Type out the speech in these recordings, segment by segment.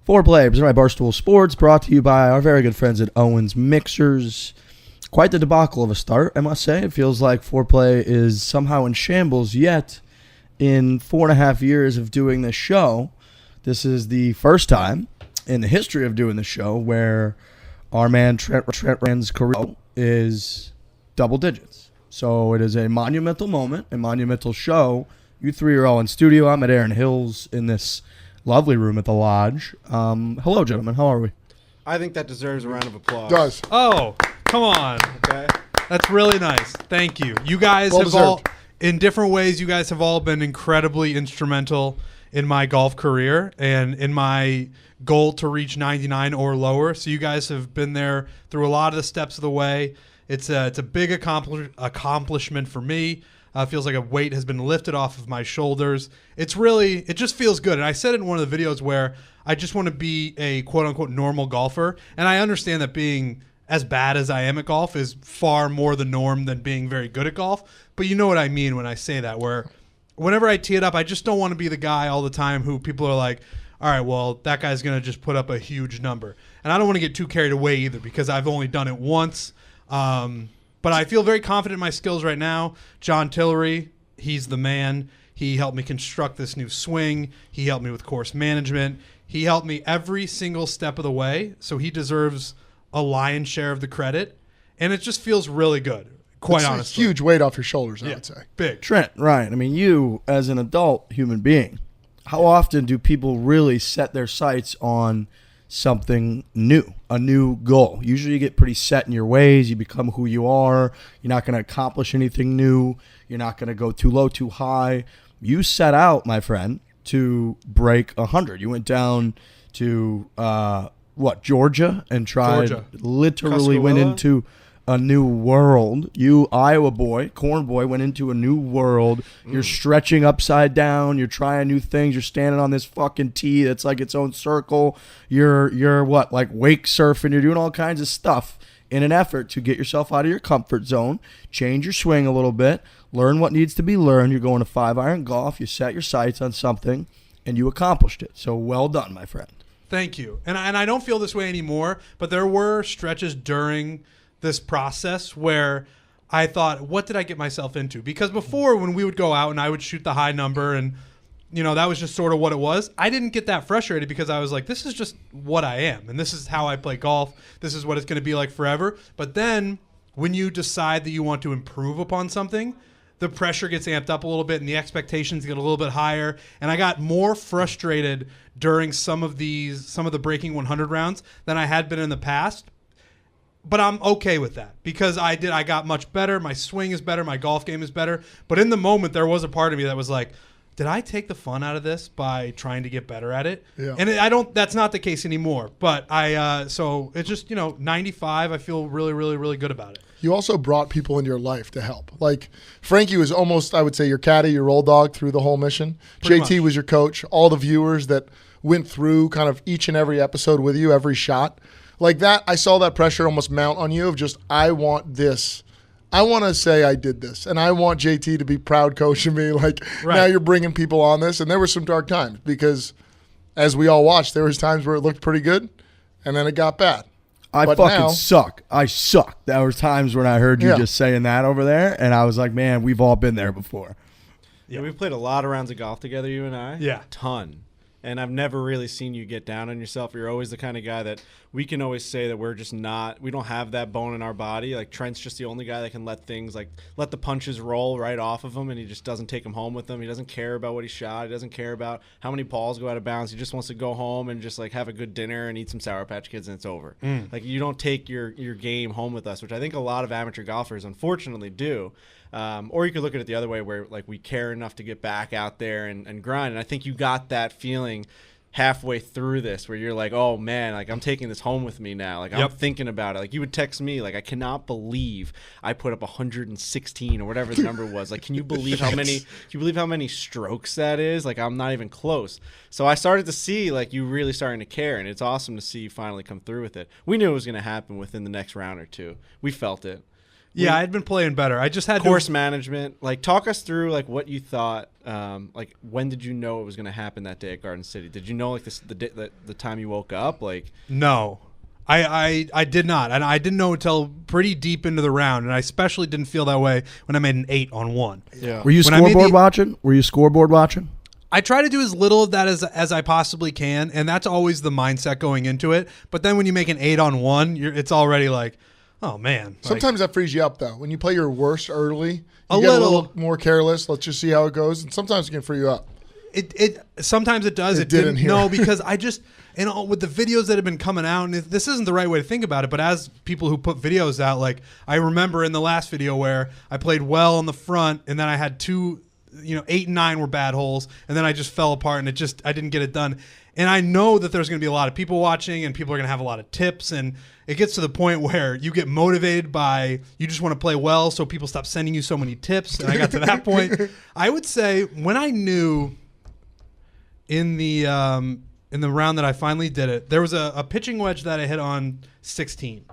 Foreplay, presented by Barstool Sports, brought to you by our very good friends at Owens Mixers. Quite the debacle of a start, I must say. It feels like Foreplay is somehow in shambles, yet in 4.5 years of doing this show, this is the first time in the history of doing the show where our man Trent Ryan's career is double digits. So it is a monumental moment, a monumental show. You three are all in studio. I'm at Erin Hills in this lovely room at the lodge. Hello, gentlemen. How are we? I think that deserves a round of applause. Does. Oh, come on. Okay. That's really nice. Thank you. You guys Well have all, deserved. in different ways, you guys have all been incredibly instrumental in my golf career and in my goal to reach 99 or lower. So you guys have been there through a lot of the steps of the way. It's a big accomplishment for me. Feels like a weight has been lifted off of my shoulders. It just feels good. And I said it in one of the videos where I just want to be a quote-unquote normal golfer. And I understand that being as bad as I am at golf is far more the norm than being very good at golf. But you know what I mean when I say that, where whenever I tee it up, I just don't want to be the guy all the time who people are like, all right, well, that guy's going to just put up a huge number. And I don't want to get too carried away either because I've only done it once. But I feel very confident in my skills right now. John Tillery, he's the man. He helped me construct this new swing. He helped me with course management. He helped me every single step of the way. So he deserves a lion's share of the credit. And it just feels really good, quite It's honestly. a huge weight off your shoulders, I Yeah, would say. big. Trent Ryan, I mean, you as an adult human being, how often do people really set their sights on something new, a new goal? Usually you get pretty set in your ways. You become who you are. You're not going to accomplish anything new. You're not going to go too low, too high. You set out, my friend, to break 100. You went down to, Georgia and tried, literally went Tuscaloosa? into a new world. You, Iowa boy, corn boy, went into a new world. You're stretching upside down. You're trying new things. You're standing on this fucking tee that's like its own circle. You're what, like wake surfing. You're doing all kinds of stuff in an effort to get yourself out of your comfort zone, change your swing a little bit, learn what needs to be learned. You're going to 5-iron golf. You set your sights on something, and you accomplished it. So well done, my friend. Thank you. And I don't feel this way anymore, but there were stretches during this process where I thought, what did I get myself into? Because before, when we would go out and I would shoot the high number and, you know, that was just sort of what it was, I didn't get that frustrated because I was like, this is just what I am. And this is how I play golf. This is what it's going to be like forever. But then when you decide that you want to improve upon something, the pressure gets amped up a little bit and the expectations get a little bit higher. And I got more frustrated during some of the breaking 100 rounds than I had been in the past. But I'm okay with that because I got much better. My swing is better. My golf game is better. But in the moment, there was a part of me that was like, did I take the fun out of this by trying to get better at it? Yeah. And that's not the case anymore. But so it's just, 95, I feel really, really, really good about it. You also brought people into your life to help. Like Frankie was almost, I would say, your caddy, your roll dog through the whole mission. Pretty JT much. was your coach. All the viewers that went through kind of each and every episode with you, every shot. Like that, I saw that pressure almost mount on you of just, I want this. I want to say I did this, and I want JT to be proud coaching me. Like, Right. Now you're bringing people on this. And there were some dark times because, as we all watched, there was times where it looked pretty good, and then it got bad. I But fucking now- suck. I suck. There were times when I heard you Yeah. just saying that over there, and I was like, man, we've all been there before. Yeah, we've played a lot of rounds of golf together, you and I. Yeah. Ton. And I've never really seen you get down on yourself. You're always the kind of guy that we can always say that we don't have that bone in our body. Like Trent's just the only guy that can let the punches roll right off of him, and he just doesn't take them home with him. He doesn't care about what he shot. He doesn't care about how many balls go out of bounds. He just wants to go home and just like have a good dinner and eat some Sour Patch Kids, and it's over. Like you don't take your game home with us, which I think a lot of amateur golfers unfortunately do. Or you could look at it the other way where like we care enough to get back out there and grind. And I think you got that feeling halfway through this where you're like, oh man, like I'm taking this home with me now. Like I'm thinking about it. Like you would text me like, I cannot believe I put up 116 or whatever the number was. Like, can you believe how many strokes that is? Like I'm not even close. So I started to see like you really starting to care, and it's awesome to see you finally come through with it. We knew it was going to happen within the next round or two. We felt it. Yeah, I'd been playing better. I just had course management. Like, talk us through like what you thought. Like, when did you know it was going to happen that day at Garden City? Did you know like the time you woke up? Like, no, I did not, and I didn't know until pretty deep into the round, and I especially didn't feel that way when I made an 8 on 1. Yeah. Were you scoreboard watching? Were you scoreboard watching? I try to do as little of that as I possibly can, and that's always the mindset going into it. But then when you make an 8 on 1, it's already like, oh man. Sometimes that frees you up though. When you play your worst early, you get a little more careless. Let's just see how it goes, and sometimes it can free you up. It sometimes it does. It didn't. No, because I just with the videos that have been coming out, and this isn't the right way to think about it, but as people who put videos out, like I remember in the last video where I played well on the front, and then I had 2. 8 and 9 were bad holes, and then I just fell apart, and I didn't get it done. And I know that there's going to be a lot of people watching, and people are going to have a lot of tips, and it gets to the point where you get motivated by you just want to play well, so people stop sending you so many tips. And I got to that point. I would say when I knew in the round that I finally did it, there was a pitching wedge that I hit on 16.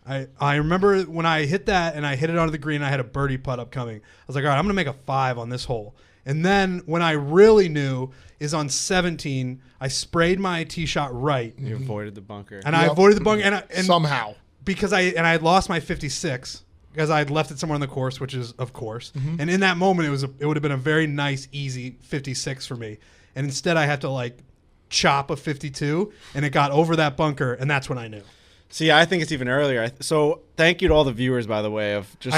I remember when I hit that and I hit it onto the green, I had a birdie putt upcoming. I was like, all right, I'm going to make a 5 on this hole. And then when I really knew is on 17, I sprayed my tee shot right. You avoided the bunker. And I avoided the bunker. And somehow. Because I had lost my 56 because I had left it somewhere on the course, which is, of course. And in that moment, it would have been a very nice, easy 56 for me. And instead, I had to like chop a 52, and it got over that bunker, and that's when I knew. See, I think it's even earlier. So thank you to all the viewers, by the way, of just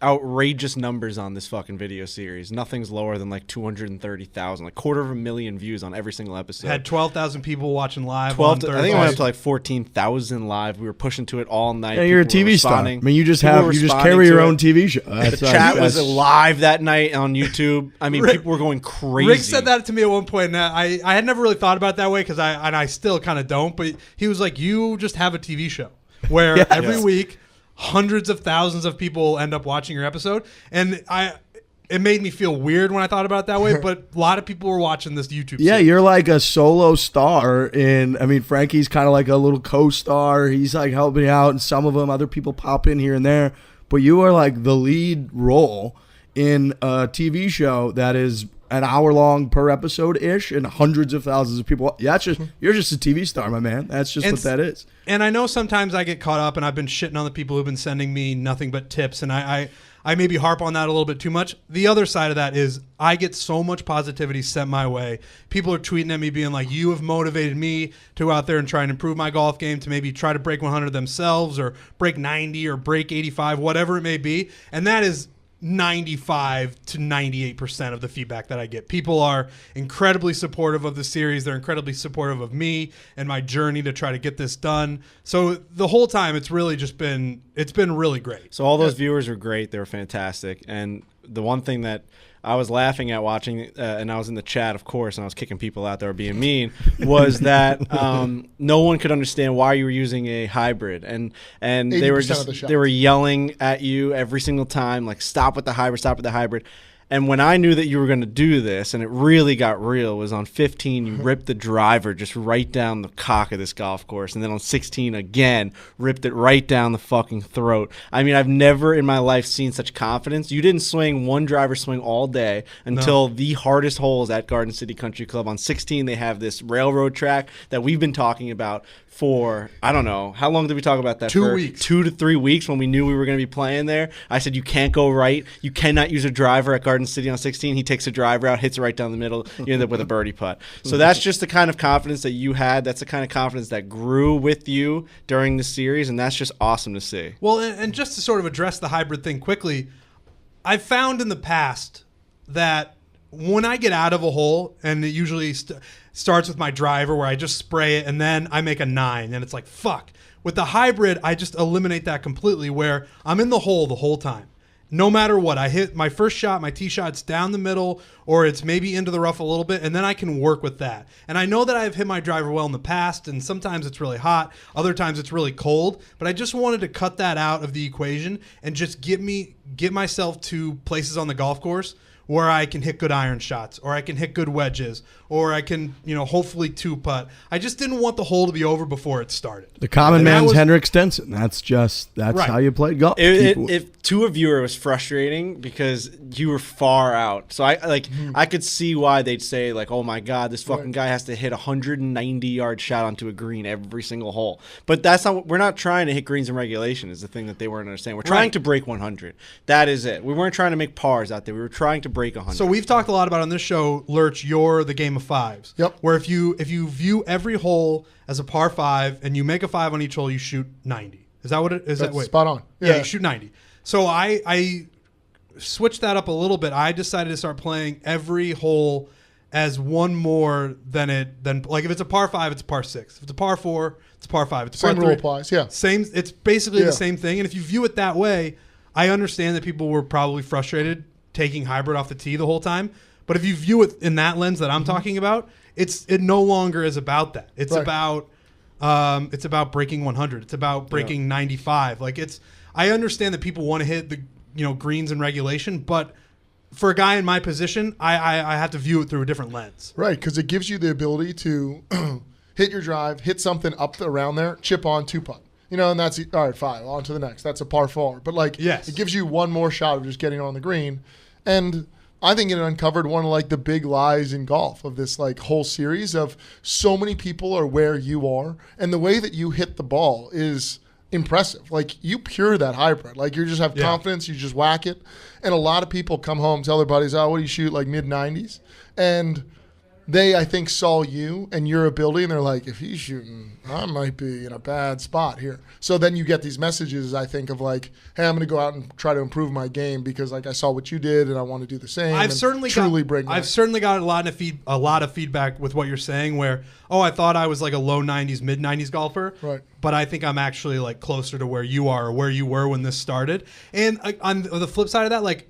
outrageous numbers on this fucking video series. Nothing's lower than like 230,000, like 250,000 views on every single episode. Had 12,000 people watching live. I think it went up to like 14,000 live. We were pushing to it all night. Yeah, you're a TV star. I mean, you just carry your own TV show. The chat was live that night on YouTube. I mean, people were going crazy. Rick said that to me at one point, and I had never really thought about it that way because I still kind of don't. But he was like, "You just have a TV show where every week hundreds of thousands of people end up watching your episode," and it made me feel weird when I thought about it that way, but a lot of people were watching this YouTube series. You're like a solo star Frankie's kind of like a little co-star. He's like helping out, and some of them other people pop in here and there, but you are like the lead role in a TV show that is an hour long per episode ish, and hundreds of thousands of people. Yeah, you're just a TV star, my man. That's just what that is. And I know sometimes I get caught up, and I've been shitting on the people who've been sending me nothing but tips, and I maybe harp on that a little bit too much. The other side of that is I get so much positivity sent my way. People are tweeting at me being like, you have motivated me to go out there and try and improve my golf game, to maybe try to break 100 themselves or break 90 or break 85, whatever it may be. And that is 95 to 98% of the feedback that I get. People are incredibly supportive of the series. They're incredibly supportive of me and my journey to try to get this done. So the whole time it's been really great. So all those viewers were great. They were fantastic. And the one thing that I was laughing at watching, and I was in the chat, of course, and I was kicking people out that were being mean, was that no one could understand why you were using a hybrid, and they were yelling at you every single time, like, stop with the hybrid. And when I knew that you were going to do this, and it really got real, was on 15, you ripped the driver just right down the cock of this golf course. And then on 16, again, ripped it right down the fucking throat. I mean, I've never in my life seen such confidence. You didn't swing one driver swing all day until the hardest holes at Garden City Country Club. On 16, they have this railroad track that we've been talking about for, I don't know, how long did we talk about that? 2 weeks. 2 to 3 weeks when we knew we were going to be playing there. I said, you can't go right. You cannot use a driver at Garden City on 16. He takes a driver out, hits it right down the middle. You end up with a birdie putt. So that's just the kind of confidence that you had. That's the kind of confidence that grew with you during the series, and that's just awesome to see. Well, and just to sort of address the hybrid thing quickly, I've found in the past that when I get out of a hole, and it usually starts with my driver where I just spray it and then I make a 9, and it's like, fuck. With the hybrid, I just eliminate that completely, where I'm in the hole the whole time. No matter what, I hit my first shot, my tee shot's down the middle, or it's maybe into the rough a little bit, and then I can work with that. And I know that I've hit my driver well in the past, and sometimes it's really hot, other times it's really cold, but I just wanted to cut that out of the equation and just get myself to places on the golf course where I can hit good iron shots, or I can hit good wedges, or I can, hopefully 2-putt. I just didn't want the hole to be over before it started. The common And that man's was- Henrik Stenson. That's Right. how you play golf. If to a viewer it was frustrating because you were far out. So I could see why they'd say like, oh my God, this fucking guy has to hit a 190-yard shot onto a green every single hole. But we're not trying to hit greens in regulation is the thing that they weren't understanding. We're trying to break 100. That is it. We weren't trying to make pars out there. We were trying to break 100. So we've talked a lot about on this show, Lurch, you're the game of fives. Yep. Where if you view every hole as a par 5 and you make a 5 on each hole, you shoot 90. Is that what it is? That's spot on. Yeah, you shoot 90. So I switched that up a little bit. I decided to start playing every hole as one more than like if it's a par 5, it's a par 6. If it's a par 4, it's a par 5. It's a par Same 3. rule applies. Yeah. Same. It's basically Yeah. the same thing. And if you view it that way, I understand that people were probably frustrated taking hybrid off the tee the whole time. But if you view it in that lens that I'm talking about, it no longer is about that. It's about breaking 100. It's about breaking 95. Like I understand that people want to hit the greens in regulation, but for a guy in my position, I have to view it through a different lens. Right, because it gives you the ability to hit your drive, hit something up around there, chip on 2-putt. And that's all right. 5 on to the next. That's a par 4. But Yes. it gives you one more shot of just getting on the green, and I think it uncovered one of the big lies in golf of this whole series of so many people are where you are, and the way that you hit the ball is impressive. You pure that hybrid. You just have confidence. You just whack it, and a lot of people come home tell their buddies, "Oh, what do you shoot mid-90s?" And they, I think, saw you and your ability, and they're like, if he's shooting, I might be in a bad spot here. So then you get these messages, I think, of hey, I'm going to go out and try to improve my game because I saw what you did and I want to do the same. I've certainly got a lot of feedback with what you're saying where, I thought I was a low 90s, mid 90s golfer. Right. But I think I'm actually closer to where you are or where you were when this started. And on the flip side of that,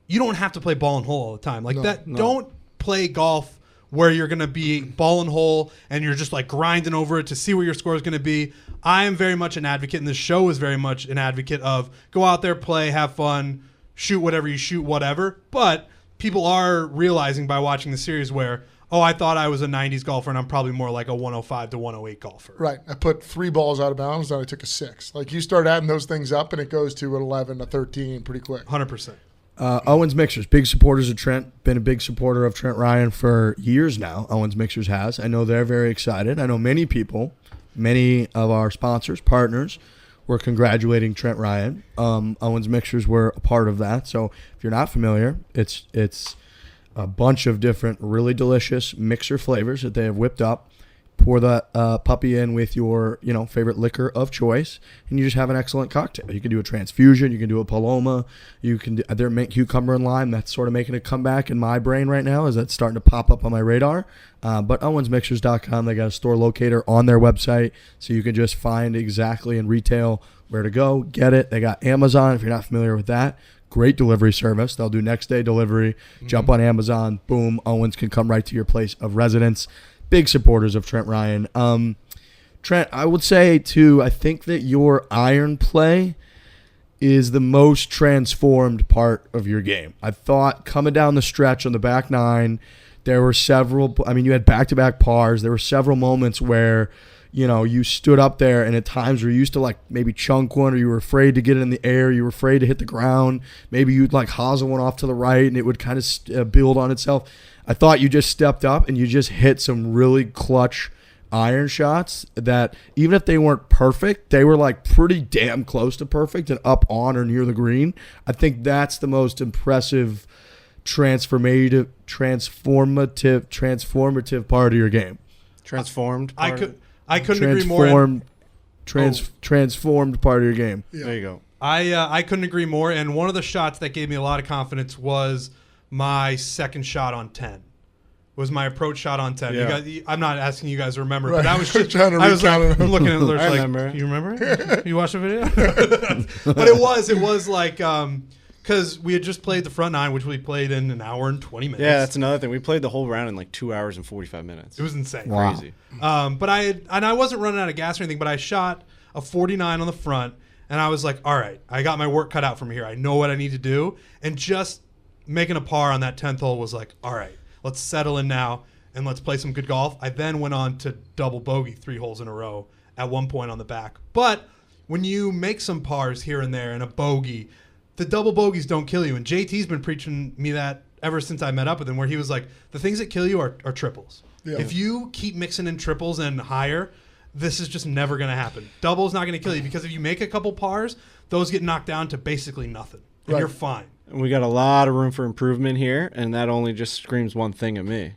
you don't have to play ball and hole all the time. Don't play golf where you're going to be ball and hole and you're just grinding over it to see where your score is going to be. I am very much an advocate, and this show is very much an advocate of go out there, play, have fun, shoot whatever you shoot, whatever. But people are realizing by watching the series where, I thought I was a 90s golfer and I'm probably more like a 105 to 108 golfer. Right. I put 3 balls out of bounds, then I took a 6. You start adding those things up and it goes to an 11 to 13 pretty quick. 100%. Owens Mixers, big supporters of Trent. Been a big supporter of Trent Ryan for years now. Owens Mixers has. I know they're very excited. I know many people, many of our sponsors, partners, were congratulating Trent Ryan. Owens Mixers were a part of that. So if you're not familiar, it's a bunch of different really delicious mixer flavors that they have whipped up. Pour the puppy in with your favorite liquor of choice, and you just have an excellent cocktail. You can do a transfusion, you can do a Paloma, you can do their mint cucumber and lime. That's sort of making a comeback in my brain right now as that's starting to pop up on my radar. But owensmixers.com, they got a store locator on their website, so you can just find exactly in retail where to go, get it. They got Amazon, if you're not familiar with that. Great delivery service. They'll do next day delivery. Jump on Amazon, boom, Owens can come right to your place of residence. Big supporters of Trent Ryan. Trent, I would say, too, I think that your iron play is the most transformed part of your game. I thought coming down the stretch on the back nine, there were several, you had back-to-back pars. There were several moments where, you stood up there and at times were used to maybe chunk one or you were afraid to get it in the air. You were afraid to hit the ground. Maybe you'd hosel one off to the right and it would kind of build on itself. I thought you just stepped up and you just hit some really clutch iron shots that even if they weren't perfect, they were pretty damn close to perfect and up on or near the green. I think that's the most impressive transformative part of your game. Transformed. I couldn't agree more. Transformed part of your game. Yeah. There you go. I couldn't agree more. And one of the shots that gave me a lot of confidence was my second shot on 10. Was my approach shot on 10. Yeah. You guys, I'm not asking you guys to remember, Right. but I was just Trying to I was recount it. I'm looking at Lurch I remember. you remember it? You watched the video? But it was because we had just played the front nine, which we played in an hour and 20 minutes. Yeah, that's another thing. We played the whole round in 2 hours and 45 minutes. It was insane. Wow. Crazy. But I wasn't running out of gas or anything, but I shot a 49 on the front, and I was like, all right, I got my work cut out from here. I know what I need to do. And just making a par on that 10th hole was like, all right, let's settle in now. and let's play some good golf. I then went on to double bogey 3 holes in a row at one point on the back. But when you make some pars here and there and a bogey, the double bogeys don't kill you. And JT's been preaching me that ever since I met up with him, where he was like, the things that kill you are triples. Yeah. If you keep mixing in triples and higher, this is just never going to happen. Double's not going to kill you, because if you make a couple pars, those get knocked down to basically nothing. And you're fine. And we got a lot of room for improvement here, and that only just screams one thing at me.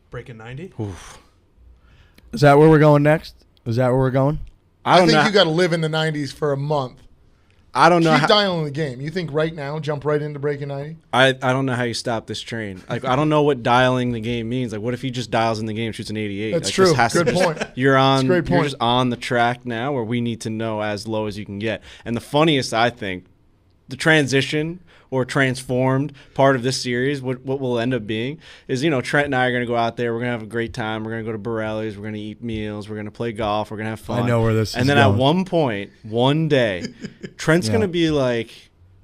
Breaking 90? Oof. Is that where we're going next? Is that where we're going? I think you got to live in the 90s for a month. I don't know. Keep dialing the game. You think right now, jump right into breaking 90? I don't know how you stop this train. Like, I don't know what dialing the game means. Like, what if he just dials in the game, shoots an 88? That's like, true. Good point. You're on. Great point. You're just on the track now, where we need to know as low as you can get. And the funniest, I think, the transition or transformed part of this series, what will end up being is, Trent and I are going to go out there. We're going to have a great time. We're going to go to Borelli's. We're going to eat meals. We're going to play golf. We're going to have fun. I know where this is And then going. at one point, one day, Trent's going to be like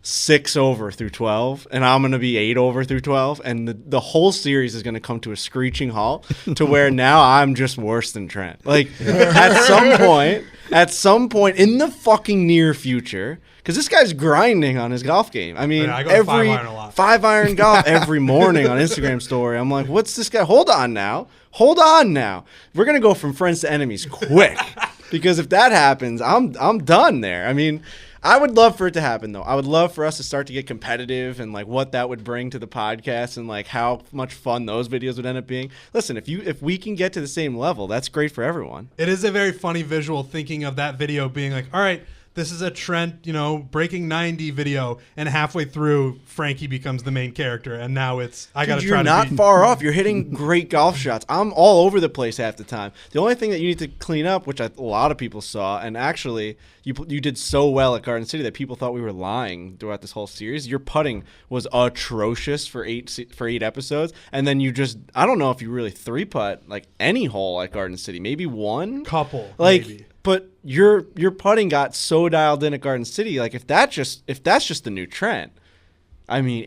6 over through 12, and I'm going to be 8 over through 12, and the whole series is going to come to a screeching halt to where now I'm just worse than Trent. Like, at some point in the fucking near future, because this guy's grinding on his golf game. I mean, I go every 5-iron a lot. 5-iron golf every morning on Instagram story. I'm like, what's this guy? Hold on now. We're going to go from friends to enemies quick, because if that happens, I'm done there. I mean, I would love for it to happen, though. I would love for us to start to get competitive, and like what that would bring to the podcast, and like how much fun those videos would end up being. Listen, if we can get to the same level, that's great for everyone. It is a very funny visual, thinking of that video being like, all right, this is a Trent, breaking 90 video, and halfway through, Frankie becomes the main character, and now it's I got to try to. You're not far off. You're hitting great golf shots. I'm all over the place half the time. The only thing that you need to clean up, which a lot of people saw, and actually you did so well at Garden City that people thought we were lying throughout this whole series. Your putting was atrocious for eight episodes, and then you just, I don't know if you really 3-putt like any hole at Garden City, maybe one couple, like. Maybe. But your putting got so dialed in at Garden City. Like, if that's just the new Trent, I mean,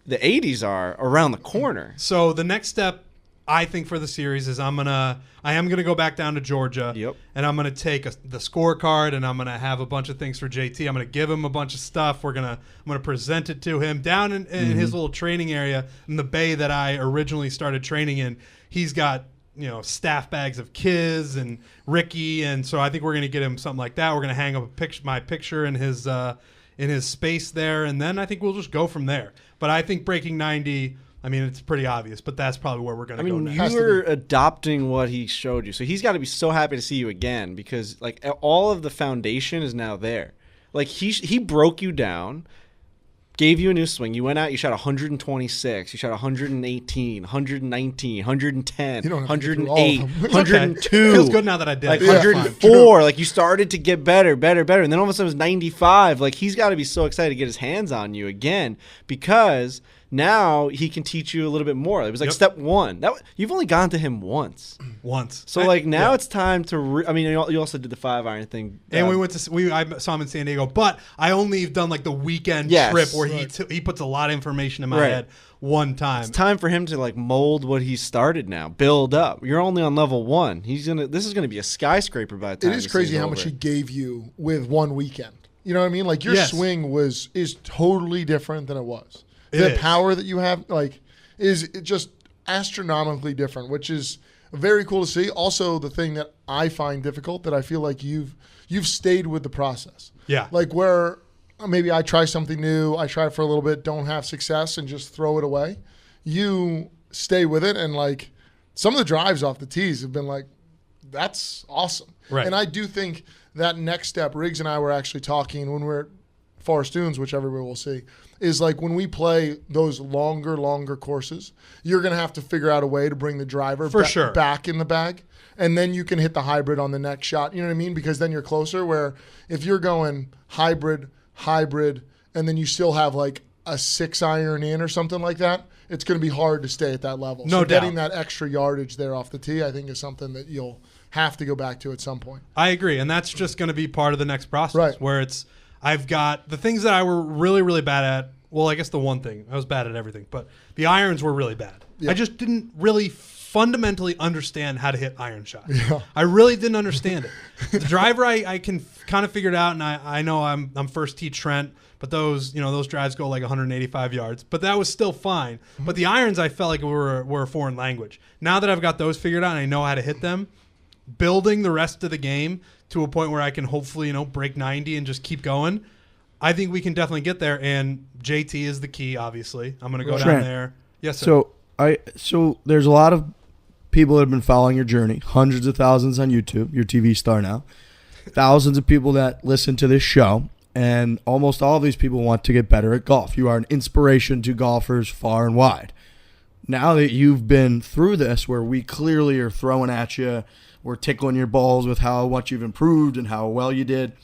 the 80s are around the corner. So the next step, I think, for the series is I am gonna go back down to Georgia. Yep. And I'm gonna take the scorecard, and I'm gonna have a bunch of things for JT. I'm gonna give him a bunch of stuff. I'm gonna present it to him down in his little training area in the bay that I originally started training in. He's got staff bags of Kiz and Ricky, and so I think we're gonna get him something like that. We're gonna hang up my picture in his space there, and then I think we'll just go from there. But I think breaking 90, I mean, it's pretty obvious, but that's probably where we're gonna go next. You're adopting what he showed you, so he's got to be so happy to see you again, because like all of the foundation is now there. Like he broke you down, gave you a new swing. You went out, you shot 126, you shot 118, 119, 110, 108, 102. Feels good now that I did. Like 104. Like, you started to get better. And then all of a sudden it was 95. Like, he's got to be so excited to get his hands on you again, because now he can teach you a little bit more. It was like step one. You've only gone to him once. So now it's time to. You also did the 5-iron thing, and we went to. I saw him in San Diego, but I only have done like the weekend trip where he puts a lot of information in my head one time. It's time for him to like mold what he started now, build up. You're only on level 1. This is gonna be a skyscraper by the time. It is crazy how much he gave you with one weekend. You know what I mean? Like, your swing is totally different than it was. The power that you have, is just astronomically different, which is very cool to see. Also, the thing that I find difficult, that I feel like you've stayed with the process. Yeah. Like, where maybe I try something new, I try it for a little bit, don't have success, and just throw it away. You stay with it, and like some of the drives off the tees have been like, that's awesome. Right. And I do think that next step, Riggs and I were actually talking when we're at Forest Dunes, which everybody will see, is like when we play those longer courses, you're going to have to figure out a way to bring the driver back in the bag, and then you can hit the hybrid on the next shot. You know what I mean? Because then you're closer, where if you're going hybrid, and then you still have like a 6-iron in or something like that, it's going to be hard to stay at that level. No doubt. Getting that extra yardage there off the tee, I think, is something that you'll have to go back to at some point. I agree, and that's just going to be part of the next process, right, where I've got the things that I were really, really bad at. Well, I guess the one thing, I was bad at everything, but the irons were really bad. Yep. I just didn't really fundamentally understand how to hit iron shots. Yeah. I really didn't understand it. The driver I can kind of figure it out, and I know I'm first tee Trent, but those drives go like 185 yards. But that was still fine. But the irons I felt like were a foreign language. Now that I've got those figured out and I know how to hit them, building the rest of the game to a point where I can hopefully, break 90 and just keep going, I think we can definitely get there. And JT is the key, obviously. I'm going to go down there. Yes, sir. So there's a lot of people that have been following your journey, hundreds of thousands on YouTube, your TV star now, thousands of people that listen to this show, and almost all of these people want to get better at golf. You are an inspiration to golfers far and wide. Now that you've been through this, where we clearly are throwing at you, we're tickling your balls with how much you've improved and how well you did,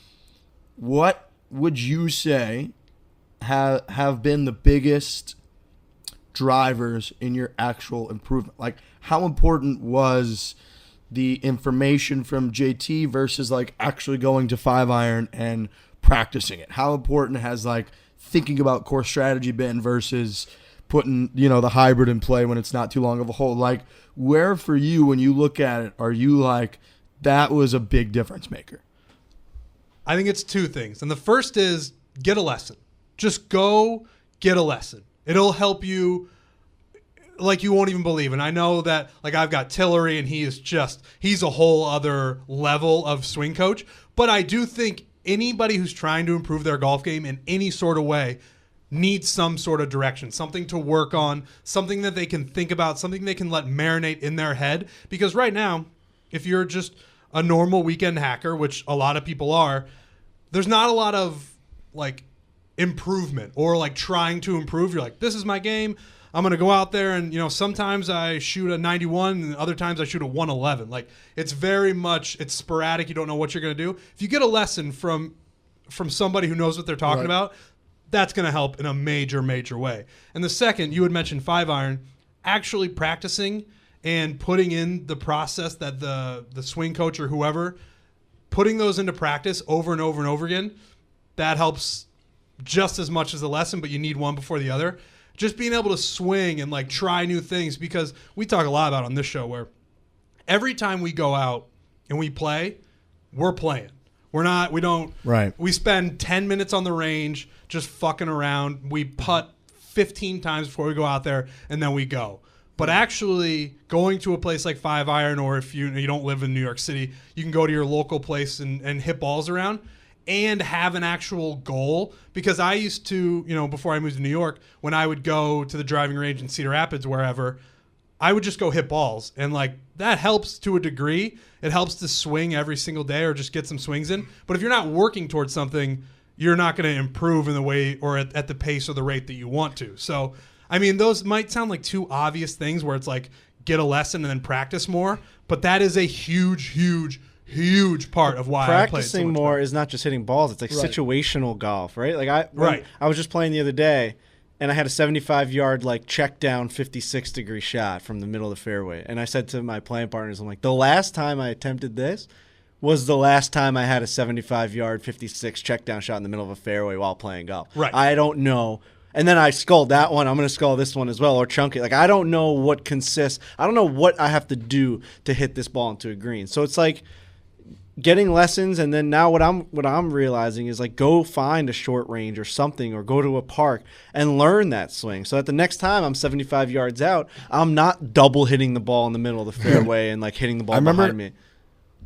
what would you say have been the biggest drivers in your actual improvement? Like, how important was the information from JT versus like actually going to 5-iron and practicing it? How important has like thinking about course strategy been versus putting the hybrid in play when it's not too long of a hole? Like, where for you, when you look at it, are you like, that was a big difference maker? I think it's two things. And the first is get a lesson. Just go get a lesson. It'll help you like you won't even believe. And I know that like I've got Tillery and he's a whole other level of swing coach. But I do think anybody who's trying to improve their golf game in any sort of way needs some sort of direction, something to work on, something that they can think about, something they can let marinate in their head. Because right now, if you're just a normal weekend hacker, which a lot of people are, there's not a lot of like improvement or like trying to improve. You're like, this is my game. I'm going to go out there and, sometimes I shoot a 91 and other times I shoot a 111. Like it's it's sporadic. You don't know what you're going to do. If you get a lesson from somebody who knows what they're talking about, that's going to help in a major, major way. And the second, you had mentioned 5-iron, actually practicing and putting in the process that the swing coach or whoever, putting those into practice over and over and over again, that helps just as much as the lesson, but you need one before the other. Just being able to swing and like try new things, because we talk a lot about on this show where every time we go out and we play, we're playing. We spend 10 minutes on the range just fucking around. We putt 15 times before we go out there and then we go. But actually going to a place like 5-iron, or if you don't live in New York City, you can go to your local place and hit balls around and have an actual goal. Because I used to, before I moved to New York, when I would go to the driving range in Cedar Rapids, wherever, I would just go hit balls. And like that helps to a degree. It helps to swing every single day or just get some swings in. But if you're not working towards something, you're not going to improve in the way or at the pace or the rate that you want to. So, I mean, those might sound like two obvious things where it's like get a lesson and then practice more. But that is a huge, huge, huge part of why practicing I play so more is not just hitting balls. It's like situational golf, right? Like I was just playing the other day, and I had a 75-yard like check down 56-degree shot from the middle of the fairway. And I said to my playing partners, I'm like, the last time I attempted this was the last time I had a 75-yard 56 check down shot in the middle of a fairway while playing golf. Right. I don't know. And then I sculled that one. I'm going to scull this one as well, or chunk it. Like I don't know what consists. I don't know what I have to do to hit this ball into a green. So it's like getting lessons, and then now what I'm realizing is like go find a short range or something, or go to a park and learn that swing, so that the next time I'm 75 yards out, I'm not double hitting the ball in the middle of the fairway and like hitting the ball behind me.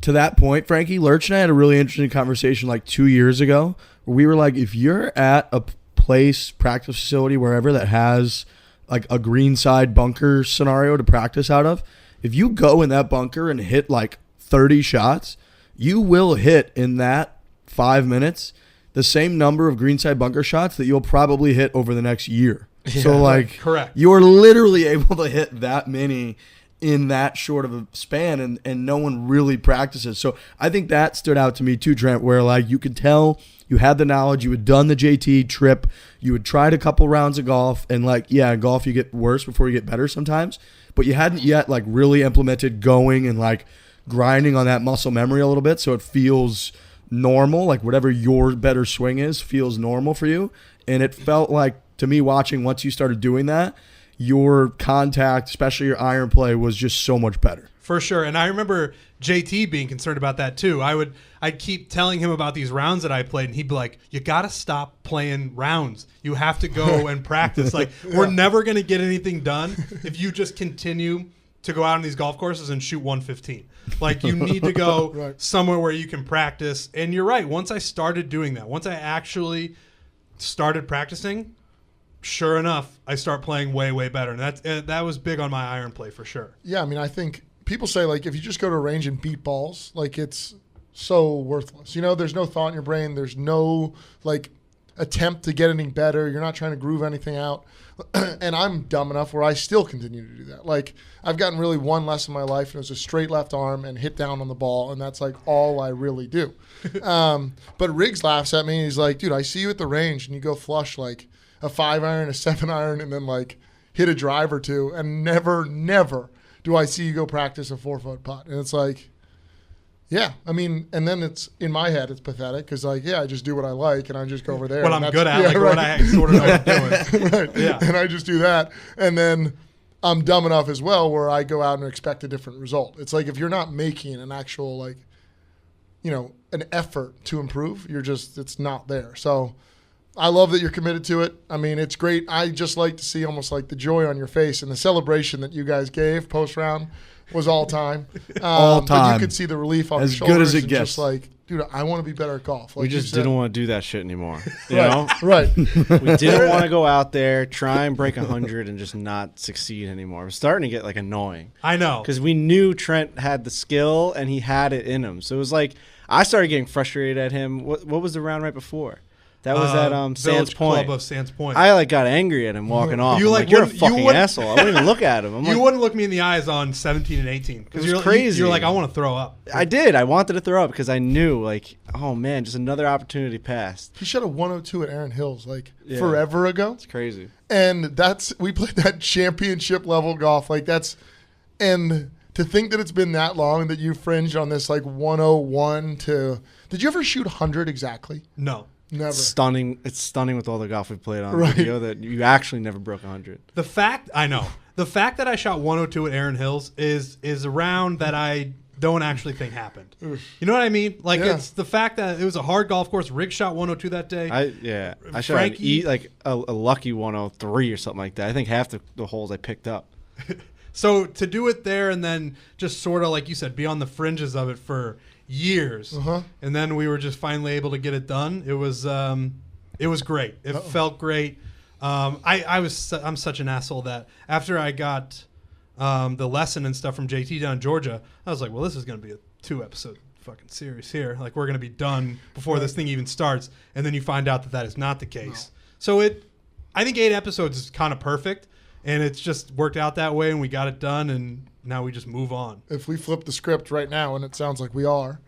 To that point, Frankie, Lurch and I had a really interesting conversation like 2 years ago where we were like, if you're at a place, practice facility, wherever that has like a greenside bunker scenario to practice out of, if you go in that bunker and hit like 30 shots, you will hit in that 5 minutes the same number of greenside bunker shots that you'll probably hit over the next year. Yeah, so like, correct. You're literally able to hit that many in that short of a span, and no one really practices. So I think that stood out to me too, Trent, where like you could tell you had the knowledge, you had done the JT trip, you had tried a couple rounds of golf, and like, yeah, in golf you get worse before you get better sometimes, but you hadn't yet like really implemented going and like grinding on that muscle memory a little bit so it feels normal, like whatever your better swing is feels normal for you. And it felt like, to me, watching once you started doing that, your contact, especially your iron play, was just so much better. For sure. And I remember JT being concerned about that too. I'd keep telling him about these rounds that I played, and he'd be like, you got to stop playing rounds. You have to go and practice. Like, we're never going to get anything done if you just continue to go out on these golf courses and shoot 115. Like, you need to go somewhere where you can practice. And you're right. Once I started doing that, once I actually started practicing, sure enough, I start playing way, way better. And that was big on my iron play for sure. Yeah, I mean, I think people say, like, if you just go to a range and beat balls, like, it's so worthless. You know, there's no thought in your brain. There's no, like, attempt to get anything better. You're not trying to groove anything out. And I'm dumb enough where I still continue to do that. Like, I've gotten really one lesson in my life, and it was a straight left arm and hit down on the ball, and that's, like, all I really do. But Riggs laughs at me, and he's like, dude, I see you at the range, and you go flush, like, a 5-iron, a 7-iron, and then, like, hit a drive or two, and never do I see you go practice a 4-foot putt. And it's like, yeah, I mean, and then it's, in my head, it's pathetic because, like, yeah, I just do what I like and I just go over there. What I'm good at, like, what I sort of know what I'm doing. Right. Yeah. And I just do that. And then I'm dumb enough as well where I go out and expect a different result. It's like if you're not making an actual, like, you know, an effort to improve, it's not there. So I love that you're committed to it. I mean, it's great. I just like to see almost like the joy on your face, and the celebration that you guys gave post-round was all time. All time. But you could see the relief on as your shoulders. Good as it and gets. Just like, dude, I want to be better at golf. Like we just didn't want to do that shit anymore. You know? Right. We didn't want to go out there, try and break 100 and just not succeed anymore. It was starting to get, like, annoying. I know. Because we knew Trent had the skill and he had it in him. So it was like, I started getting frustrated at him. What was the round right before? That was at Sands Point. Club of Sands Point. I, like, got angry at him walking off. You, like, you're a fucking asshole. I wouldn't even look at him. You wouldn't look me in the eyes on 17 and 18. It was crazy. You're like, I want to throw up. I did. I wanted to throw up because I knew, like, oh, man, just another opportunity passed. He shot a 102 at Erin Hills, like, forever ago. It's crazy. And we played that championship level golf. Like, and to think that it's been that long that you fringed on this, like, 101 to, did you ever shoot 100 exactly? No. Never. It's stunning with all the golf we've played on video that you actually never broke 100. The fact that I shot 102 at Erin Hills is a round that I don't actually think happened. You know what I mean? Like, it's the fact that it was a hard golf course. Rick shot 102 that day. I shot Frankie, a lucky 103 or something like that. I think half the holes I picked up. So to do it there and then just sort of, like you said, be on the fringes of it for years, and then we were just finally able to get it done. It was great. It felt great. I'm such an asshole that after I got the lesson and stuff from JT down in Georgia, I was like, well, this is going to be a 2-episode fucking series here. Like, we're going to be done before this thing even starts. And then you find out that is not the case. So I think 8 episodes is kind of perfect, and it's just worked out that way, and we got it done, and now we just move on. If we flip the script right now, and it sounds like we are,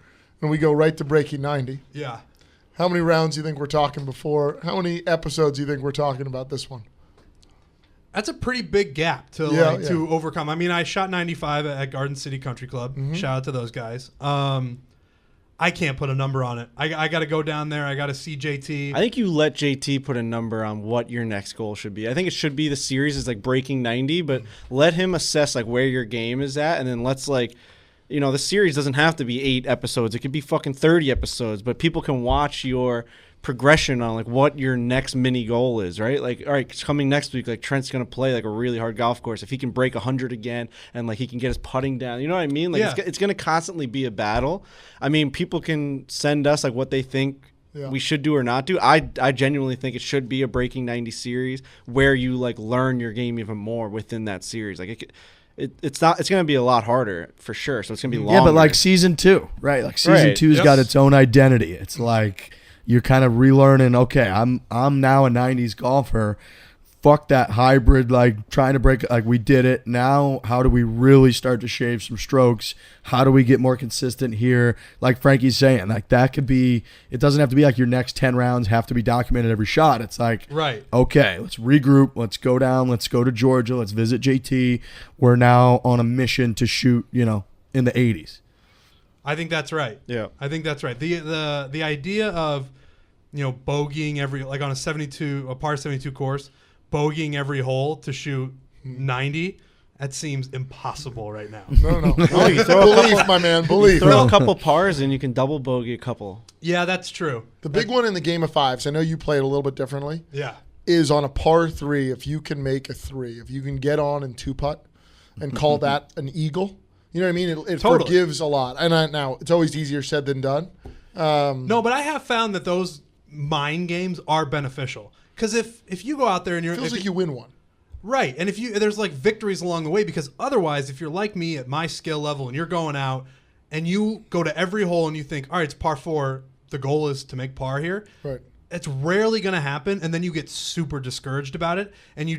and we go right to breaking 90. Yeah. How many rounds do you think we're talking before? How many episodes do you think we're talking about this one? That's a pretty big gap to overcome. I mean, I shot 95 at Garden City Country Club. Shout out to those guys. I can't put a number on it. I got to go down there. I got to see JT. I think you let JT put a number on what your next goal should be. I think it should be the series is like breaking 90, but let him assess like where your game is at, and then let's like, you know, the series doesn't have to be 8 episodes. It could be fucking 30 episodes, but people can watch your progression on like what your next mini goal is, right? Like, all right, coming next week, like Trent's gonna play like a really hard golf course. If he can break 100 again and like he can get his putting down, you know what I mean? Like it's gonna constantly be a battle. I mean, people can send us like what they think we should do or not do. I genuinely think it should be a breaking 90 series where you like learn your game even more within that series. Like it's going to be a lot harder for sure. So it's going to be longer. Yeah, but like season 2, right? Like season 2's got its own identity. It's like you're kind of relearning, okay, I'm now a 90s golfer. Fuck that hybrid, like trying to break, like we did it. Now, how do we really start to shave some strokes? How do we get more consistent here? Like Frankie's saying, like that could be, it doesn't have to be like your next 10 rounds have to be documented every shot. It's like, okay, let's regroup. Let's go down. Let's go to Georgia. Let's visit JT. We're now on a mission to shoot, you know, in the 80s. I think that's right. Yeah. I think that's right. The idea of, you know, bogeying every, like on a par 72 course, bogeying every hole to shoot 90. That seems impossible right now. No. Oh, you throw Belief, my man. Belief. throw a couple pars and you can double bogey a couple. Yeah, that's true. The big one in the game of fives, I know you play it a little bit differently, Yeah. is on a par 3, if you can make a 3, if you can get on and 2-putt and call that an eagle, you know what I mean? It Totally. forgives a lot. And now, it's always easier said than done. No, but I have found that those mind games are beneficial. Because if you go out there and you're... Feels like you win one. Right, and if there's like victories along the way, because otherwise, if you're like me at my skill level and you're going out and you go to every hole and you think, all right, it's par 4, the goal is to make par here. Right. It's rarely going to happen, and then you get super discouraged about it, and you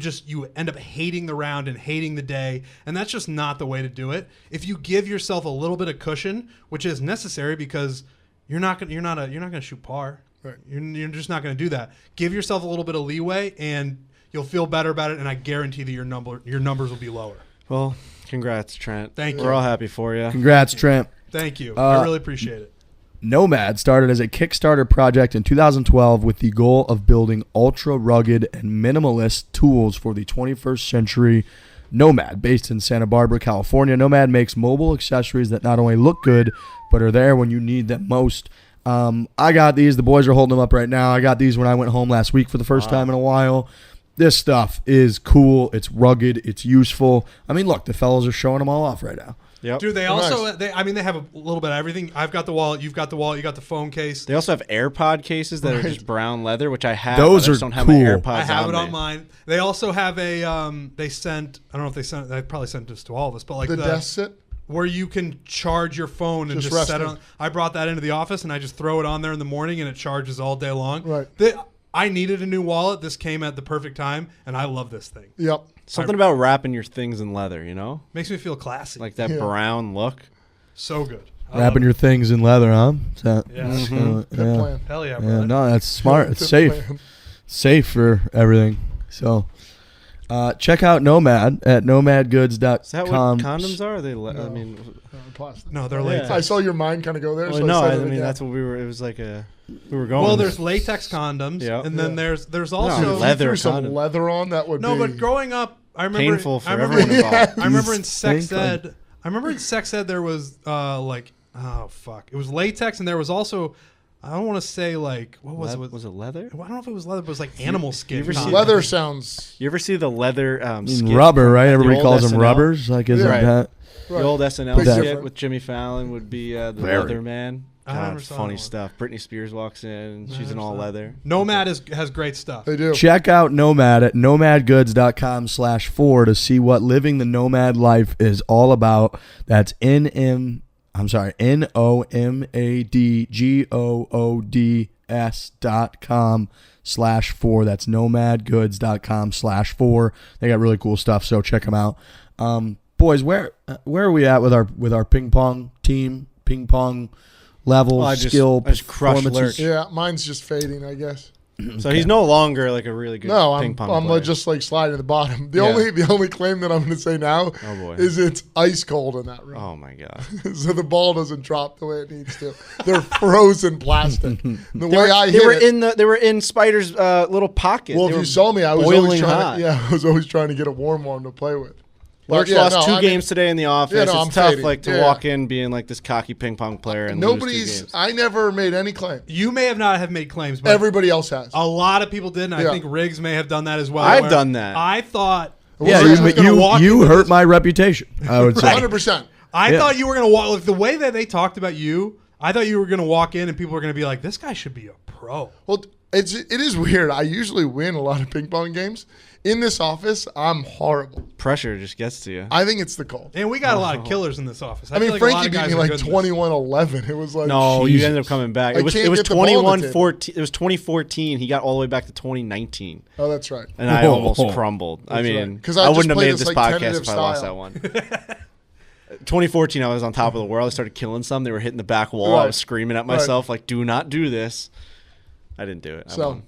end up hating the round and hating the day, and that's just not the way to do it. If you give yourself a little bit of cushion, which is necessary because you're not going to shoot par. Right. You're just not going to do that. Give yourself a little bit of leeway, and you'll feel better about it, and I guarantee that your numbers will be lower. Well, congrats, Trent. Thank you. We're all happy for you. Congrats, Trent. Thank you. I really appreciate it. Nomad started as a Kickstarter project in 2012 with the goal of building ultra-rugged and minimalist tools for the 21st century. Nomad, based in Santa Barbara, California. Nomad makes mobile accessories that not only look good, but are there when you need them most. I got these. The boys are holding them up right now. I got these when I went home last week for the first time in a while. This stuff is cool. It's rugged. It's useful. I mean, look, the fellas are showing them all off right now. Yep. Dude, they Nice. also they have a little bit of everything. I've got the wallet, you've got the wallet, you got the phone case. They also have AirPod cases that are just brown leather, which I have. Those but I just are don't have cool. my AirPods I have it me. on mine. They also have a they probably sent this to all of us, but like The desk sit? where you can charge your phone and Just just set it resting. on. I brought that into the office and I just throw it on there in the morning and it charges all day long. Right. I needed a new wallet. This came at the perfect time, and I love this thing. Yep. Something about wrapping your things in leather, you know? Makes me feel classy. Like that Yeah. brown look. So good. I Wrapping love your things in leather, huh? Yeah. Good plan. it. Hell yeah, Yeah, bro. no, that's smart. It's Good safe. plan. Safe for everything. So, check out Nomad at nomadgoods.com. Is that what condoms are? Are they? I mean, Plastic. No, they're Yeah. latex. I saw your mind kind of go there. well, so no. I I said it mean, again. that's what we were. It was like we were going. Well, there's latex condoms, Yeah. and then Yeah. there's No, also If leather you threw some condom. leather on, that would No, be. but growing up, I remember painful for I remember, everyone involved. I remember in These sex stink like- ed. I remember in sex ed there was like it was latex, and there was also I don't want to say like what was it? Was it leather? I don't know if it was leather, but it was like animal skin. ever seen condom. Leather sounds. You ever see the leather skit Rubber, from right? the Everybody old calls them SNL? rubbers. Like, isn't Right. that? Right. The old SNL Big skit difference. with Jimmy Fallon would be the Very. leather man. I never God, saw funny that one. stuff. Britney Spears walks in and she's in never all saw leather. Nomad has great stuff. They do. Check out Nomad at nomadgoods.com/4 to see what living the nomad life is all about. That's nomadgoods.com/4. That's nomadgoods.com/4. They got really cool stuff, so check them out. Boys, where are we at with our ping pong team? Ping pong levels, I skill, just crushed performances? Lurch. Yeah, mine's just fading, I guess. So he's no longer like a really good No, ping I'm pong player. just like sliding to the bottom. The Yeah. only claim that I'm going to say now Oh, boy. is it's ice cold in that room. Oh my god. So the ball doesn't drop the way it needs to. They're frozen plastic. The way I They hit were it. they were in Spider's little pocket. Well, They if were you saw me, I was always boiling trying. hot. I was always trying to get a warm one to play with. Lurch But yeah, lost no, two I mean, games today in the office. Yeah, no, I'm it's tough, fading. like to Yeah. walk in being like this cocky ping pong player and lose two Nobody's. games. I never made any claim. You may have made claims, but Everybody else has. a lot of people did, and I Yeah. think Riggs may have done that as well. I've where done that. I thought. Yeah, Lurch was gonna you hurt my reputation, I would say. 100%. I Yeah. thought you were going to walk like the way that they talked about you. I thought you were going to walk in and people were going to be like, "This guy should be a pro." Well, it is weird. I usually win a lot of ping pong games. In this office, I'm horrible. Pressure just gets to you. I think it's the cold. And we got a lot of killers in this office. I mean, feel like a lot Frankie of beat guys me are like good in this. 21-11. It was like No, you Jesus. ended up coming back. I It was can't get the ball on the 21-14. It was 2014. He got all the way back to 2019, Oh, that's right. and I Whoa. almost crumbled. I That's mean, right. 'Cause I wouldn't just have play made this, this like, podcast tentative if I lost style. that one. 2014, I was on top of the world. I started killing some. They were hitting the back wall. I Right. was screaming at myself like, "Do not do this." I didn't do it. I So, won.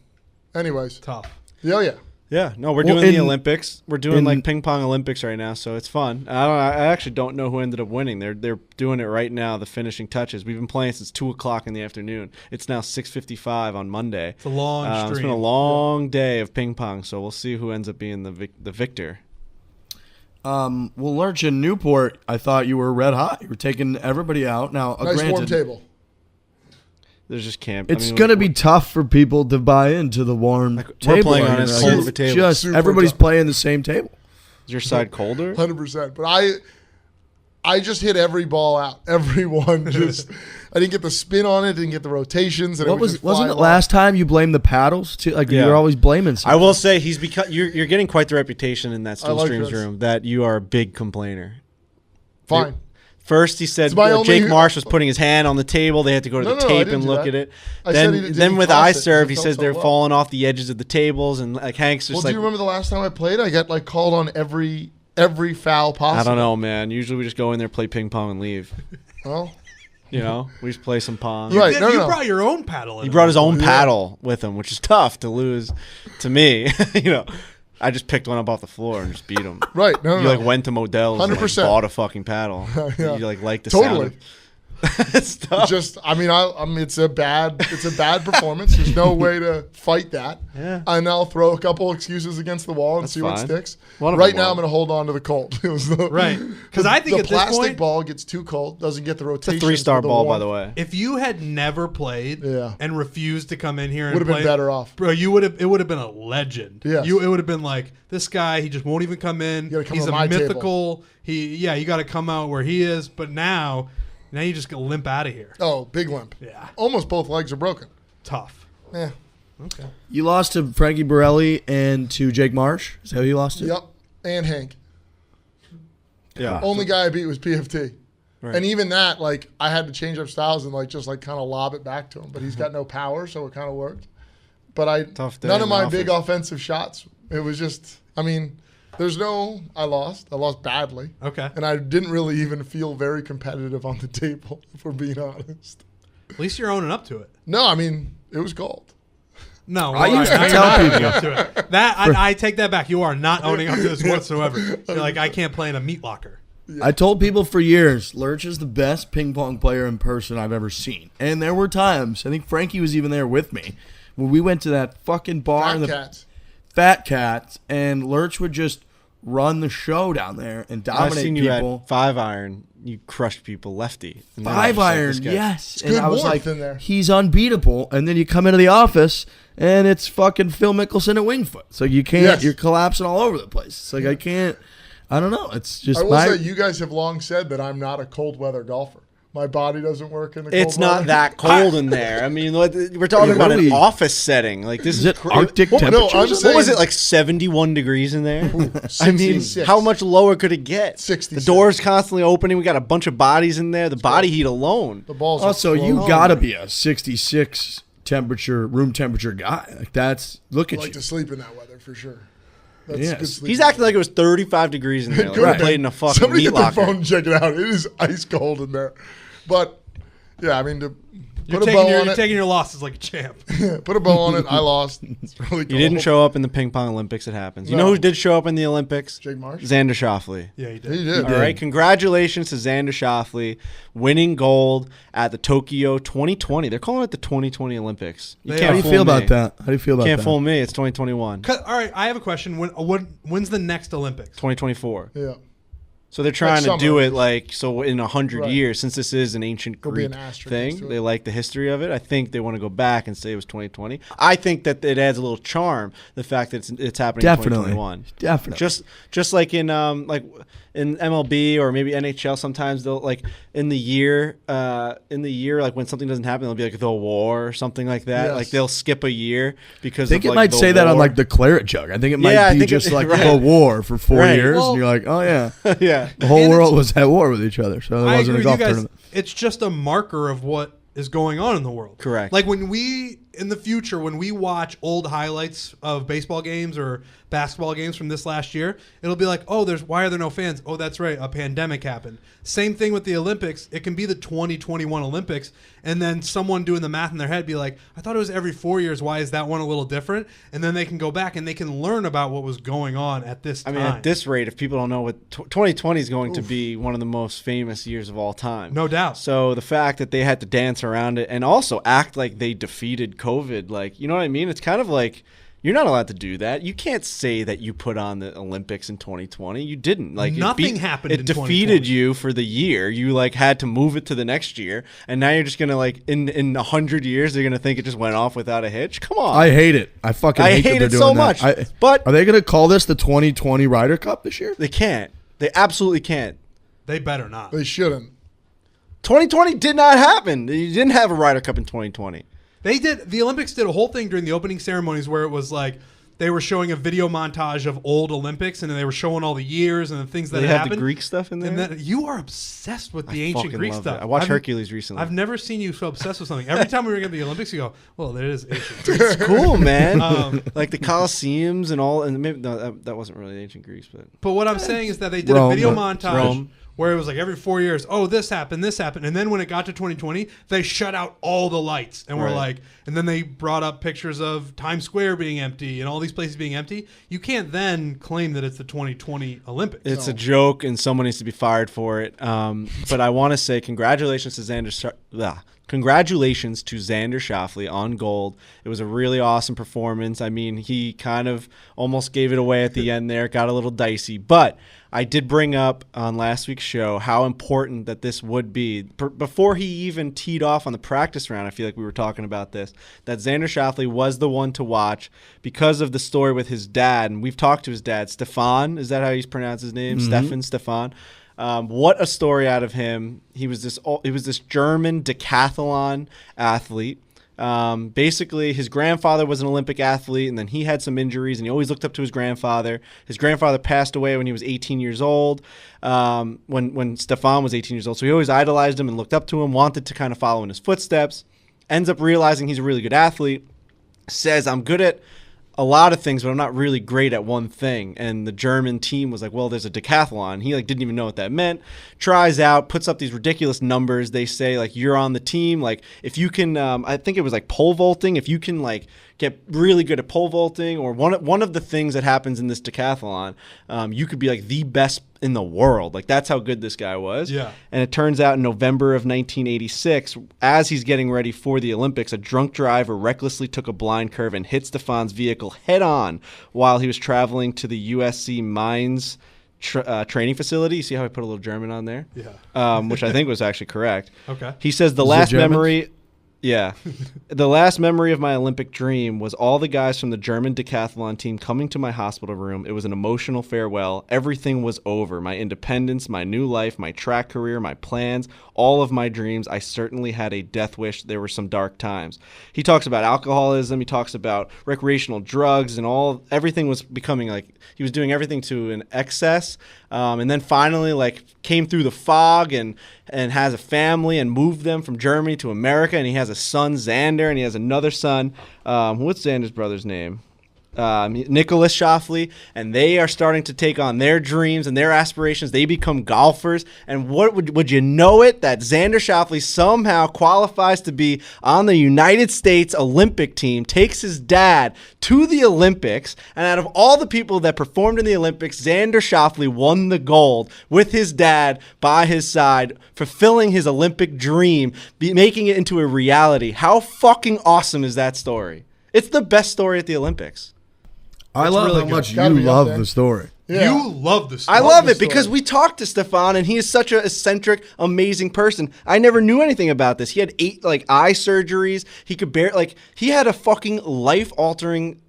anyways, Tough. yeah. Yeah, no, we're Well, doing the in- Olympics. We're doing in- like ping pong Olympics right now, so it's fun. I actually don't know who ended up winning. They're doing it right now. The finishing touches. We've been playing since 2:00 in the afternoon. It's now 6:55 on Monday. It's a long It's stream. been a long day of ping pong, so we'll see who ends up being the victor. Well, Lurch in Newport, I thought you were red hot. You were taking everybody out. Now, Nice warm granted, table. There's just camp. it's going to be tough for people to buy into the warm we're table. playing on argument. as cold of a table. Just Super everybody's tough. playing the same table. Is your side colder? 100%. But I just hit every ball out. Every one. Just I didn't get the spin on it. Didn't get the rotations. And Wasn't fly it off. last time you blamed the paddles too? Like Yeah. you're always blaming I something. will say he's become. You're getting quite the reputation in that Still like Streams this. room that you are a big complainer. Fine. First, he said It's my Jake only- Marsh was putting his hand on the table. They had to go to No, the no, I tape didn't and do look that. at it. I said he Then, did- then he with tossed I it 'cause serve, it he felt says so they're low. falling off the edges of the tables, and like Hank's just Well, like, do you remember the last time I played? I got like called on every foul possible. I don't know, man. Usually we just go in there, play ping pong, and leave. Well, You know, we just play some pong. Right. You, no, you no. brought your own paddle. He brought his own paddle with him, which is tough to lose to me. You know, I just picked one up off the floor and just beat him. right. No, no, You no. like went to Modell's and like, 100%. bought a fucking paddle. Yeah. You like the Totally. sound. It's tough. Just, I mean, it's a bad performance. There's no way to fight that. Yeah. And I'll throw a couple excuses against the wall and That's see what fine. sticks. One of Right them now, will. I'm going to hold on to the cold. It was the, Right. 'Cause I think the at this plastic point- ball gets too cold, doesn't get the It's a rotation. 3-star ball, by the way. If you had never played Yeah. and refused to come in here and Would have been play, better off. bro, it would have been a legend. Yes. It would have been like, this guy, he just won't even come in. You gotta come He's to a my table. mythical. You got to come out where he is. But now you just go limp out of here. Oh, big limp. Yeah, Almost both legs are broken. tough. Yeah. Okay. You lost to Frankie Borelli and to Jake Marsh. Is that who you lost to? Yep. And Hank. Yeah. Only guy I beat was PFT. Right. And even that, like, I had to change up styles and like just like kind of lob it back to him. But he's got no power, so it kind of worked. But Tough day none in of the my big office. offensive shots. It was just, I mean, I lost badly. Okay. And I didn't really even feel very competitive on the table, if we're being honest. At least you're owning up to it. No, I mean, it was gold. No, I used to now you're tell not people. owning up to it. That I take that back. You are not owning up to this whatsoever. You're like, I can't play in a meat locker. I told people for years, Lurch is the best ping pong player in person I've ever seen. And there were times, I think Frankie was even there with me, when we went to that fucking bar in Fat the cats. Fat Cats, and Lurch would just run the show down there and I've dominate seen you people. at 5-iron. You crushed people lefty. And then Five I was like, iron, this guy- yes. good And I was warmth like, in there. he's unbeatable. And then you come into the office, and it's fucking Phil Mickelson at Wingfoot. So you can't, Yes. you're collapsing all over the place. It's like, I don't know. It's just I will my, say, you guys have long said that I'm not a cold weather golfer. My body doesn't work in the cold It's not weather. that cold in there. I mean, we're talking about an Really? office setting. Like this is it cra- Arctic Well, no, temperatures? I'm What saying- was it, like 71 degrees in there? I mean, 66. how much lower could it get? 66. The door's constantly opening. We got a bunch of bodies in there. The body heat alone. The balls. Also, are you floating. got to be a 66 room temperature guy. Like that's, look I at like you. to sleep in that weather for sure. That's Yes. good sleep. He's acting like it was 35 degrees in there. Like Could we have played been. in a fucking Somebody meat get their locker. phone and check it out. It is ice cold in there. But yeah, I mean, to You're put a bow on you're it. taking your losses like a champ. Put a bow on it. I lost. It's really cold. You didn't show up in the ping pong Olympics. It happens. You No. know who did show up in the Olympics? Jake Marsh. Xander Schauffele. Yeah, you did. He did. All right, congratulations to Xander Schauffele winning gold at the Tokyo 2020. They're calling it the 2020 Olympics. You They can't How do you fool feel me. about that? How do you feel about Can't that? fool me. It's 2021. All right, I have a question. When's the next Olympics? 2024. Yeah. So they're trying to summer. do it like so in 100 Right. years, since this is an ancient There'll be Greek an asterisk next thing. to it. They like the history of it. I think they want to go back and say it was 2020. I think that it adds a little charm, the fact that it's happening Definitely. in 2021. Definitely. Just like in MLB or maybe NHL, sometimes they'll like in the year like when something doesn't happen, they'll be like the war or something like that. Yes. Like they'll skip a year because I think of, it like, might the say that on war. like the claret jug. I think it might Yeah, I be think just it- like right. the war for 4 Right. years, Well- and you're like, oh yeah, yeah. the whole And world it's- was at war with each other, so there I wasn't agree a with golf you guys. tournament. It's just a marker of what is going on in the world. Correct. Like when we, in the future, when we watch old highlights of baseball games or basketball games from this last year, it'll be like, oh, why are there no fans? Oh, that's right, a pandemic happened. Same thing with the Olympics. It can be the 2021 Olympics, and then someone doing the math in their head be like, I thought it was every 4 years. Why is that one a little different? And then they can go back and they can learn about what was going on at this I time. mean, at this rate, if people don't know what 2020 is going to be one of the most famous years of all time. No doubt. So the fact that they had to dance around it and also act like they defeated COVID, like, you know what I mean? It's kind of like You're not allowed to do that. You can't say that you put on the Olympics in 2020. You didn't. Like Nothing happened in It defeated you for the year. You like had to move it to the next year, and now you're just gonna like in 100 years they're gonna think it just went off without a hitch. Come on. I hate it. I fucking hate that hate they're it doing so that. much. But are they gonna call this the 2020 Ryder Cup this year? they can't. They absolutely can't. They better not. They shouldn't. 2020 did not happen. You didn't have a Ryder Cup in 2020. They did. The Olympics did a whole thing during the opening ceremonies where it was like they were showing a video montage of old Olympics, and then they were showing all the years and the things that They had have the happened. Greek stuff in there. And then you are obsessed with the ancient fucking Greek love stuff. it. I watched I've- Hercules recently. I've never seen you so obsessed with something. Every time we were at the Olympics, you go, "Well, there is ancient Greek." It's cool, man. Um, Like the Colosseums and all, and maybe no, that wasn't really ancient Greece, but But what I'm saying is that they did Rome, a video but- montage Rome. where it was like every 4 years, oh, this happened, and then when it got to 2020, they shut out all the lights, and we're Right. like, and then they brought up pictures of Times Square being empty and all these places being empty. You can't then claim that it's the 2020 Olympics. it's a joke, and someone needs to be fired for it. But I want to say congratulations to Congratulations to Xander Schauffele on gold. It was a really awesome performance. I mean, he kind of almost gave it away at the end there. It got a little dicey. But I did bring up on last week's show how important that this would be. Before he even teed off on the practice round, I feel like we were talking about this, that Xander Schauffele was the one to watch because of the story with his dad. And we've talked to his dad, Stefan. Is that how he's pronounced his name? Stefan. What a story out of him. He was this German decathlon athlete. Basically, his grandfather was an Olympic athlete, and then he had some injuries, and he always looked up to his grandfather. His grandfather passed away when he was 18 years old, when Stefan was 18 years old. So he always idolized him and looked up to him, wanted to kind of follow in his footsteps. Ends up realizing he's a really good athlete. Says, I'm good at a lot of things, but I'm not really great at one thing. And the German team was like, well, there's a decathlon. He like didn't even know what that meant. Tries out, puts up these ridiculous numbers. They say like, you're on the team. Like if you can, I think it was like pole vaulting. If you can like get really good at pole vaulting, or one of the things that happens in this decathlon, you could be like the best in the world. Like that's how good this guy was. Yeah. And it turns out in November of 1986, as he's getting ready for the Olympics, a drunk driver recklessly took a blind curve and hit Stefan's vehicle head on while he was traveling to the USC Mines training facility. You see how I put a little German on there? Yeah. Which I think was actually correct. Okay. He says the Is it last German? memory... Yeah. The last memory of my Olympic dream was all the guys from the German decathlon team coming to my hospital room. It was an emotional farewell. Everything was over. My independence, my new life, my track career, my plans, all of my dreams. I certainly had a death wish. There were some dark times. He talks about alcoholism. He talks about recreational drugs and everything was becoming like he was doing everything to an excess. And then finally like came through the fog and has a family and moved them from Germany to America. And he has a son, Xander, and he has another son. What's Xander's brother's name? Nicholas Schauffele, and they are starting to take on their dreams and their aspirations. They become golfers, and what would you know it that Xander Schauffele somehow qualifies to be on the United States Olympic team, takes his dad to the Olympics, and out of all the people that performed in the Olympics, Xander Schauffele won the gold with his dad by his side, fulfilling his Olympic dream, making it into a reality. How fucking awesome is that story? It's the best story at the Olympics. I love really how good. much Gotta you be up love there. the story. Yeah. You love this. I Love love the it because story. we talked to Stefan, and he is such an eccentric, amazing person. I never knew anything about this. He had 8 eye surgeries. He could he had a fucking life-altering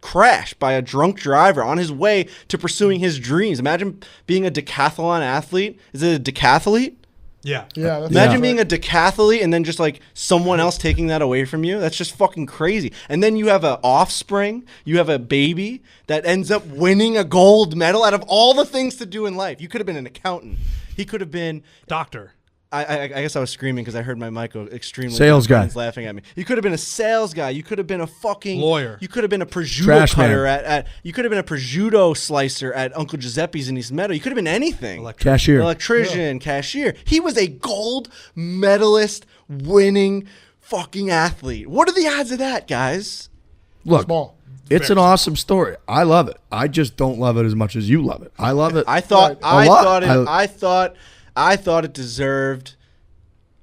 crash by a drunk driver on his way to pursuing his dreams. Imagine being a decathlon athlete. Is it a decathlete? Yeah. Yeah. That's Imagine right. being a decathlete and then just like someone else taking that away from you. That's just fucking crazy. And then you have an offspring, you have a baby that ends up winning a gold medal out of all the things to do in life. You could have been an accountant. He could have been. Doctor. I guess I was screaming because I heard my mic go extremely. Sales guy. Laughing at me. You could have been a sales guy. You could have been a fucking Lawyer. You could have been a prosciutto Trash cutter man. at. You could have been a prosciutto slicer at Uncle Giuseppe's in East Meadow. You could have been anything. Cashier. Electrician, cashier. He was a gold medalist winning fucking athlete. What are the odds of that, guys? Look, Small. it's an awesome story. I love it. I just don't love it as much as you love it. I love it. I thought Right. A lot. I thought it deserved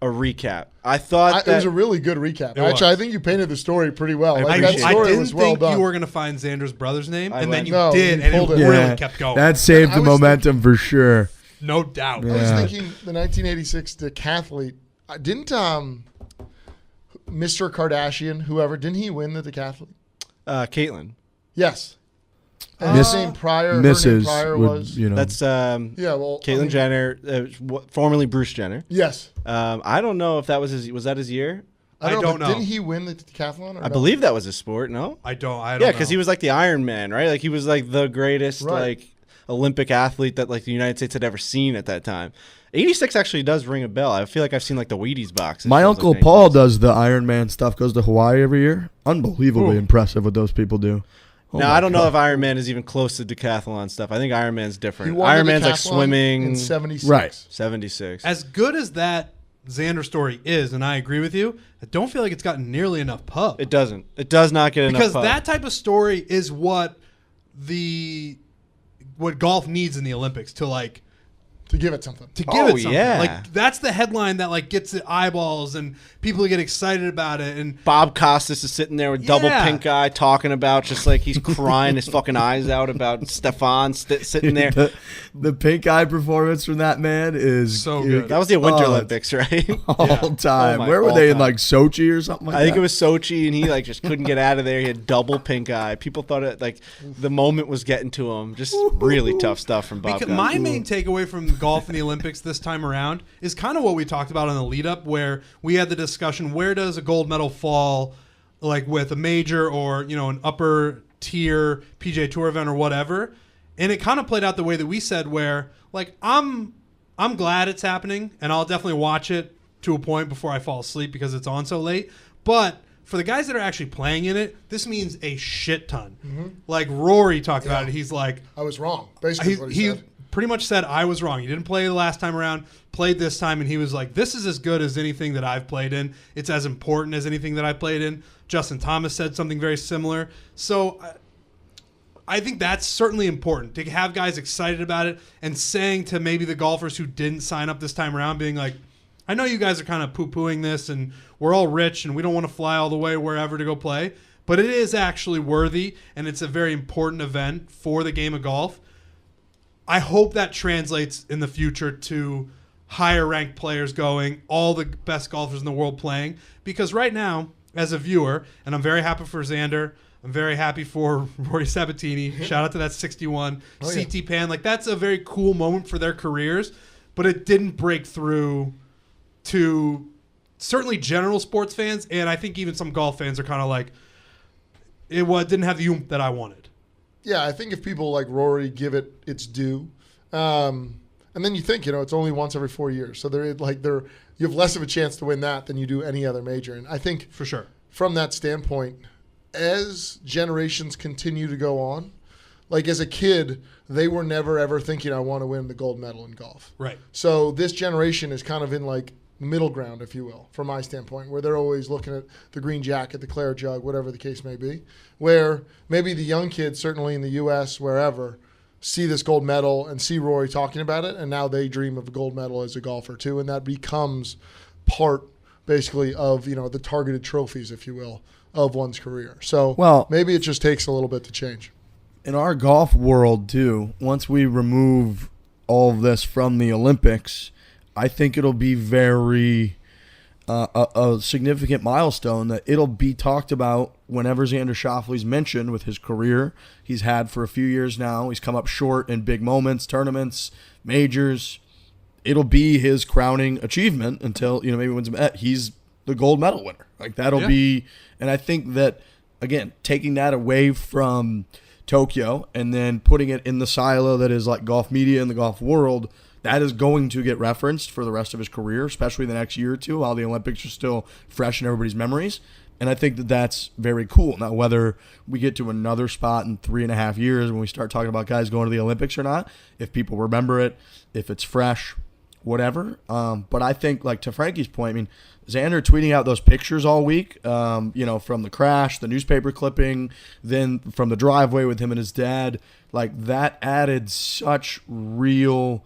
a recap. I thought it was a really good recap. Actually, I think you painted the story pretty well. I That story didn't was well think done. you were going to find Xander's brother's name, I and then you went. No, did, you and it pulled it. really Yeah. kept going. That saved I the was momentum for sure. No doubt. I was Yeah. thinking the 1986 decathlete. Didn't Mr. Kardashian, whoever, didn't he win the decathlete? Caitlin. Yes. And his name prior, her name Mrs. prior would, was. you know. That's Yeah, well, Caitlyn Jenner, formerly Bruce Jenner. Yes. I don't know if that was his year. I don't don't know. know. Didn't he win the decathlon? Or I believe that was his sport. No. I don't Yeah, know. because he was like the Iron Man, right? Like he was like the greatest Right. like Olympic athlete that like the United States had ever seen at that time. 86 actually does ring a bell. I feel like I've seen like the Wheaties box. My uncle Paul does the Iron Man stuff, goes to Hawaii every year. Unbelievably impressive what those people do. Oh Now my I don't know God. if Iron Man is even close to decathlon stuff. I think Iron Man's He different. won Iron the Man's like decathlon swimming. in 76. Right. 76. As good as that Xander story is, and I agree with you, I don't feel like it's gotten nearly enough pub. It doesn't. It does not get enough. Because pub. that type of story is what golf needs in the Olympics to like To give it something. to give it something. yeah. Like that's the headline that like gets the eyeballs and people get excited about it. And Bob Costas is sitting there with double Yeah. pink eye talking about just like he's crying his fucking eyes out about Stefan sitting there. The pink eye performance from that man is So good. That was the Winter Oh, Olympics, right? all time. Oh my- Where were all they in time. like Sochi or something like that? I think it was Sochi, and he like just couldn't get out of there. He had double pink eye. People thought it like the moment was getting to him. Just really tough stuff from Bob. because my main takeaway from golf in the Olympics this time around is kind of what we talked about on the lead up, where we had the discussion: where does a gold medal fall, like with a major or an upper tier PGA Tour event or whatever? And it kind of played out the way that we said, where like I'm glad it's happening, and I'll definitely watch it to a point before I fall asleep because it's on so late. But for the guys that are actually playing in it, this means a shit ton. Like Rory talked about it. He's like, I was wrong. Basically, what he said. pretty much said I was wrong. He didn't play the last time around, played this time, and he was like, this is as good as anything that I've played in. It's as important as anything that I've played in. Justin Thomas said something very similar. So I think that's certainly important to have guys excited about it and saying to maybe the golfers who didn't sign up this time around, being like, I know you guys are kind of poo-pooing this and we're all rich and we don't want to fly all the way wherever to go play, but it is actually worthy and it's a very important event for the game of golf. I hope that translates in the future to higher ranked players going, all the best golfers in the world playing, because right now, as a viewer, and I'm very happy for Xander, I'm very happy for Rory Sabatini. Shout out to that 61 CT Pan. Like that's a very cool moment for their careers, but it didn't break through to certainly general sports fans, and I think even some golf fans are kind of like, it didn't have the oomph that I wanted. Yeah, I think if people like Rory give it its due, and then you think it's only once every 4 years, so you have less of a chance to win that than you do any other major, and I think For sure. from that standpoint, as generations continue to go on, like as a kid, they were never ever thinking I want to win the gold medal in golf. Right. So this generation is kind of in like middle ground, if you will, from my standpoint, where they're always looking at the green jacket, the claret jug, whatever the case may be, where maybe the young kids, certainly in the U.S., wherever, see this gold medal and see Rory talking about it, and now they dream of a gold medal as a golfer too, and that becomes part basically of the targeted trophies, if you will, of one's career. So maybe it just takes a little bit to change. In our golf world too, once we remove all of this from the Olympics, I think it'll be very a significant milestone that it'll be talked about whenever Xander Schauffele's mentioned with his career he's had for a few years now. He's come up short in big moments, tournaments, majors. It'll be his crowning achievement until maybe wins he's the gold medal winner. Like that'll be, and I think that again, taking that away from Tokyo and then putting it in the silo that is like golf media and the golf world, that is going to get referenced for the rest of his career, especially the next year or two while the Olympics are still fresh in everybody's memories. And I think that that's very cool. Now, whether we get to another spot in 3.5 years when we start talking about guys going to the Olympics or not, if people remember it, if it's fresh, whatever. But I think, like to Frankie's point, I mean, Xander tweeting out those pictures all week, from the crash, the newspaper clipping, then from the driveway with him and his dad, like that added such real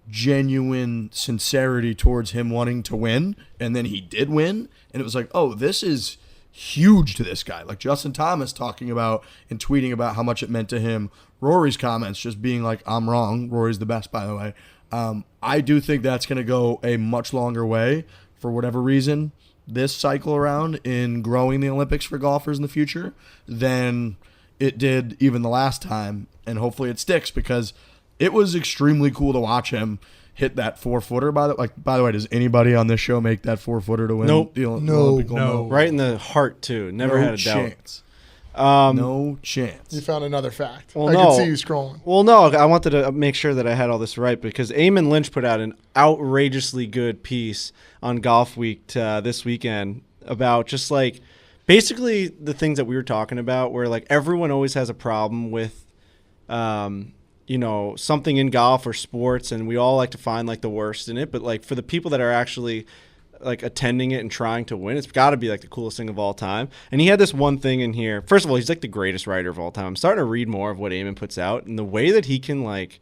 genuine sincerity towards him wanting to win, and then he did win, and it was like, oh, this is huge to this guy. Like Justin Thomas talking about and tweeting about how much it meant to him. Rory's comments just being like, I'm wrong. Rory's the best, by the way. I do think that's going to go a much longer way for whatever reason this cycle around in growing the Olympics for golfers in the future than it did even the last time, and hopefully it sticks because it was extremely cool to watch him hit that 4-footer. By the way, does anybody on this show make that 4-footer to win? Nope. The Olympic gold medal? Right in the heart too. Never had a chance. No chance. You found another fact. Well, I no. can see you scrolling. Well, no, I wanted to make sure that I had all this right because Eamon Lynch put out an outrageously good piece on Golf Week this weekend about just like basically the things that we were talking about where like everyone always has a problem with something in golf or sports, and we all like to find like the worst in it, but like for the people that are actually like attending it and trying to win, it's got to be like the coolest thing of all time. And he had this one thing in here. First of all, he's like the greatest writer of all time. I'm starting to read more of what Eamon puts out, and the way that he can like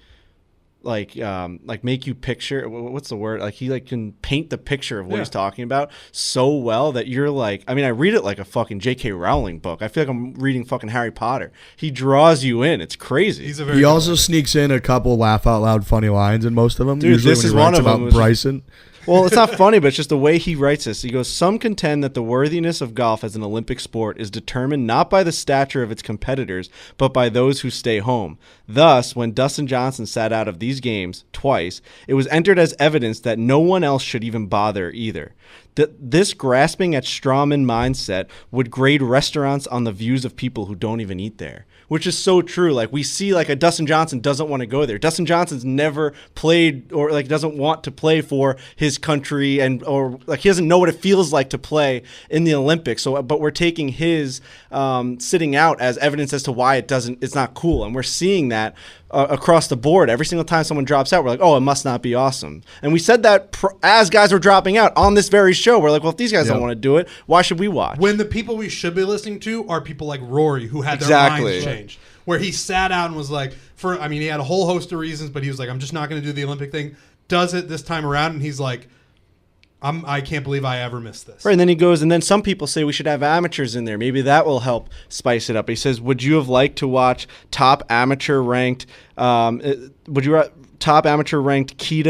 make you picture, what's the word? Like he like can paint the picture of what he's talking about so well that you're like, I mean, I read it like a fucking J.K. Rowling book. I feel like I'm reading fucking Harry Potter. He draws you in. It's crazy. He also sneaks in a couple laugh out loud funny lines in most of them. Dude, usually this when is he one writes of them. about Bryson. Well, it's not funny, but it's just the way he writes this. He goes, some contend that the worthiness of golf as an Olympic sport is determined not by the stature of its competitors, but by those who stay home. Thus, when Dustin Johnson sat out of these games twice, it was entered as evidence that no one else should even bother either. This grasping at strawman mindset would grade restaurants on the views of people who don't even eat there, which is so true. Like we see like a Dustin Johnson doesn't want to go there. Dustin Johnson's never played or like doesn't want to play for his country or like he doesn't know what it feels like to play in the Olympics. So, but we're taking his sitting out as evidence as to why it's not cool. And we're seeing that across the board. Every single time someone drops out, we're like, oh, it must not be awesome. And we said that as guys were dropping out on this very show. We're like, well, if these guys don't want to do it, why should we watch? When the people we should be listening to are people like Rory who had their minds changed. Where he sat out and was like, he had a whole host of reasons, but he was like, I'm just not going to do the Olympic thing. Does it this time around, and he's like, I can't believe I ever missed this. Right, and then he goes, and then some people say we should have amateurs in there. Maybe that will help spice it up. He says, would you have liked to watch top amateur ranked Kita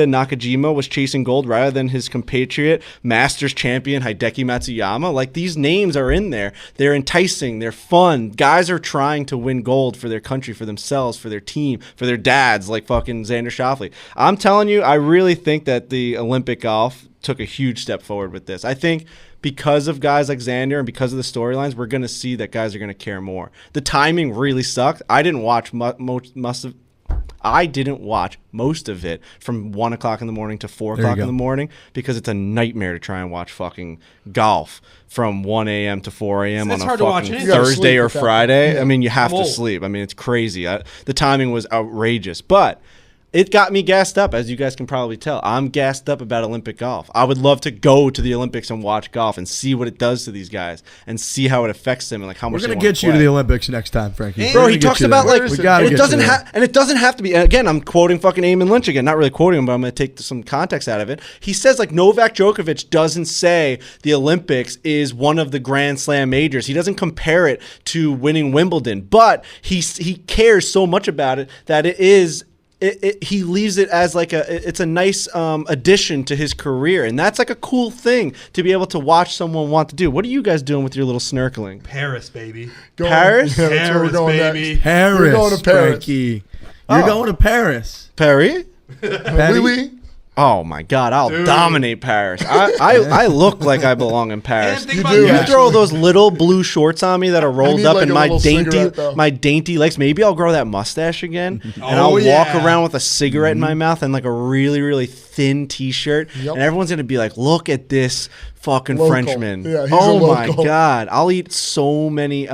Nakajima was chasing gold rather than his compatriot, Masters champion Hideki Matsuyama? Like, these names are in there. They're enticing. They're fun. Guys are trying to win gold for their country, for themselves, for their team, for their dads, like fucking Xander Schauffele. I'm telling you, I really think that the Olympic golf took a huge step forward with this. I think because of guys like Xander and because of the storylines, we're going to see that guys are going to care more. The timing really sucked. I didn't watch most of it from 1 o'clock in the morning to 4 o'clock in the morning because it's a nightmare to try and watch fucking golf from 1 a.m. to 4 a.m. on a fucking Thursday or Friday. Yeah. I mean, you have to sleep. I mean, it's crazy. The timing was outrageous, but it got me gassed up, as you guys can probably tell. I'm gassed up about Olympic golf. I would love to go to the Olympics and watch golf and see what it does to these guys and see how it affects them and like how much. We're gonna get you to the Olympics next time, Frankie. Bro, he talks about like it doesn't have to be. Again, I'm quoting fucking Eamon Lynch again. Not really quoting him, but I'm gonna take some context out of it. He says like Novak Djokovic doesn't say the Olympics is one of the Grand Slam majors. He doesn't compare it to winning Wimbledon, but he cares so much about it that it is. He leaves it as like it's a nice addition to his career, and that's like a cool thing to be able to watch someone want to do. What are you guys doing with your little snorkeling? Paris, baby. Paris? Yeah, that's where we're going baby. Next. Paris, we're going to Paris. Frankie. You're going to Paris. Paris? Oui. Oh my God! I'll dominate Paris. I look like I belong in Paris. You do. You throw those little blue shorts on me that are rolled up in my dainty legs. Maybe I'll grow that mustache again, and I'll walk around with a cigarette in my mouth and like a really really thin T-shirt, and everyone's gonna be like, "Look at this fucking Frenchman!" Yeah, oh my God! I'll eat so many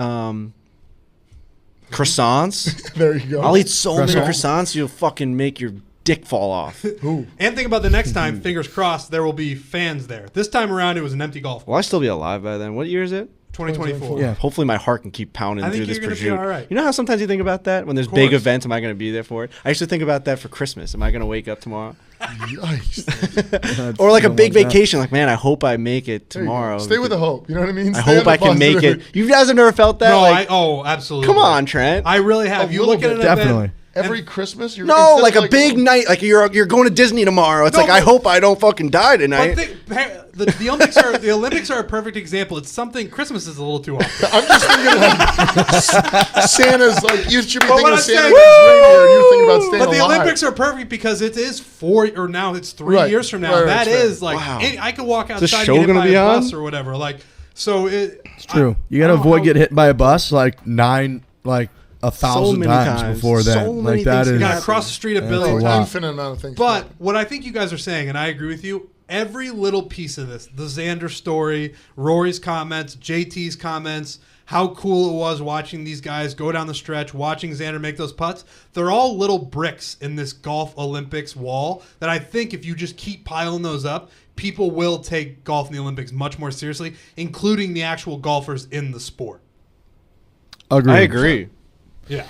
croissants. There you go. I'll eat so many croissants you'll fucking make your dick fall off. Ooh. And think about the next time, fingers crossed, there will be fans there. This time around, it was an empty golf course. Will I still be alive by then? What year is it? 2024. Yeah. Hopefully my heart can keep pounding I think through this you're gonna be prosciutto. all right. You know how sometimes you think about that? When there's Of big course. events, am I going to be there for it? I used to think about that for Christmas. Am I going to wake up tomorrow? Yikes. Or like a big like that. vacation. Like, man, I hope I make it There you go. tomorrow. Stay with the hope. You know what I mean? I Stay hope on I the can make positive. it. You guys have never felt that? No, Like, absolutely. come on, Trent. I really have. A You little look at an bit. Definitely. event. Every Christmas? You're No, instead like of a big night. Like you're going to Disney tomorrow. It's No, like, I but- hope I don't fucking die tonight. But the Olympics are a perfect example. It's something Christmas is a little too often. I'm just thinking like Santa's like you should be But thinking what of I'm Santa saying- and his reindeer. You're thinking about staying But the alive. Olympics are perfect because it is 4 or now it's 3 Right. years from now. Right, That that's fair. is like Wow. I could walk the outside show and get hit gonna by be a on? bus or whatever. Like so it. It's true. You got to avoid getting hit by a bus like 1,000 many times times. before So that. many Like that things You is. got to cross the street at That's Billy. a An lot. infinite amount of things. But what I think you guys are saying, and I agree with you, every little piece of this, the Xander story, Rory's comments, JT's comments, how cool it was watching these guys go down the stretch, watching Xander make those putts, they're all little bricks in this golf Olympics wall that I think if you just keep piling those up, people will take golf in the Olympics much more seriously, including the actual golfers in the sport. Agreed. I agree. Yeah.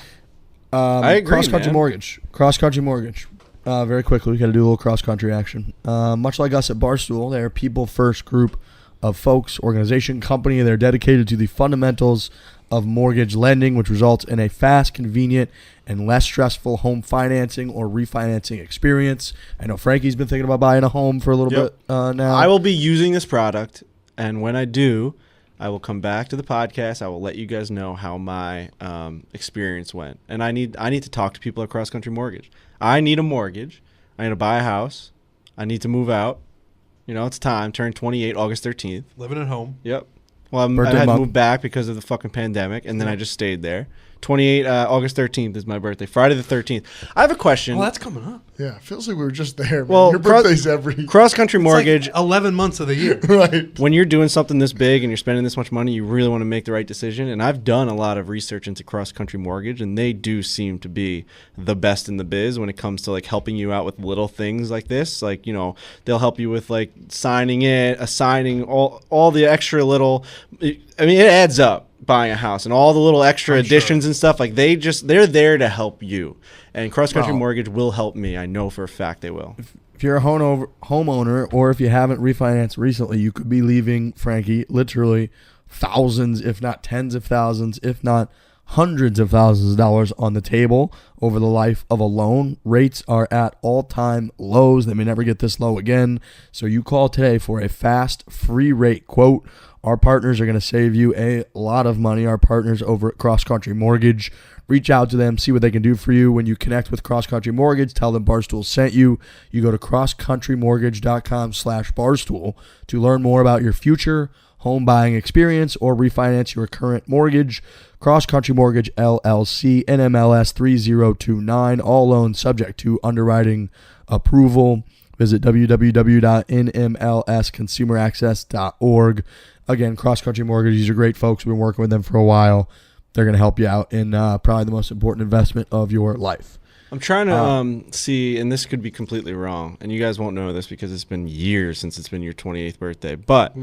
I agree, Cross country man. mortgage. Cross country mortgage. Very quickly, we got to do a little cross country action. Much like us at Barstool, they're a people first group of folks, organization, company. They're dedicated to the fundamentals of mortgage lending, which results in a fast, convenient, and less stressful home financing or refinancing experience. I know Frankie's been thinking about buying a home for a little Yep. bit now. I will be using this product, and when I do, I will come back to the podcast. I will let you guys know how my experience went. And I need to talk to people at Cross Country Mortgage. I need a mortgage. I need to buy a house. I need to move out. You know, it's time. Turn 28 August 13th. Living at home. Yep. Well, I Birthday had to month. move back because of the fucking pandemic, and then I just stayed there. 28 August 13th is my birthday. Friday the 13th. I have a question. Well, that's coming up. yeah, it feels like we were just there. Man. Well, Your birthday's every Cross Country It's Mortgage. like 11 months of the year. right. When you're doing something this big and you're spending this much money, you really want to make the right decision. And I've done a lot of research into Cross Country Mortgage, and they do seem to be the best in the biz when it comes to like helping you out with little things like this. Like, you know, they'll help you with like assigning all the extra little. I mean, it adds up buying a house and all the little extra additions and stuff. Like they're there to help you. And Cross Country Wow. Mortgage will help me. I know for a fact they will. If you're a homeowner or if you haven't refinanced recently, you could be leaving, Frankie, literally thousands, if not tens of thousands, if not hundreds of thousands of dollars on the table over the life of a loan. Rates are at all-time lows. They may never get this low again. So you call today for a fast, free rate quote. Our partners are going to save you a lot of money. Our partners over at Cross Country Mortgage. Reach out to them, see what they can do for you. When you connect with Cross Country Mortgage, tell them Barstool sent you. You go to crosscountrymortgage.com/Barstool to learn more about your future home buying experience or refinance your current mortgage. Cross Country Mortgage LLC, NMLS 3029. All loans subject to underwriting approval. Visit www.nmlsconsumeraccess.org. Again, Cross Country Mortgage, these are great folks. We've been working with them for a while. They're going to help you out in probably the most important investment of your life. I'm trying to see, and this could be completely wrong, and you guys won't know this because it's been years since it's been your 28th birthday. But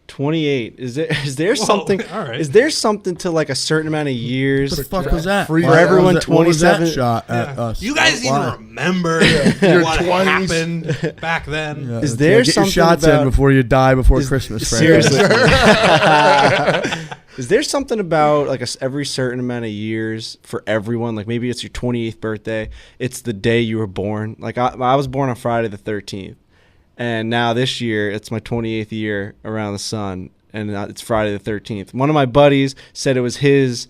28 is there something? All right. Is there something to like a certain amount of years? What the fuck was that? Free- For everyone, What was that 27 shot at us? You guys Why? even remember Your what 20s. happened back then? Yeah, Is there get something your shots about- in before you die before Christmas, Frank? Seriously. Is there something about like every certain amount of years for everyone? Like maybe it's your 28th birthday. It's the day you were born. Like I was born on Friday the 13th. And now this year, it's my 28th year around the sun. And it's Friday the 13th. One of my buddies said it was his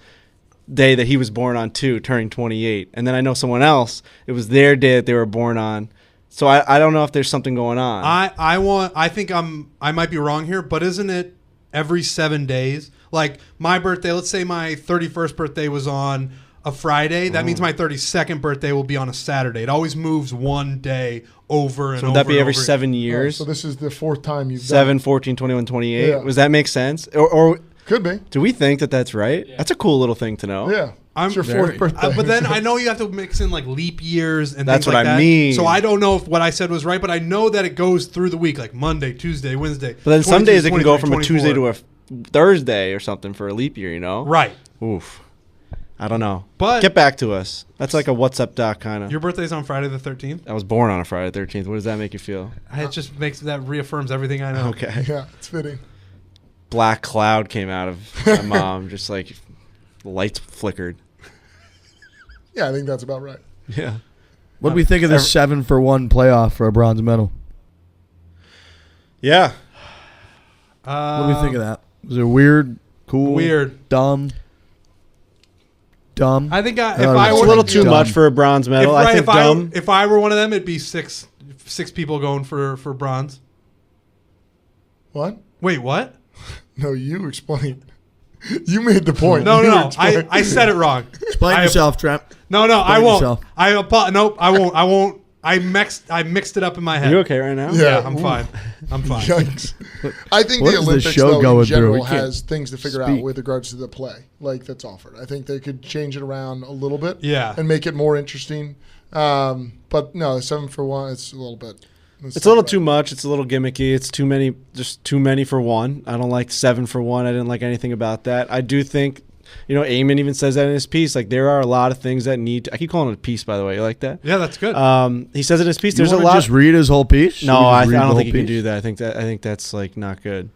day that he was born on too, turning 28. And then I know someone else, it was their day that they were born on. So I don't know if there's something going on. I think I might be wrong here, but isn't it every 7 days? Like my birthday, let's say my 31st birthday was on a Friday. That means my 32nd birthday will be on a Saturday. It always moves one day over and So over. would that be and every over. 7 Oh, years? so this is the fourth time you've 7, done 14, 21, 28. Yeah. Does that make sense? Or it. Could be. do we think that that's right? That's a cool little thing to know. Yeah. I'm It's your very- fourth birthday. But then I know you have to mix in like leap years and That's things what like I that. mean. So I don't know if what I said was right, but I know that it goes through the week, like Monday, Tuesday, Wednesday. But then some 22, days it can go 23, from a Tuesday to 24. Thursday or something for a leap year, Right. Oof. I don't know. But get back to us. That's like a what's up doc kind of. Your birthday's on Friday the 13th? I was born on a Friday the 13th. What does that make you feel? It just reaffirms everything I know. Okay. Yeah, it's fitting. Black cloud came out of my mom, just like the lights flickered. Yeah, I think that's about right. Yeah. What do we think of this 7-for-1 playoff for a bronze medal? Yeah. What do we think of that? Was it weird, cool, Weird. dumb? I think if Oh, I It's were a little too dumb. much for a bronze medal. I think dumb. If I were one of them, it'd be six people going for bronze. What? Wait, what? No, you explain. You made the point. No. You explain. I said it wrong. Explain yourself, Trent. No, I Explain won't. yourself. Nope, I won't. I mixed it up in my head. You okay right now? Yeah. Yeah, I'm fine. Yikes. I think What the is this Olympics, show though, in going through? general, We can't has things to figure out speak. with regards to the play that's offered. I think they could change it around a little bit Yeah. and make it more interesting. But no, 7-for-1, it's a little bit. It's a little too much. It's a little gimmicky. It's too many, just too many for one. I don't like 7-for-1. I didn't like anything about that. I do think, Eamon even says that in his piece. Like, there are a lot of things that need to, I keep calling it a piece, by the way. You like that? Yeah, that's good. He says in his piece, You there's a wanna lot. just read his whole piece? Should No, we I just read the don't whole think you can piece? do that. I think that's like not good.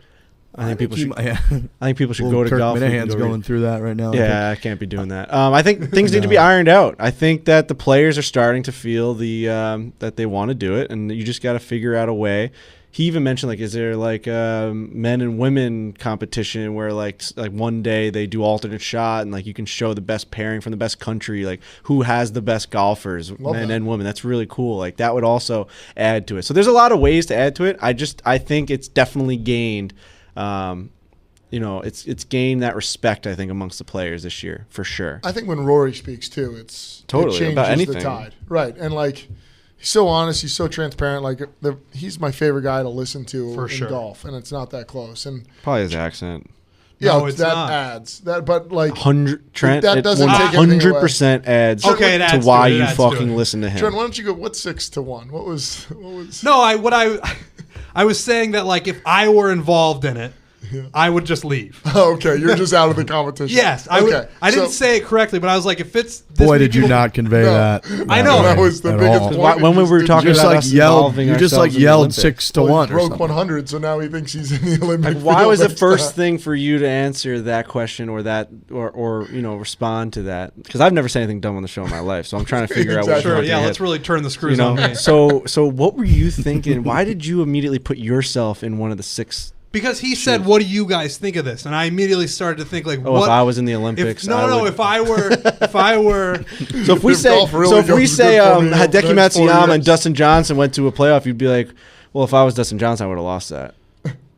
I think people should. Yeah. I think people should Little go to Kirk golf. and Minahan's go read. going through that right now. Yeah, I can't be doing that. I think things need to be ironed out. I think that the players are starting to feel that they want to do it, and you just got to figure out a way. He even mentioned, like, is there like men and women competition where like one day they do alternate shot and like you can show the best pairing from the best country, like who has the best golfers, men and women. That's really cool. Like that would also add to it. So there's a lot of ways to add to it. I think it's definitely gained. It's gained that respect, I think, amongst the players this year for sure. I think when Rory speaks too, it Totally, changes about anything. the tide, right? And like, he's so honest, he's so transparent. Like, he's my favorite guy to listen to For in sure. golf, and it's not that close. And Probably his accent. yeah, No, it's that not. adds that, but like, Trent, that it doesn't take anything away. 100% adds Okay, it adds to why to it, it you adds to fucking it. listen to him. Trent, why don't you go? What's 6-1? What was? No, I was saying that like if I were involved in it, I would just leave. Oh, okay, you're just out of the competition. Yes, I okay. would. I didn't so, say it correctly, but I was like, if it's this Boy, many did you people- not convey No. that. I know. That was the at biggest all. point. When we were talking Just about like us yelled. involving You just ourselves like in the yelled Olympics. 6 to Well, 1 he or broke something. 100, so now he thinks he's in the Olympic. Like, why field was the next first time. thing for you to answer that question or respond to that? Because I've never said anything dumb on the show in my life, so I'm trying to figure out what's Exactly. Sure, going yeah. to Let's really turn the screws on me. So what were you thinking? Why did you immediately put yourself in one of the 6? Because he said, "What do you guys think of this?" And I immediately started to think, like, Oh, what if I was in the Olympics, if I were, So if we If say, golf really if we goes say good for me over the Hideki next 4 Matsuyama years. and Dustin Johnson went to a playoff, you'd be like, well, if I was Dustin Johnson, I would have lost that.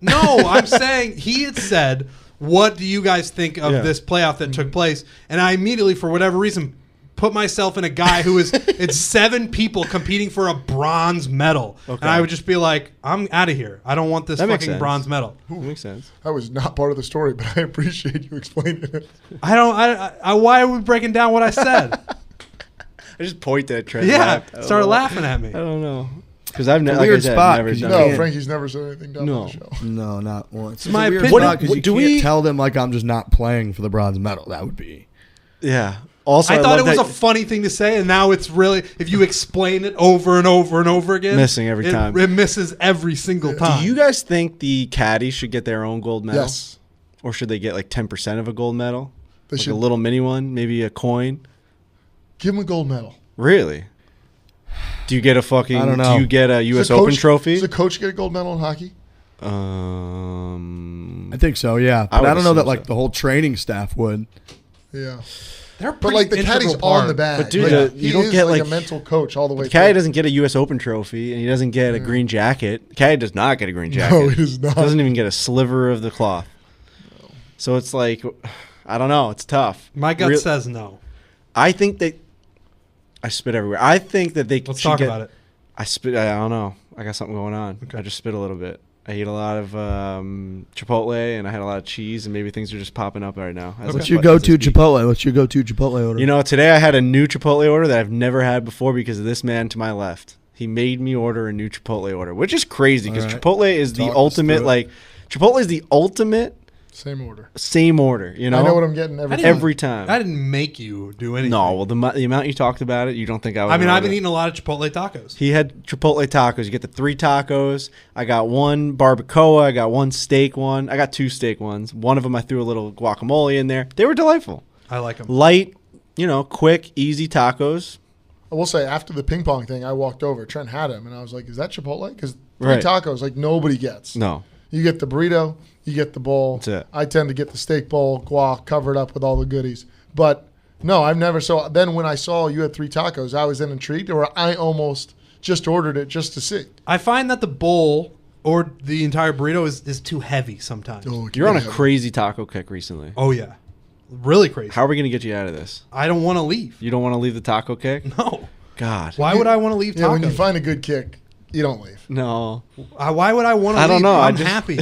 no, I'm saying he had said, "What do you guys think of Yeah. this playoff that took place?" And I immediately, for whatever reason, put myself in a guy who is it's 7 people competing for a bronze medal, and I would just be like, "I'm out of here. I don't want this That makes fucking sense. bronze medal." That makes sense. That was not part of the story, but I appreciate you explaining it. I don't. Why are we breaking down what I said? I just pointed at Trent. Yeah, started laughing at me. I don't know. Because I've It's a like weird I said, spot, never 'cause you done No, can't- Frankie's never said anything dumb No. on the show. No, not once. It's my a weird opinion. spot 'cause What- you do can't we- tell them like I'm just not playing for the bronze medal. That would be. Yeah. Also, I thought it love was a that- funny thing to say, and now it's really, if you explain it over and over and over again, Missing every time. It misses every single time. Do you guys think the caddies should get their own gold medal? Yes, Or should they get like 10% of a gold medal? they Like should a little mini one, maybe a coin? give him a gold medal. Really? Do you get a fucking? I don't know. Do you get a U.S. Does a Open coach- trophy? Does a coach get a gold medal in hockey? I think so. Yeah, but would I don't know that assume like so. the whole training staff would. Yeah, They're a but pretty like the caddy's integral on part. the bag. But dude, Like, you he don't is get, like like- a mental coach all the way. The caddy through. doesn't get a U.S. Open trophy, and he doesn't get a green jacket. The caddy does not get a green jacket. No, he does not. Doesn't even get a sliver of the cloth. So it's like, I don't know. It's tough. My gut Real- says no. I think they. I spit everywhere. I think that they Let's should talk get, about it. I spit. I don't know. I got something going on. Okay. I just spit a little bit. I ate a lot of Chipotle, and I had a lot of cheese, and maybe things are just popping up right now. What's your go-to Chipotle? What's your go-to Chipotle order? You know, today I had a new Chipotle order that I've never had before because of this man to my left. He made me order a new Chipotle order, which is crazy because All right. Chipotle is the Talk us ultimate, through it. like, Chipotle is the ultimate Same order. Same order, you know? I know what I'm getting every time. I didn't make you do anything. No, well, the amount you talked about it, you don't think I would. I mean, know I've been that. eating a lot of Chipotle tacos. He had Chipotle tacos. You get the 3 tacos. I got 1 barbacoa. I got 1 steak one. I got 2 steak ones. One of them I threw a little guacamole in there. They were delightful. I like them. Light, quick, easy tacos. I will say, after the ping pong thing, I walked over. Trent had him, and I was like, is that Chipotle? Because 3 Right. tacos, like, nobody gets. No. You get the burrito, you get the bowl. That's it. I tend to get the steak bowl, guac, covered up with all the goodies. But, no, I've never. So then when I saw you had 3 tacos, I was then intrigued, or I almost just ordered it just to see. I find that the bowl or the entire burrito is too heavy sometimes. Oh, You're on a yeah. crazy taco kick recently. Oh, yeah. Really crazy. How are we going to get you out of this? I don't want to leave. You don't want to leave the taco kick? No. God. Why would I want to leave Yeah, tacos? when you find a good kick, you don't leave. No. Why would I want to leave? I don't know. I'm I just- happy.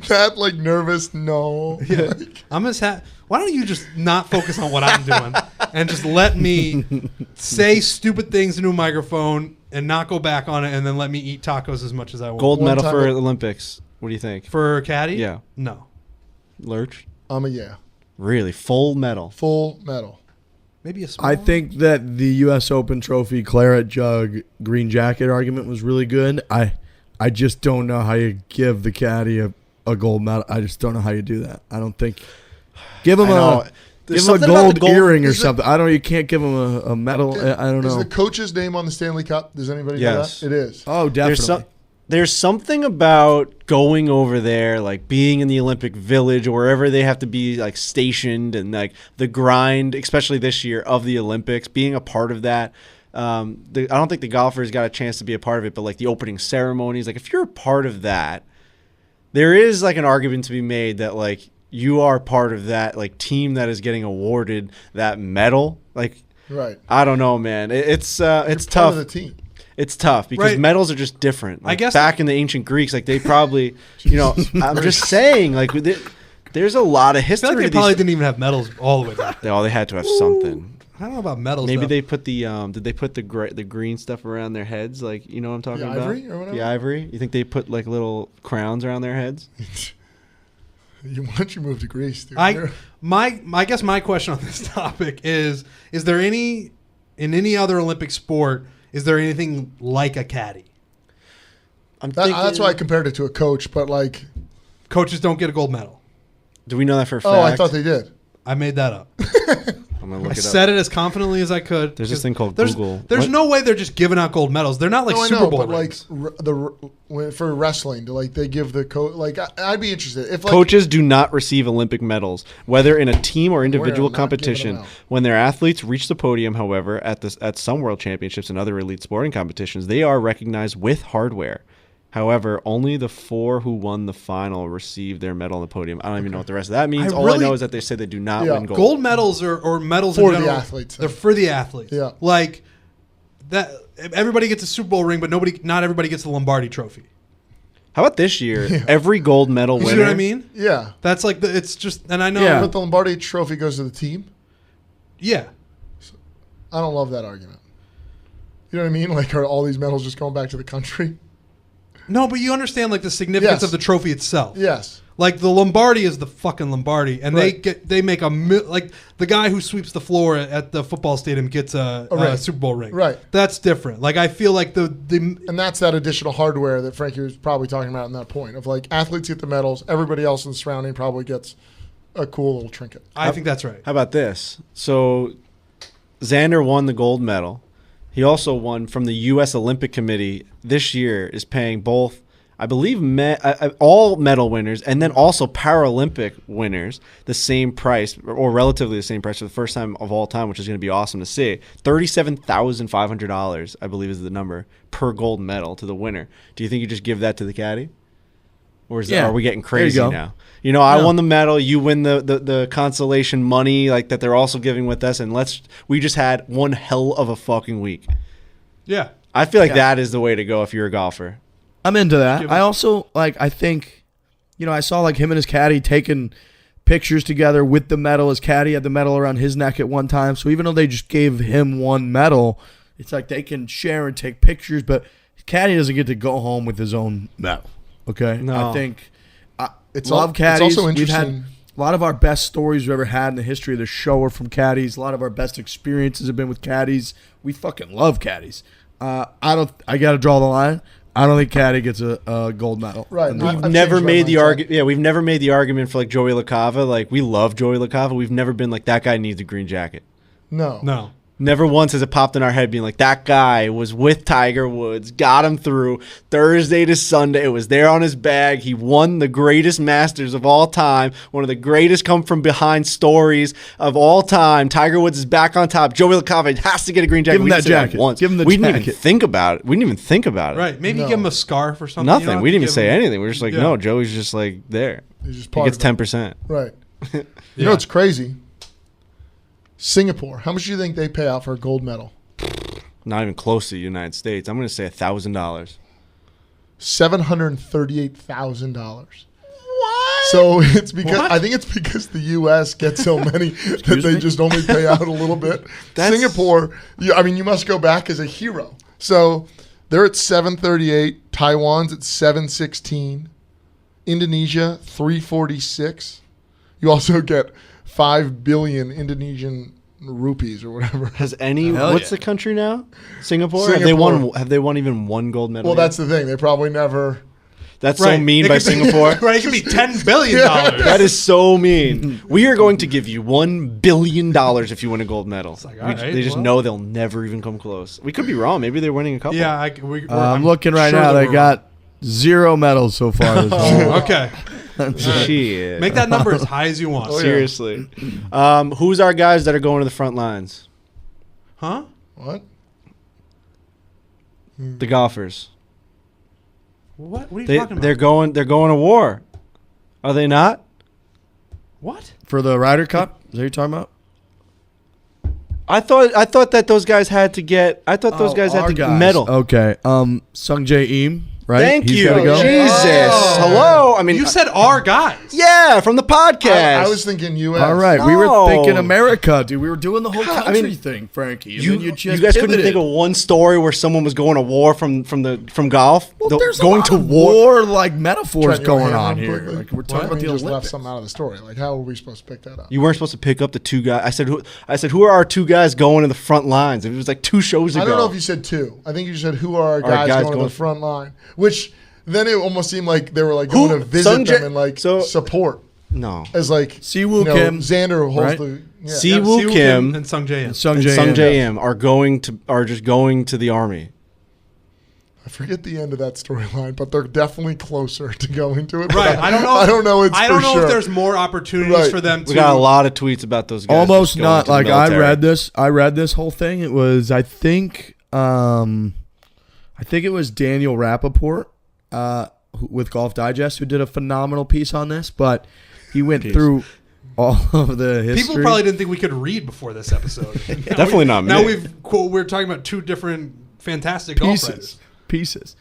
That, like, nervous, no. Yeah. I'm just Why don't you just not focus on what I'm doing and just let me say stupid things into a microphone and not go back on it, and then let me eat tacos as much as I want. Gold One medal time for it- Olympics. What do you think? For Caddy? Yeah. No. Lurch? Yeah. Really? Full medal? Full medal. Maybe a small I think that the U.S. Open trophy claret jug green jacket argument was really good. I just don't know how you give the caddy a gold medal. I just don't know how you do that. I don't think give him I know. a There's give him a something about the gold earring or is it- something. I don't. You can't give him a medal. I don't Is know. the coach's name on the Stanley Cup? Does anybody Yes. know that? It is. Oh, definitely. There's something about going over there, like being in the Olympic Village or wherever they have to be like stationed, and like the grind, especially this year of the Olympics, being a part of that. I don't think the golfers got a chance to be a part of it, but like the opening ceremonies, like if you're a part of that, there is like an argument to be made that like you are part of that like team that is getting awarded that medal. Like, Right. I don't know, man. It's You're tough. part of the team. It's tough because Right. medals are just different. Like I guess- back in the ancient Greeks, like they probably, I'm just saying, like there's a lot of I history. feel like they to probably these. didn't even have medals all the way back. Oh, they had to have something. I don't know about medals. Maybe though. they put the did they put the green stuff around their heads? Like, you know what I'm talking The about? ivory or whatever? The ivory. You think they put like little crowns around their heads? Why don't you move to Greece, dude? I guess my question on this topic is there in any other Olympic sport, is there anything like a caddy? That's why I compared it to a coach, but like, Coaches don't get a gold medal. Do we know that for a fact? oh, I thought they did. I made that up. I'm gonna I look it said up. it as confidently as I could. There's this thing called there's, Google. There's What? no way they're just giving out gold medals. They're not like No, I Super know, Bowl but rings. like for wrestling, they give the coach. Like, I'd be interested if like, Coaches do not receive Olympic medals, whether in a team or individual not giving competition. them out. When their athletes reach the podium, however, at some world championships and other elite sporting competitions, they are recognized with hardware. However, only the 4 who won the final received their medal on the podium. I don't even know what the rest of that means. All I know is that they say they do not Yeah. win gold. Gold medals or medals For in the general, athletes, They're then. for the athletes. Yeah. Like that. Everybody gets a Super Bowl ring, but not everybody gets the Lombardi Trophy. How about this year? Every gold medal You winner. see what I mean? yeah. That's like it's just, and I know. Yeah. But the Lombardi Trophy goes to the team. Yeah. I don't love that argument. You know what I mean? Like, are all these medals just going back to the country? No, but you understand like the significance Yes. of the trophy itself. Yes. Like the Lombardi is the fucking Lombardi, and Right. they make like the guy who sweeps the floor at the football stadium gets a ring. Super Bowl ring. Right. That's different. Like I feel like the And that's that additional hardware that Frankie was probably talking about in that point of like athletes get the medals, everybody else in the surrounding probably gets a cool little trinket. I think that's right. How about this? So Xander won the gold medal. He also won from the U.S. Olympic Committee this year is paying both, I believe, all medal winners and then also Paralympic winners the same price or relatively the same price for the first time of all time, which is going to be awesome to see. $37,500, I believe, is the number per gold medal to the winner. Do you think you just give that to the caddy? Or are we getting crazy go. now? I won the medal. You win the consolation money like that they're also giving with us, and we just had one hell of a fucking week. Yeah. I feel like that is the way to go if you're a golfer. I'm into that. Give I it- also I think, I saw like him and his caddy taking pictures together with the medal. His caddy had the medal around his neck at one time. So even though they just gave him one medal, it's like they can share and take pictures, but his caddy doesn't get to go home with his own medal. Okay? No. I think Love caddies. It's also We've had interesting. a lot of our best stories we've ever had in the history of the show are from caddies. A lot of our best experiences have been with caddies. We fucking love caddies. I got to draw the line. I don't think Caddy gets a gold medal. Right. We've never made the argument. Yeah, we've never made the argument for like Joey LaCava. Like we love Joey LaCava. We've never been like that guy needs a green jacket. No. Never once has it popped in our head being like that guy was with Tiger Woods, got him through Thursday to Sunday. It was there on his bag. He won the greatest Masters of all time, one of the greatest come from behind stories of all time. Tiger Woods is back on top. Joey LaCava has to get a green jacket. Give him that jacket. Once. Give him the we didn't even jacket. think about it. We didn't even think about it. Right. Maybe No. give him a scarf or something. Nothing. We didn't even say anything. We were just like, Yeah. no, Joey's just like there. He's just He part gets of it. 10%. Right. You Yeah. know what's crazy? Singapore. How much do you think they pay out for a gold medal? Not even close to the United States. I'm going to say $1,000. $738,000. What? So it's because I think it's because the U.S. gets so many that they just only pay out a little bit. Singapore, you must go back as a hero. So they're at 738. Taiwan's at 716. Indonesia 346. You also get 5 billion Indonesian rupees or whatever. Has any? Hell What's yeah. the country now? Singapore. Singapore. Have they won even one gold medal? Well, yet? that's the thing. They probably never. That's so Right. mean It by could be- Singapore. Right. It could be $10 billion. That is so mean. We are going to give you $1 billion if you win a gold medal. like, We all j- right, they just well. know they'll never even come close. We could be wrong. Maybe they're winning a couple. Yeah. I'm looking right now. They got 0 medals so far. This whole- Okay. Shit. Make that number as high as you want. Oh, yeah. Seriously. Who's our guys that are going to the front lines? Huh? What? The golfers. What are you talking about? They're going to war. Are they not? What? For the Ryder Cup? Is that what you're talking about? I thought that those guys had to get. I thought those guys had our to get guys. medal. Okay. Sung Jae Im, right? Thank He's you. gotta go. Jesus. Oh. Hello. I mean, You said our guys. yeah, from the podcast. I was thinking U.S. All right. We were No. thinking America, dude. We were doing the whole God, I country mean, thing, Frankie. And You, then you you just guys couldn't pivoted. think of one story where someone was going to war from golf? Well, there's going a lot to of war. like metaphors Trent, you wanna going hammer on him here. quickly? Like we're talking Why about you the just left Olympics. something out of the story. Like, how were we supposed to pick that up? You weren't supposed to pick up the two guys. I said, who are our two guys going to the front lines? It was like 2 shows ago. I don't know if you said 2. I think you said who are our guys going to the front line, which then it almost seemed like they were like going to visit Sung them Jae- and like so- support No. as like Siwoo Kim, Xander holds right? the yeah. Siwoo Siwoo Kim and Sung Jae. Sung and Jae Sung Im. Jae Im are just going to the army. I forget the end of that storyline, but they're definitely closer to going to it. but Right. I don't know. I don't know. I don't know for if sure. there's more opportunities Right. for them to. We got a lot of tweets about those guys. Almost just going not to the like I military. read this whole thing. It was I think it was Daniel Rappaport with Golf Digest who did a phenomenal piece on this, but he went through all of the history. People probably didn't think we could read before this episode. Definitely not me. Now we're talking about 2 different fantastic golf writers. pieces. Pieces.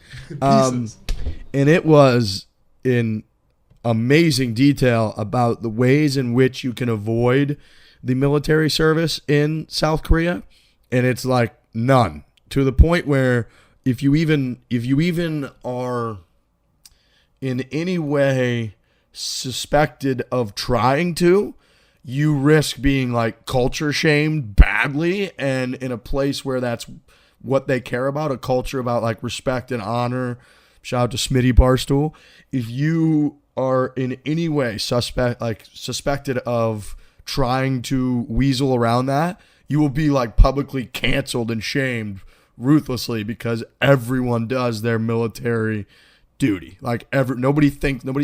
And it was in amazing detail about the ways in which you can avoid the military service in South Korea, and it's like none, to the point where if you even are in any way suspected of trying to, you risk being like culture shamed badly, and in a place where that's what they care about, a culture about like respect and honor. Shout out to Smitty Barstool. If you are in any way suspected of trying to weasel around that, you will be like publicly canceled and shamed ruthlessly because everyone does their military duty. Like nobody's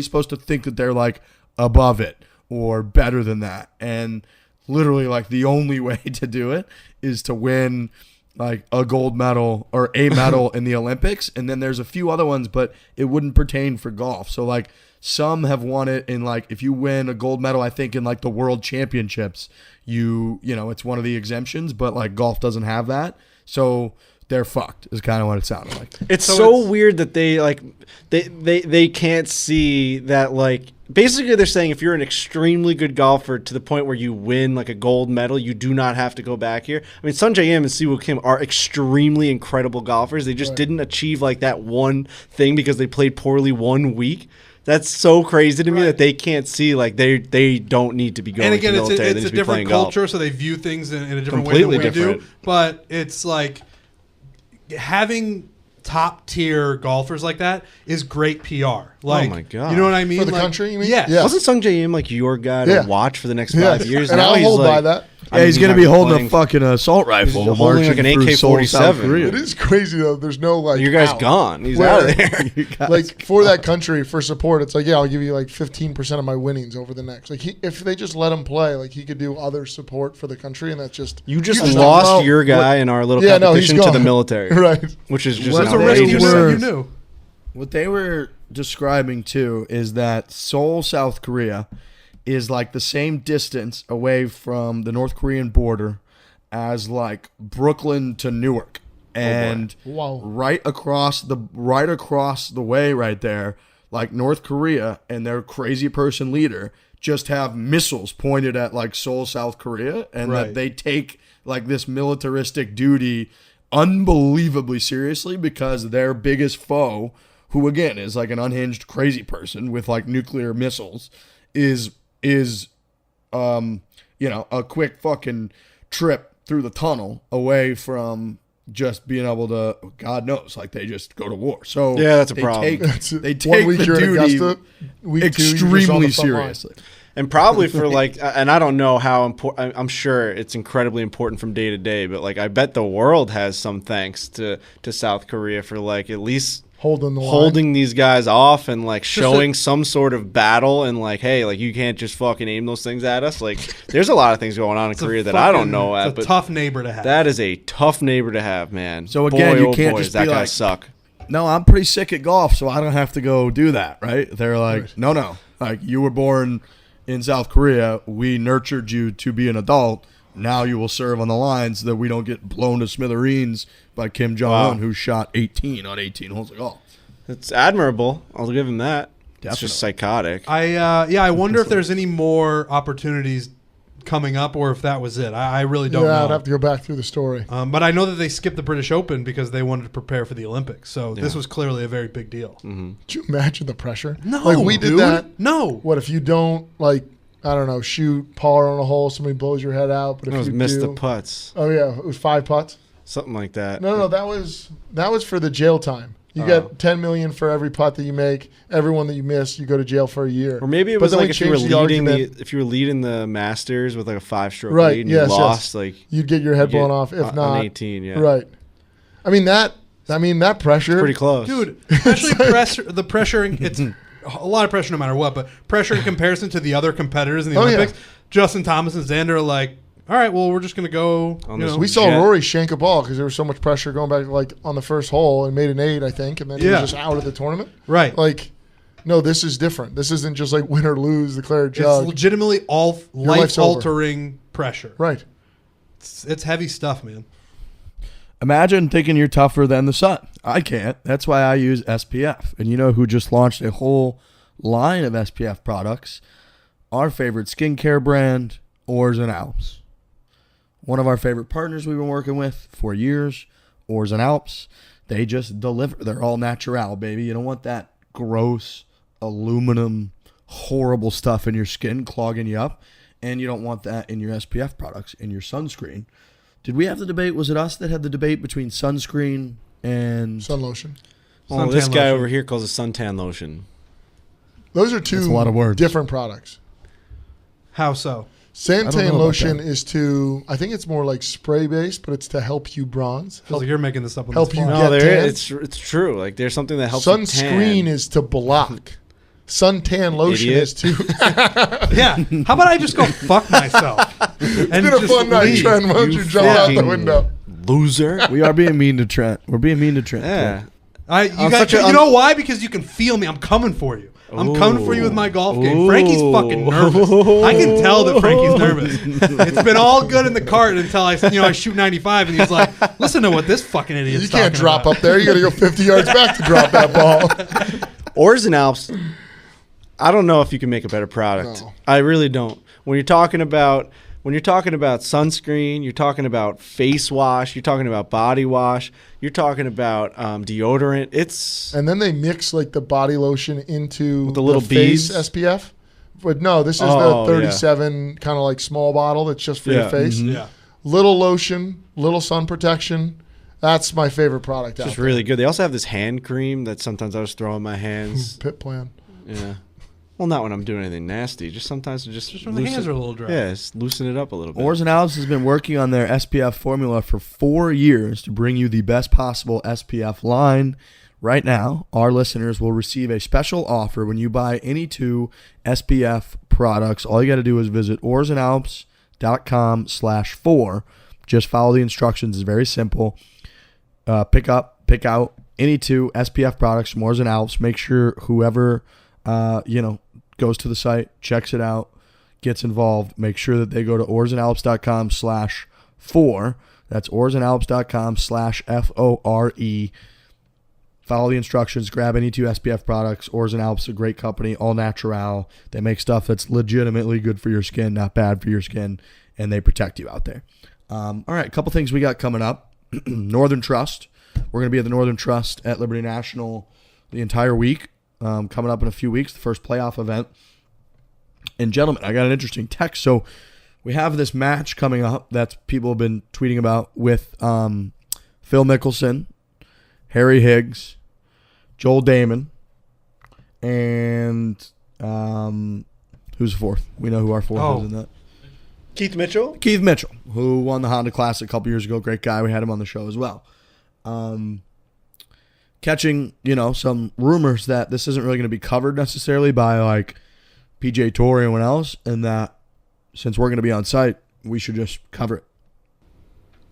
supposed to think that they're like above it or better than that. And literally like the only way to do it is to win like a gold medal or a medal in the Olympics. And then there's a few other ones, but it wouldn't pertain for golf. So like some have won it in like, if you win a gold medal, I think in like the world championships, you know, it's one of the exemptions, but like golf doesn't have that. So they're fucked is kind of what it sounded like. It's So so it's- weird that they like they can't see that like basically they're saying if you're an extremely good golfer to the point where you win like a gold medal, you do not have to go back here. I mean, Sung Jae Im and Siwoo Kim are extremely incredible golfers. They just didn't achieve like that one thing because they played poorly one week. That's so crazy to me that they can't see, like, they don't need to be going And again, to the military. it's a different culture, so they view things in a different Completely way than we different. do. But it's like having top tier golfers like that is great PR. Like, my God. you know what I mean? For the Like, country, you mean? Yes. Yeah. Wasn't Sung Jae Im like your guy to Yeah. watch for the next Yeah. 5 years? And Now I'll he's hold like, by that. Yeah, he's I going to mean, be holding playing- a fucking assault rifle. He's holding marching like an through Seoul, South AK-47. Korea. It is crazy though. There's no like Your guy's out. gone. He's Where- out of there. You guys- Like for that country, for support, it's like, yeah, I'll give you like 15% of my winnings over the next. Like if they just let him play, like he could do other support for the country, and that's just You just don't lost know your guy in our little Yeah, no, he's competition to the gone. military, right. which is just What There's a they risk you were- said you knew. What they were describing too is that Seoul, South Korea, is like the same distance away from the North Korean border as like Brooklyn to Newark, and Wow. right across the way right there, like North Korea and their crazy person leader just have missiles pointed at like Seoul, South Korea, and Right. that they take like this militaristic duty unbelievably seriously because their biggest foe, who again is like an unhinged crazy person with like nuclear missiles, is a quick fucking trip through the tunnel away from just being able to, God knows, like they just go to war. So Yeah, that's a they problem. They take 1 week the you're in duty Augusta, week 2 you're just on the extremely front line. seriously. And probably for like, and I don't know how important. I'm sure it's incredibly important from day to day, but like I bet the world has some thanks to South Korea for like at least Holding the line. holding these guys off and like showing some sort of battle and like, hey, like you can't just fucking aim those things at us. Like there's a lot of things going on in It's a Korea that I don't fucking- know at, It's a but tough neighbor to have. that is a tough neighbor to have, man. So again, you oh can't boy, just does that be guy like- suck. No, I'm pretty sick at golf, so I don't have to go do that, right? They're like, no. Like, you were born in South Korea. We nurtured you to be an adult. Now you will serve on the line so that we don't get blown to smithereens by Kim Jong-un, Wow. who shot 18 on 18 holes of golf. It's admirable. I'll give him that. It's just Definitely. psychotic. I wonder if there's any more opportunities coming up or if that was it. I really don't Yeah, know. I'd have to go back through the story. But I know that they skipped the British Open because they wanted to prepare for the Olympics. So this was clearly a very big deal. Could you imagine the pressure? No, like we did dude. that. No. What if you don't like? I don't know. Shoot par on a hole, somebody blows your head out. But It if was you missed do, the putts. oh yeah, it was 5 putts. Something like that. No, that was for the jail time. You get 10 million for every putt that you make. Every one that you miss, you go to jail for a year. Or maybe it But was then like we if you were changed the leading argument. the Masters with like a 5-stroke Right, lead and yes, you yes. lost like You'd get your head you blown get off. If on not, 18, yeah. right. I mean that pressure. Pretty close. Dude, especially the pressure, it's a lot of pressure no matter what, but pressure in comparison to the other competitors in the Oh, yeah. Olympics, Justin Thomas and Xander are like, all right, well, we're just going to go. On You this know, We saw Jet. Rory shank a ball because there was so much pressure going back like on the first hole and made an 8, I think, and then he Yeah. was just out of the tournament. right. Like, no, this is different. This isn't just like win or lose, declare a It's jug. legitimately all life's over. life-altering pressure. Right. It's heavy stuff, man. Imagine thinking you're tougher than the sun. I can't. That's why I use SPF. And you know who just launched a whole line of SPF products? Our favorite skincare brand, Ors and Alps. One of our favorite partners we've been working with for years, Ors and Alps. They just deliver. They're all natural, baby. You don't want that gross aluminum, horrible stuff in your skin clogging you up. And you don't want that in your SPF products, in your sunscreen. Did we have the debate? Was it us that had the debate between sunscreen and... Sun lotion. Oh, this Suntan guy lotion. over here calls it suntan lotion. Those are That's two a lot of words. different products. How so? I don't know Santan about lotion that. is to, I think it's more like spray based, but it's to help you bronze. Feels like you're making this up on help the you fly. get No, there tan. it's true. Like there's something that helps you Sunscreen tan. is to block. Suntan lotion Idiot. is to. Yeah. How about I just go fuck myself? It's been a fun night, Trent. Why don't you jump out the fucking window? loser. We are being mean to Trent. We're being mean to Trent. Yeah. You I'm guys, such a- you know why? Because you can feel me. I'm coming for you. I'm coming for you with my golf game. Frankie's fucking nervous. I can tell that Frankie's nervous. It's been all good in the cart until I shoot 95, and he's like, "Listen to what this fucking idiot's You can't talking drop about." up there. You got to go 50 yards back to drop that ball. Ors and Alps, I don't know if you can make a better product. No. I really don't. When you're talking about when you're talking about sunscreen, you're talking about face wash, you're talking about body wash, you're talking about deodorant. And then they mix like the body lotion into with the little face beads? SPF. But no, this is the 37 kind of like small bottle that's just for your face. Mm-hmm. Yeah. Little lotion, little sun protection. That's my favorite product It's out just there. really good. They also have this hand cream that sometimes I just throw in my hands. Pit plan. Yeah. Well, not when I'm doing anything nasty. Just sometimes just when the hands are a little dry. Yeah, just loosen it up a little bit. Oars and Alps has been working on their SPF formula for 4 years to bring you the best possible SPF line. Right now, our listeners will receive a special offer when you buy any 2 SPF products. All you got to do is visit oursandalps.com/4. Just follow the instructions. It's very simple. Pick out any 2 SPF products from Oars and Alps. Make sure whoever goes to the site, checks it out, gets involved. Make sure that they go to oursandalps.com/4. That's oursandalps.com/FORE. Follow the instructions. Grab any 2 SPF products. Oars and Alps is a great company, all natural. They make stuff that's legitimately good for your skin, not bad for your skin, and they protect you out there. All right, a couple things we got coming up. Northern Trust. We're going to be at the Northern Trust at Liberty National the entire week. Coming up in a few weeks, the first playoff event. And gentlemen, I got an interesting text. So we have this match coming up that people have been tweeting about with Phil Mickelson, Harry Higgs, Joel Damon, and who's the fourth? We know who our fourth is in that. Keith Mitchell? Keith Mitchell, who won the Honda Classic a couple years ago. Great guy. We had him on the show as well. Catching, some rumors that this isn't really going to be covered necessarily by like PGA Tour or anyone else, and that since we're going to be on site, we should just cover it.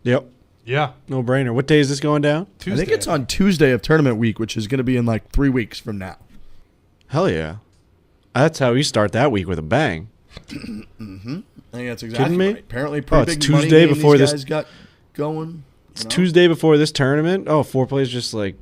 Yep. Yeah. No brainer. What day is this going down? Tuesday. I think it's on Tuesday of tournament week, which is going to be in like 3 weeks from now. Hell yeah. That's how we start that week with a bang. Mm-hmm. I think that's exactly Kidding me? right. Apparently, pretty it's big Tuesday money game before these this guys got going. It's Tuesday before this tournament. Oh, Foreplay's just like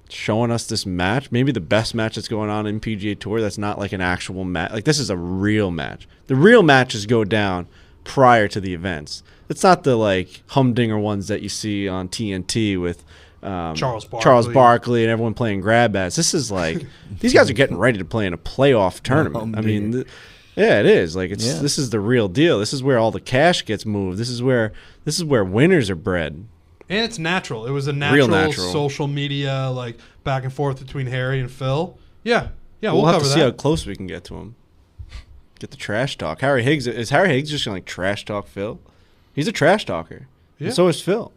showing us this match. Maybe the best match that's going on in PGA Tour. That's not like an actual match. Like, this is a real match. The real matches go down prior to the events. It's not the like humdinger ones that you see on TNT with Charles Barkley and everyone playing grab bats. This is like these guys are getting ready to play in a playoff tournament. I mean, yeah, it is. Like this is the real deal. This is where all the cash gets moved. This is where winners are bred. And it's natural. It was a natural social media like back and forth between Harry and Phil. Yeah, we'll have cover to that. see how close we can get to him. Get the trash talk. Harry Higgs just gonna like trash talk Phil? He's a trash talker. Yeah. And so is Phil.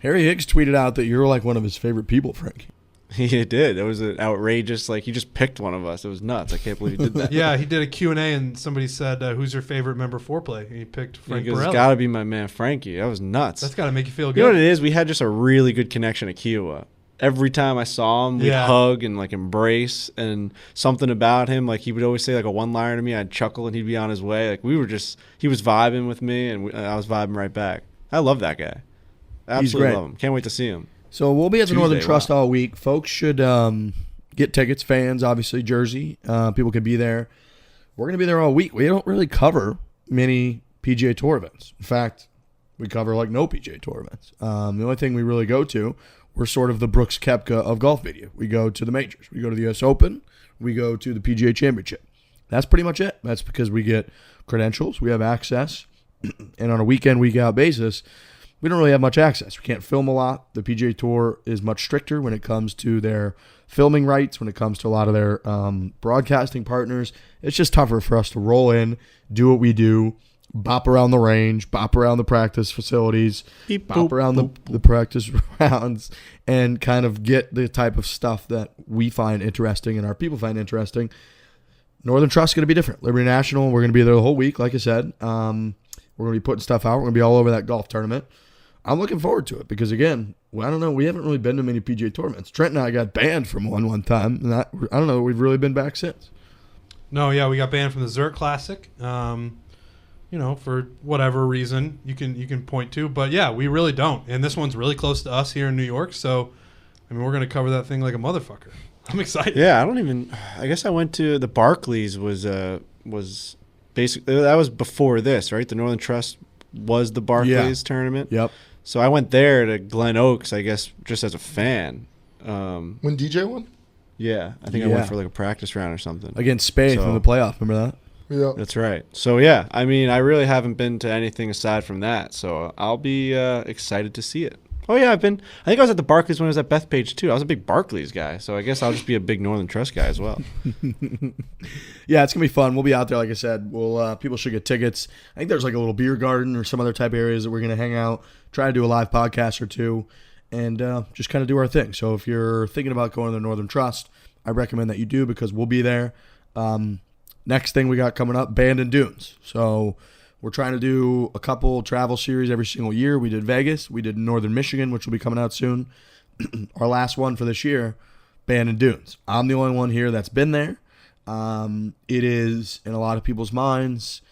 Harry Higgs tweeted out that you're like one of his favorite people, Frankie. He did. It was an outrageous. Like, he just picked one of us. It was nuts. I can't believe he did that. Yeah, he did a Q&A and somebody said, "Who's your favorite member of Foreplay?" And he picked Frank It's Borelli. got to be my man Frankie. That was nuts. That's got to make you feel good. You know what it is? We had just a really good connection at Kiowa. Every time I saw him, we'd hug and like embrace, and something about him, like he would always say like a one-liner to me. I'd chuckle and he'd be on his way. Like he was vibing with me, and I was vibing right back. I love that guy. Absolutely love him. Can't wait to see him. So we'll be at the Northern Tuesday, Trust all week. Folks should get tickets. Fans, obviously, jersey. People can be there. We're going to be there all week. We don't really cover many PGA Tour events. In fact, we cover like no PGA Tour events. The only thing we really go to, we're sort of the Brooks Koepka of golf media. We go to the majors. We go to the U.S. Open. We go to the PGA Championship. That's pretty much it. That's because we get credentials. We have access. And on a week-in, week-out basis, we don't really have much access. We can't film a lot. The PGA Tour is much stricter when it comes to their filming rights, when it comes to a lot of their broadcasting partners. It's just tougher for us to roll in, do what we do, bop around the range, bop around the practice facilities, bop around the practice rounds, and kind of get the type of stuff that we find interesting and our people find interesting. Northern Trust is going to be different. Liberty National, we're going to be there the whole week, like I said. We're going to be putting stuff out. We're going to be all over that golf tournament. I'm looking forward to it because, again, I don't know. We haven't really been to many PGA tournaments. Trent and I got banned from one time, and I don't know. We've really been back since. No, yeah, we got banned from the Zurich Classic. For whatever reason you can point to, but yeah, we really don't. And this one's really close to us here in New York, so I mean, we're gonna cover that thing like a motherfucker. I'm excited. Yeah, I guess I went to the Barclays was basically that was before this, right? The Northern Trust was the Barclays tournament. Yep. So I went there to Glen Oaks, I guess, just as a fan. When DJ won? Yeah, I think I went for like a practice round or something. Against Spain from the playoff. Remember that? Yeah. That's right. So, yeah, I mean, I really haven't been to anything aside from that. So I'll be excited to see it. Oh, yeah, I think I was at the Barclays when I was at Bethpage, too. I was a big Barclays guy, so I guess I'll just be a big Northern Trust guy as well. Yeah, it's going to be fun. We'll be out there, like I said. People should get tickets. I think there's like a little beer garden or some other type of areas that we're going to hang out, try to do a live podcast or two, and just kind of do our thing. So if you're thinking about going to the Northern Trust, I recommend that you do because we'll be there. Next thing we got coming up, Bandon Dunes. So we're trying to do a couple travel series every single year. We did Vegas. We did Northern Michigan, which will be coming out soon. Our last one for this year, Bandon Dunes. I'm the only one here that's been there. It is, in a lot of people's minds,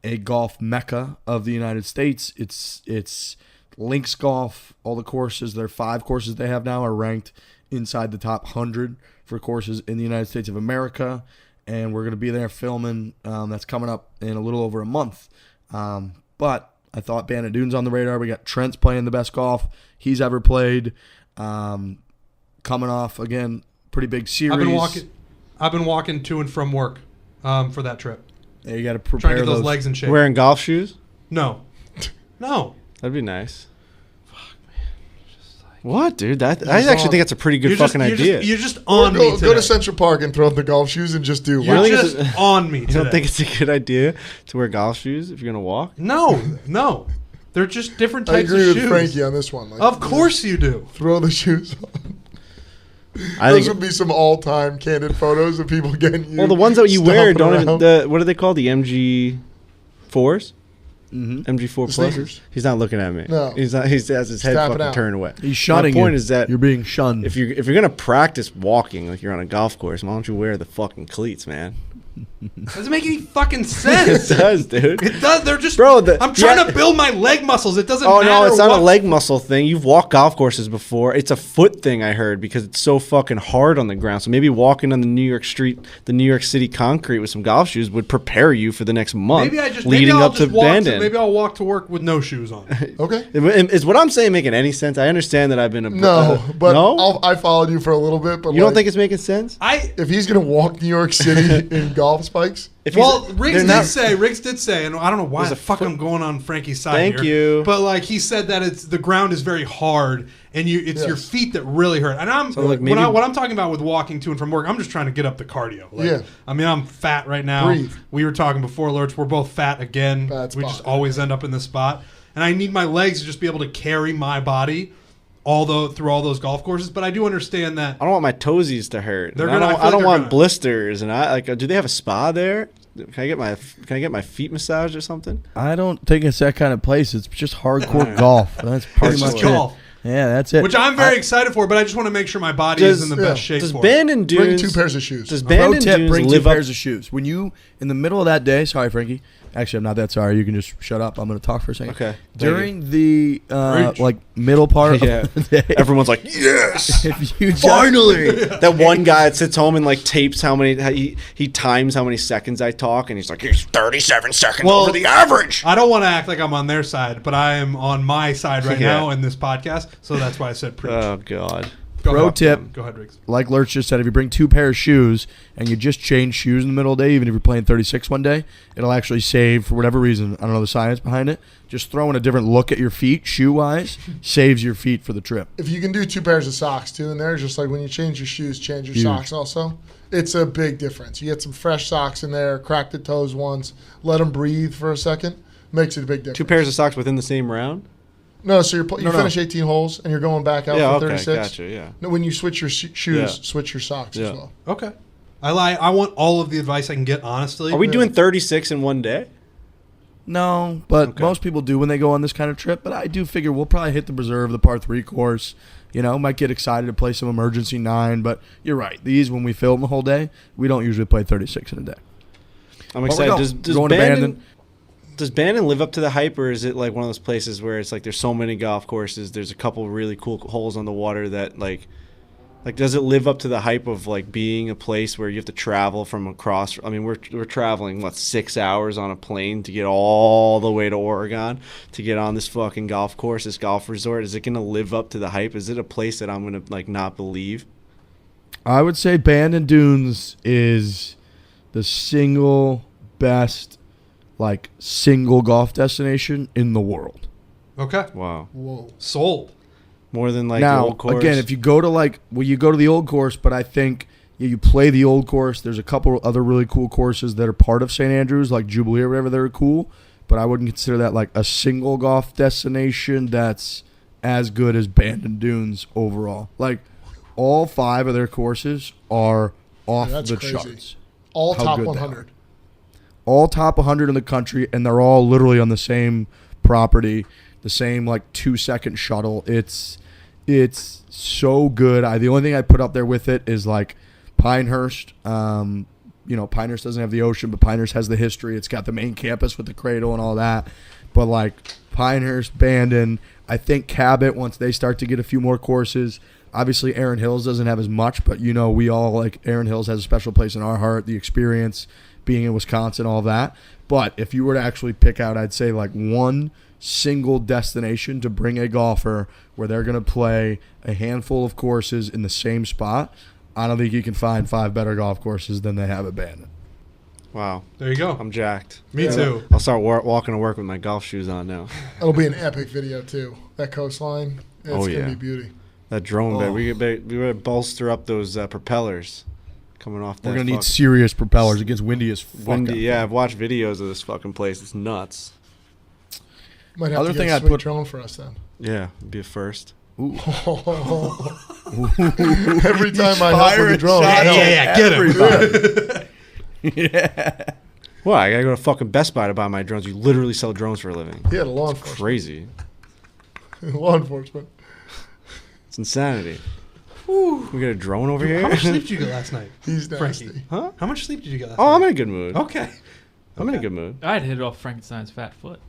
a golf mecca of the United States. It's links golf. All the courses, there are 5 courses they have now, are ranked inside the top 100 for courses in the United States of America. And we're going to be there filming. That's coming up in a little over a month. But I thought Bandon Dunes on the radar. We got Trent's playing the best golf he's ever played. Coming off, again, pretty big series. I've been walking to and from work for that trip. Yeah, you got to Trying prepare to get those legs in shape. Wearing golf shoes? No. That'd be nice. What, dude? I actually think that's a pretty good fucking idea. You're just on me today. Go to Central Park and throw up the golf shoes and just do. You're just on me today. You don't think it's a good idea to wear golf shoes if you're going to walk? No. They're just different types of shoes. I agree with Frankie on this one. Like, of course you do. Throw the shoes on. Those would be some all-time candid photos of people getting you. Well, the ones that you wear don't around. even. What are they called? The MG4s? Mm-hmm. MG4 Pluses? He's not looking at me. No. He has his head fucking turned away. He's shunning you. My point is that you're being shunned. If you're going to practice walking like you're on a golf course, why don't you wear the fucking cleats, man? Doesn't make any fucking sense. It does, dude. It does. They're just. Bro, I'm trying to build my leg muscles. It doesn't matter. Oh, no, it's not a leg muscle thing. You've walked golf courses before. It's a foot thing, I heard, because it's so fucking hard on the ground. So maybe walking on the New York City concrete with some golf shoes would prepare you for the next month leading up to Bandon. Maybe I'll walk to work with no shoes on. Okay. Is what I'm saying making any sense? I understand that I've been I followed you for a little bit, but you don't think it's making sense? If he's gonna walk New York City in golf spikes. Riggs did say, and I don't know why the fuck I'm going on Frankie's side here. Thank you. But like he said that the ground is very hard, and it's your feet that really hurt. And what I'm talking about with walking to and from work, I'm just trying to get up the cardio. I mean, I'm fat right now. Breathe. We were talking before, Lurch. We're both fat again. We just always end up in this spot, and I need my legs to just be able to carry my body through all those golf courses. But I do understand that I don't want my toesies to hurt. I don't want blisters. And do they have a spa there? Can I get my feet massaged or something? I don't think it's that kind of place. It's just hardcore golf. That's pretty much it. Golf. Yeah, that's it. Which I'm very excited for, but I just want to make sure my body is in the best shape. Does Bandon Dunes bring 2 pairs of shoes? Does Bandon Dunes bring 2 pairs of shoes? When you in the middle of that day, sorry, Frankie. Actually, I'm not that sorry. You can just shut up. I'm going to talk for a second. Okay. During the middle part of the day, everyone's like, yes, finally. That one guy that sits home and like tapes he times how many seconds I talk, and he's like, he's 37 seconds over the average. I don't want to act like I'm on their side, but I am on my side right now in this podcast, so that's why I said preach. Oh God. Pro tip, go ahead, Riggs. Like Lurch just said, if you bring 2 pairs of shoes and you just change shoes in the middle of the day, even if you're playing 36 one day, it'll actually save, for whatever reason, I don't know the science behind it, just throwing a different look at your feet, shoe-wise, saves your feet for the trip. If you can do 2 pairs of socks, too, in there, just like when you change your shoes, change your socks also, it's a big difference. You get some fresh socks in there, crack the toes once, let them breathe for a second, makes it a big difference. 2 pairs of socks within the same round? No, so you finish 18 holes and you're going back out for 36. Gotcha, yeah. No, when you switch your shoes, switch your socks as well. Okay. I want all of the advice I can get, honestly. Are we doing 36 in one day? No, but most people do when they go on this kind of trip. But I do figure we'll probably hit the preserve, the par 3 course. Might get excited to play some emergency 9. But you're right. These, when we film the whole day, we don't usually play 36 in a day. I'm excited. Does Bandon live up to the hype, or is it like one of those places where it's like there's so many golf courses, there's a couple really cool holes on the water that like Like, does it live up to the hype of like being a place where you have to travel from across? I mean, we're traveling 6 hours on a plane to get all the way to Oregon to get on this fucking golf course, this golf resort. Is it gonna live up to the hype? Is it a place that I'm gonna like not believe? I would say Bandon Dunes is the single best single golf destination in the world. Okay. Wow. Whoa. Sold. More than like now, the old course. again, if you go to you go to the old course, but I think you play the old course. There's a couple other really cool courses that are part of St. Andrews, like Jubilee or whatever. They're cool, but I wouldn't consider that like a single golf destination that's as good as Bandon Dunes overall. Like all 5 of their courses are off That's the crazy. charts. All How top good they 100. All top 100 in the country, and they're all literally on the same property, the same 2-second shuttle. It's so good. The only thing I put up there with it is Pinehurst. Pinehurst doesn't have the ocean, but Pinehurst has the history. It's got the main campus with the cradle and all that. But Pinehurst, Bandon, I think Cabot, once they start to get a few more courses. Obviously, Erin Hills doesn't have as much, but we all Erin Hills has a special place in our heart. The experience, being in Wisconsin, all that. But if you were to actually pick out, I'd say one single destination to bring a golfer where they're going to play a handful of courses in the same spot, I don't think you can find 5 better golf courses than they have at Bandon. Wow. There you go. I'm jacked. Me too. I'll start walking to work with my golf shoes on now. That'll be an epic video, too. That coastline. It's going to be beauty. That drone bed. We better bolster up those propellers coming off that. We're going to need serious propellers. It gets windy as fuck. Yeah, I've watched videos of this fucking place. It's nuts. Might have Other to thing get a I'd sweet put- drone for us then. Yeah, it'd be a first. Every time I help with the drone, I help. Get him. Yeah. Well, I gotta go to fucking Best Buy to buy my drones. You literally sell drones for a living. Yeah, the law enforcement. Crazy. Law enforcement. It's insanity. We got a drone over here. How much sleep did you get last night? He's nasty. Frankie? Huh? How much sleep did you get last Oh, night? I'm in a good mood. Okay. I'm in a good mood. I'd hit it off Frankenstein's fat foot.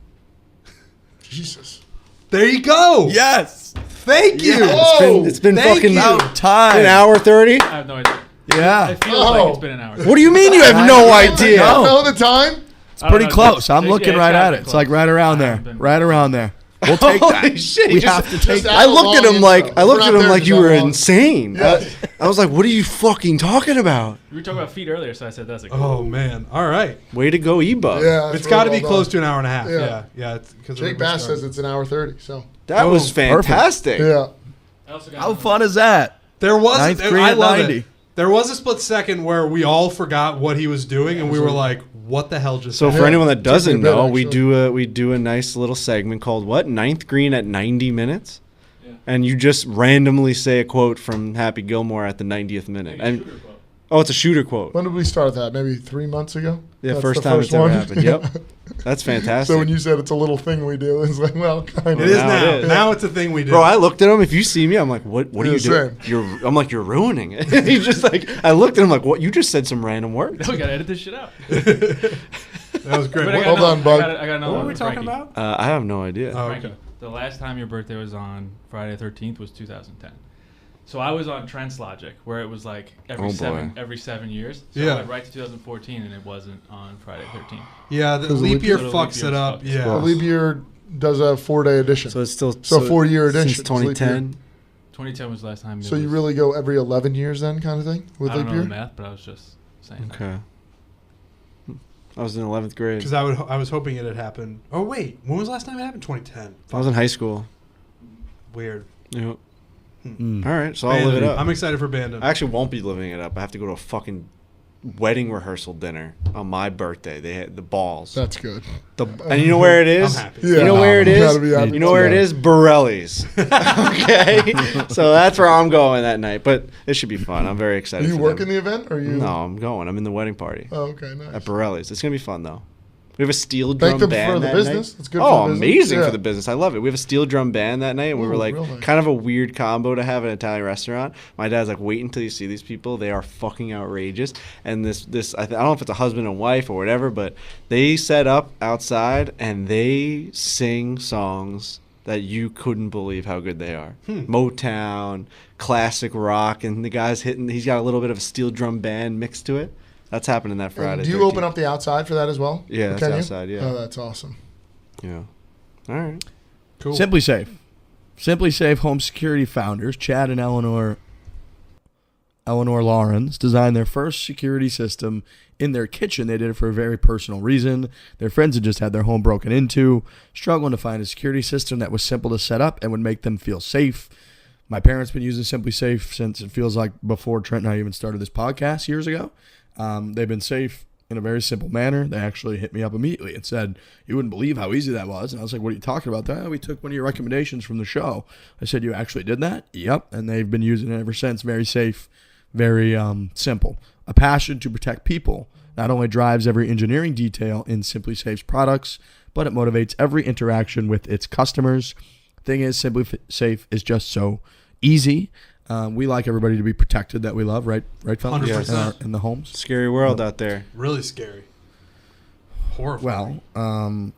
Jesus. There you go. Yes. Thank you. It's been Thank fucking you. About time. an hour 30. I have no idea. Yeah. It feels like it's been an hour. What do you mean you have no idea? I don't know the time. It's pretty close. I'm looking right at it. It's right around there. Right around there. We'll take that. Holy shit! We have to take just that. I looked at him like We're not there you were that long. insane. Yeah. I was like, "What are you fucking talking about?" We were talking about feet earlier, so I said that's like. Oh man. All right. Way to go, E-Bug. Yeah, It's got to be close to an hour and a half. Yeah. Yeah. It's because Jake Bass says it's an hour 30. So That was fantastic. yeah, I also got How fun is that? There was. Ninth green I at love 90. it. There was a split second where we all forgot what he was doing, and we were like, "What the hell just?" So happened? for anyone that Took me doesn't a bit, know, actually. we do a nice little segment called what? Ninth green at 90 minutes. Yeah. And you just randomly say a quote from Happy Gilmore at the 90th minute. And it's a shooter quote. when did we start that? Maybe 3 months ago. Yeah, That's first the time it's ever one? happened. Yep. That's fantastic. So when you said it's a little thing we do, it's like, well, kind It of. is Now now. it is. Now it's a thing we do. Bro, I looked at him. If you see me, I'm like, what are you Yeah, doing? I'm like, you're ruining it. He's just like, I looked at him like, what? You just said some random word. No, we gotta edit this shit out. That was great. But I got Hold another- on, bud. I got another What one were we for talking Frankie. about? I have no idea. Oh, Frankie, okay. the last time your birthday was on Friday the 13th was 2010. So I was on Trent's Logic, where it was like every Oh, every 7 years. So Yeah. I went right to 2014, and it wasn't on Friday the 13th. Yeah, the Because leap year the leap fucks year it up. fucks. Yeah. The leap year does a 4-day edition. So it's still So 4-year edition. since 2010. 2010 was the last time. it So you was- really go every 11 years then, kind of thing, with I don't leap know the year? math, but I was just saying. that. Okay. I was in 11th grade. Because I was hoping it had happened. Oh wait, when was the last time it happened? 2010. I was in high school. Weird. Yep. Mm. All right, so I'll live it Bandon. up. I'm excited for Bandon. I actually won't be living it up. I have to go to a fucking wedding rehearsal dinner on my birthday. They had the balls. That's good. And you know where it is? I'm happy. Yeah. You know where it You is? gotta be happy You know where it too. is? Borelli's. Okay. So that's where I'm going that night. But it should be fun. I'm very Are excited. you for working them. the event, or you? No, I'm going. I'm in the wedding party Oh, okay, nice. at Borelli's. It's gonna be fun though. We have a steel drum Thank them band for the that business. night. It's good Oh, for the business. amazing Yeah. for the business. I love it. We have a steel drum band that night, and we were Ooh, like, real nice. kind of a weird combo to have at an Italian restaurant. My dad's like, wait until you see these people. They are fucking outrageous. And I don't know if it's a husband and wife or whatever, but they set up outside and they sing songs that you couldn't believe how good they are. Motown, classic rock, and the guy's hitting. He's got a little bit of a steel drum band mixed to it. That's happening that Friday. And do you 13th. open up the outside for that as well? Yeah, Or that's can you? outside. Yeah. Oh, that's awesome. Yeah. All right. Cool. Simplisafe. Simplisafe home security founders, Chad and Eleanor Lawrence, designed their first security system in their kitchen. They did it for a very personal reason. Their friends had just had their home broken into, struggling to find a security system that was simple to set up and would make them feel safe. My parents have been using Simplisafe since it feels like before Trent and I even started this podcast years ago. They've been safe in a very simple manner. They actually hit me up immediately and said, "You wouldn't believe how easy that was." And I was like, "What are you talking about?" "Oh, we took one of your recommendations from the show." I said, "You actually did that?" "Yep." And they've been using it ever since. Very safe, very simple. A passion to protect people not only drives every engineering detail in Simplisafe's products, but it motivates every interaction with its customers. Thing is, Simplisafe is just so easy. We like everybody to be protected that we love, right, fellas? 100%. In the homes. Scary world out there. Really scary. Horrifying. Well,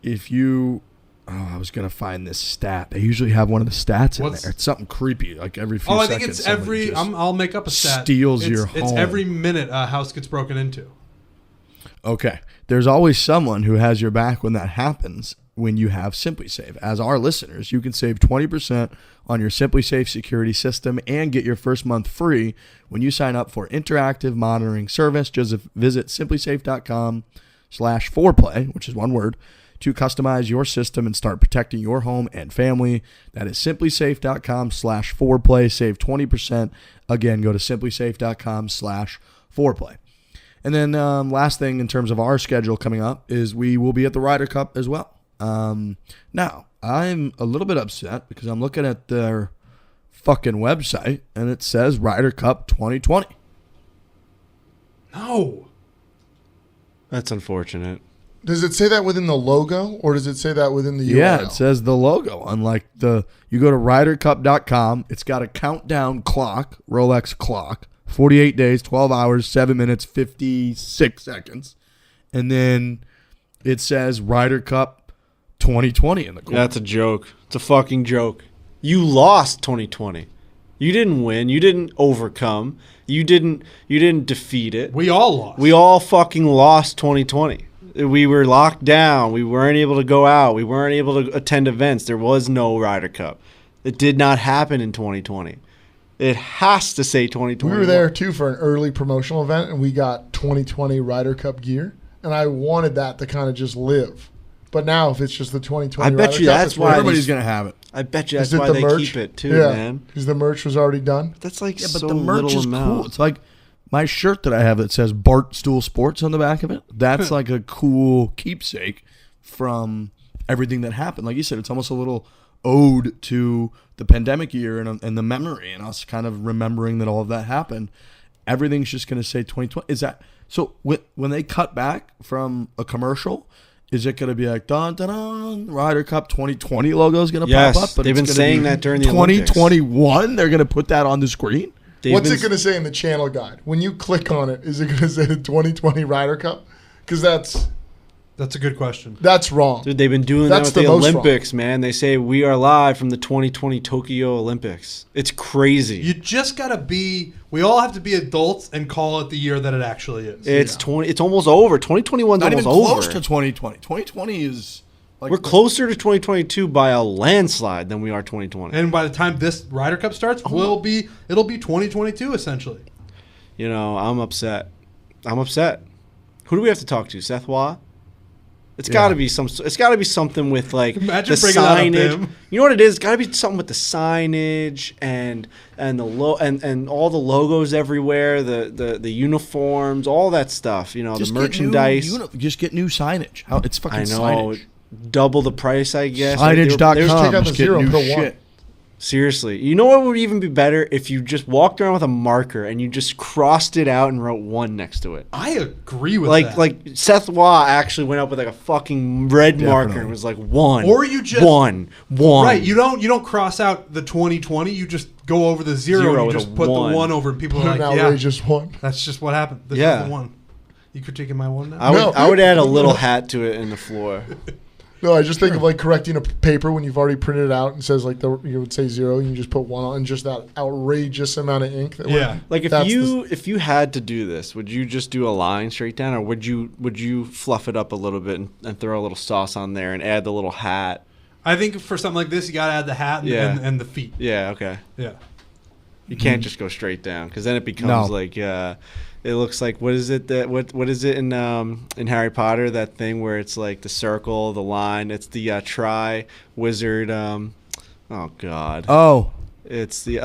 if you, I was gonna find this stat. They usually have one of the stats in there. It's something creepy, like every few I seconds. think it's somebody every. just I'll make up a stat. steals it's, your It's home. every minute a house gets broken into. Okay. There's always someone who has your back when that happens when you have Simplisafe. As our listeners, you can save 20% on your Simplisafe security system and get your first month free when you sign up for interactive monitoring service. Just visit simplisafe.com/foreplay, which is one word, to customize your system and start protecting your home and family. That is simplisafe.com/foreplay. Save 20%. Again, go to simplisafe.com/foreplay. And then last thing in terms of our schedule coming up is we will be at the Ryder Cup as well. Now, I'm a little bit upset because I'm looking at their fucking website and it says Ryder Cup 2020. No. That's unfortunate. Does it say that within the logo, or does it say that within the URL? Yeah, it says the logo. Unlike you go to RyderCup.com, it's got a countdown clock, Rolex clock, 48 days, 12 hours, 7 minutes, 56 seconds. And then it says Ryder Cup 2020 in the corner. That's a joke. It's a fucking joke. You lost 2020. You didn't win. You didn't overcome. You didn't defeat it. We all lost. We all fucking lost 2020. We were locked down. We weren't able to go out. We weren't able to attend events. There was no Ryder Cup. It did not happen in 2020. It has to say 2020. We were there, too, for an early promotional event, and we got 2020 Ryder Cup gear, and I wanted that to kind of just live. But now, if it's just the 2020 I bet Ryder you Cup, that's it's why Everybody's going to have it. I bet you Is that's it why the they merch? keep it too, Yeah, man. because the merch was already done. That's like Yeah, but so the merch little is amount. cool. It's like my shirt that I have that says Barstool Sports on the back of it. That's like a cool keepsake from everything that happened. Like you said, it's almost a little ode to the pandemic year and the memory and us kind of remembering that all of that happened. Everything's just going to say 2020. Is that so? When they cut back from a commercial, is it going to be like dun dun dun Ryder Cup 2020 logo is going to Yes, pop up? But they've it's been gonna saying be that during the Olympics. 2021. They're going to put that on the screen. What's it going to say in the channel guide? When you click on it, is it going to say the 2020 Ryder Cup? Because that's That's a good question. wrong. Dude, they've been doing That's that with the the most Olympics, man. They say we are live from the 2020 Tokyo Olympics. It's crazy. You just gotta be. We all have to be adults and call it the year that it actually is. It's 20. It's almost over. 2021's Not almost even close over. to 2020. 2020 is like We're closer to 2022 by a landslide than we are 2020. And by the time this Ryder Cup starts, it'll be 2022 essentially. You know, I'm upset. Who do we have to talk to? Seth Waugh? It's got to be It's got to be something with like Imagine the bringing that up to signage. him. You know what it is? It's got to be something with the signage and the and all the logos everywhere, the uniforms, all that stuff. You know, just the merchandise. just get new signage. It's fucking I know. signage. Double the price, I guess. Signage.com. Take out the Just get zero, new put a one. shit. Seriously. You know what would even be better? If you just walked around with a marker and you just crossed it out and wrote 1 next to it. I agree with that. Like Seth Waugh actually went up with like a fucking red marker and was like 1. Or you just- 1. right, you don't cross out the 2020. You just go over the zero and you with just a put one. the 1 over, and people are An like, yeah, outrageous one. that's just what happened. This is the 1. You critiquing my 1 now? I would add a little hat to it in the floor. No, I just think of like correcting a paper when you've already printed it out and says like you would say 0, you just put 1 on, and just that outrageous amount of ink. Like if you had to do this, would you just do a line straight down, or would you fluff it up a little bit and throw a little sauce on there and add the little hat? I think for something like this, you gotta add the hat and the feet. Yeah. Okay. Yeah. You can't just go straight down, because then it becomes it looks like what is it in Harry Potter, that thing where it's like the circle, the line. It's the tri wizard. Oh God. Oh. It's the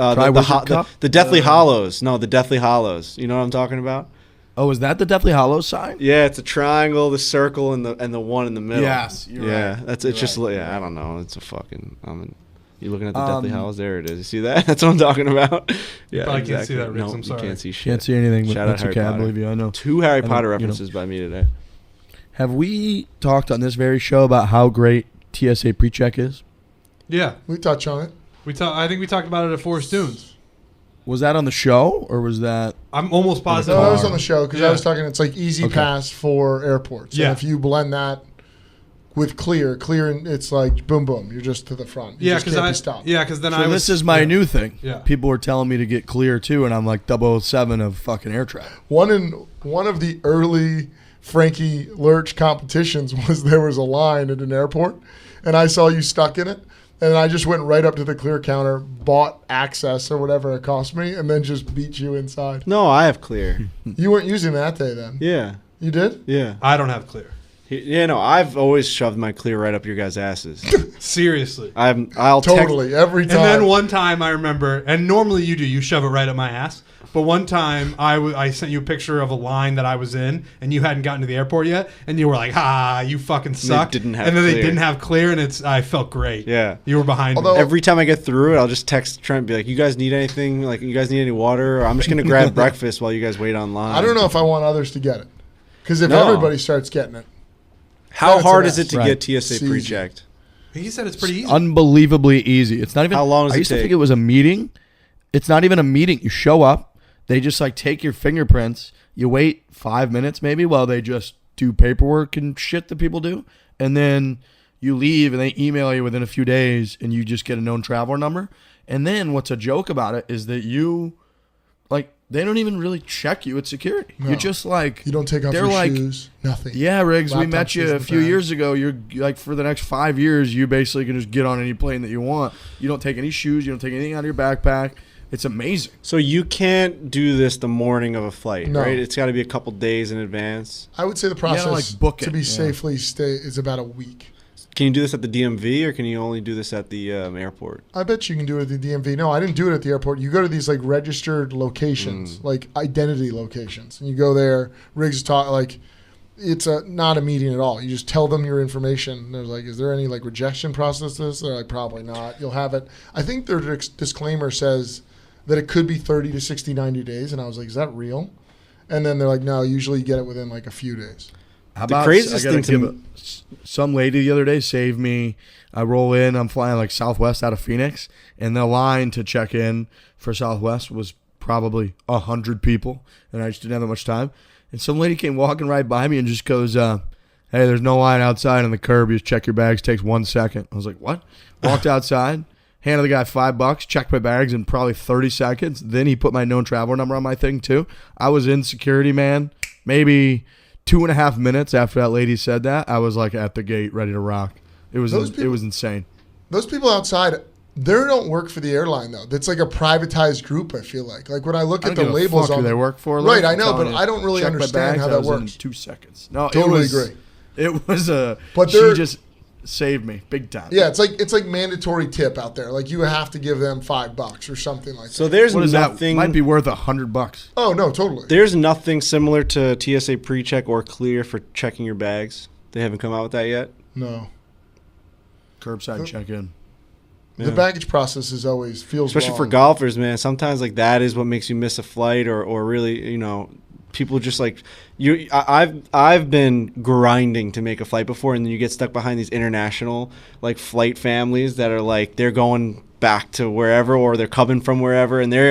Deathly Hollows. No, the Deathly Hollows. You know what I'm talking about? Oh, is that the Deathly Hollows sign? Yeah, it's a triangle, the circle, and the one in the middle. Yes, you're right. I don't know. It's a fucking. You looking at the Deathly Hollows? There it is. You see that? That's what I'm talking about. Yeah, I can't see that, Riggs. I'm sorry. You can't see shit. Can't see anything. Shout out Harry okay. Potter. I believe you. I know. 2 Harry Potter references by me today. Have we talked on this very show about how great TSA PreCheck is? Yeah, We touch on it. I think we talked about it at Forest Dunes. Was that on the show, or was that? I'm almost positive. No, that was on the show because Yeah. I was talking. It's like Easy Pass for airports. Yeah. And if you blend that with clear, it's like boom, boom. You're just to the front. You just can't be stopped. because then So this is my new thing. Yeah. People were telling me to get clear too, and I'm like 007 of fucking air traffic. One of the early Frankie Lurch competitions was there was a line at an airport, and I saw you stuck in it, and I just went right up to the clear counter, bought access or whatever it cost me, and then just beat you inside. No, I have clear. You weren't using that day then. Yeah. You did? Yeah. I don't have clear. Yeah, no, I've always shoved my clear right up your guys' asses. Seriously. Every time. And then one time I remember, and normally you shove it right up my ass. But one time I sent you a picture of a line that I was in, and you hadn't gotten to the airport yet, and you were like, you fucking suck. They didn't have and then clear. they didn't have clear, and I felt great. Yeah. You were behind me. Every time I get through it, I'll just text Trent and be like, you guys need anything? Like, you guys need any water? Or I'm just going to grab breakfast while you guys wait online. I don't know if I want others to get it. Because if No. everybody starts getting it. How That's hard a is it mess. to Right. get TSA It's easy. pre-checked? He said it's pretty easy. Unbelievably easy. It's not even. How long does I it used to take? think it was a meeting. It's not even a meeting. You show up. They just like take your fingerprints. You wait 5 minutes maybe while they just do paperwork and shit that people do, and then you leave and they email you within a few days, and you just get a known traveler number. And then what's a joke about it is that they don't even really check you at security. No. You just like You don't take off they're your like, shoes. Nothing. yeah, Riggs, we Laptop met you stays in a the few bag. years ago. You're like, for the next 5 years, you basically can just get on any plane that you want. You don't take any shoes. You don't take anything out of your backpack. It's amazing. So you can't do this the morning of a flight, No. right? It's got to be a couple days in advance. I would say the process like, book to it. be Yeah. safely is about a week. Can you do this at the DMV, or can you only do this at the airport? I bet you can do it at the DMV. No, I didn't do it at the airport. You go to these like registered locations, like identity locations, and you go there. Riggs talk like it's not a meeting at all. You just tell them your information. And they're like, "Is there any like rejection processes?" They're like, "Probably not." You'll have it. I think their disclaimer says that it could be 30 to 60, 90 days, and I was like, "Is that real?" And then they're like, "No, usually you get it within like a few days." How The about craziest I gotta thing to give some lady the other day saved me. I roll in. I'm flying like Southwest out of Phoenix, and the line to check in for Southwest was probably 100 people, and I just didn't have that much time. And some lady came walking right by me and just goes, "Hey, there's no line outside on the curb. You just check your bags. Takes 1 second." I was like, "What?" Walked outside, handed the guy $5, checked my bags in probably 30 seconds. Then he put my known traveler number on my thing too. I was in security, man. Maybe 2.5 minutes after that lady said that, I was like at the gate, ready to rock. It was insane. Those people outside, they don't work for the airline though. That's like a privatized group. I feel like when I look I at don't the give a labels fuck on who they them- work for. Right, like, I I'm know, telling but you, I don't really check my understand bags, how I that was in works. 2 seconds. No, Totally agree. It was a. But she they're- just saved me big time. Yeah, it's like mandatory tip out there. Like you have to give them $5 or something like So that. there's What is nothing. that? Might be worth $100. Oh no, totally. There's nothing similar to TSA pre-check or clear for checking your bags. They haven't come out with that yet. No, Curbside check-in. the baggage process is always feels Especially for wrong. golfers, man. Sometimes like that is what makes you miss a flight, or really, people just like you. I've been grinding to make a flight before, and then you get stuck behind these international like flight families that are like they're going back to wherever, or they're coming from wherever, and they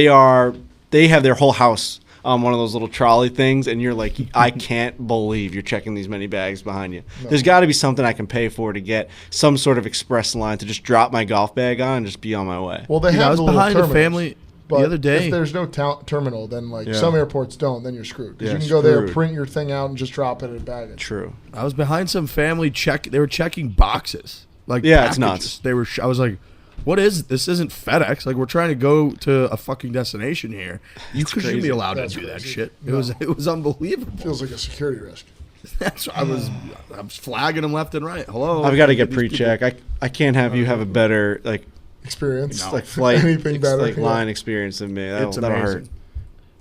have their whole house on one of those little trolley things, and you're like, I can't believe you're checking these many bags behind you. No. There's got to be something I can pay for to get some sort of express line to just drop my golf bag on and just be on my way. Well, they have I was the little behind a terminals, family but the other day. If there's no terminal, then Yeah. some airports don't, then you're screwed. Because Yeah, you can go there, screwed. print your thing out, and just drop it in baggage. True. I was behind some family They were checking boxes. Like Yeah, it's packages. nuts. They were. I was like, "What is this? Isn't FedEx? Like we're trying to go to a fucking destination here. You shouldn't be crazy. allowed That's to do that crazy. shit. No. It was unbelievable. Feels like a security risk. That's I was flagging them left and right. Hello, I've got to get these people- pre-check. I can't have you have a better Experience. like flight Anything better, like yeah. line experience than me. That'll It's hurt. amazing.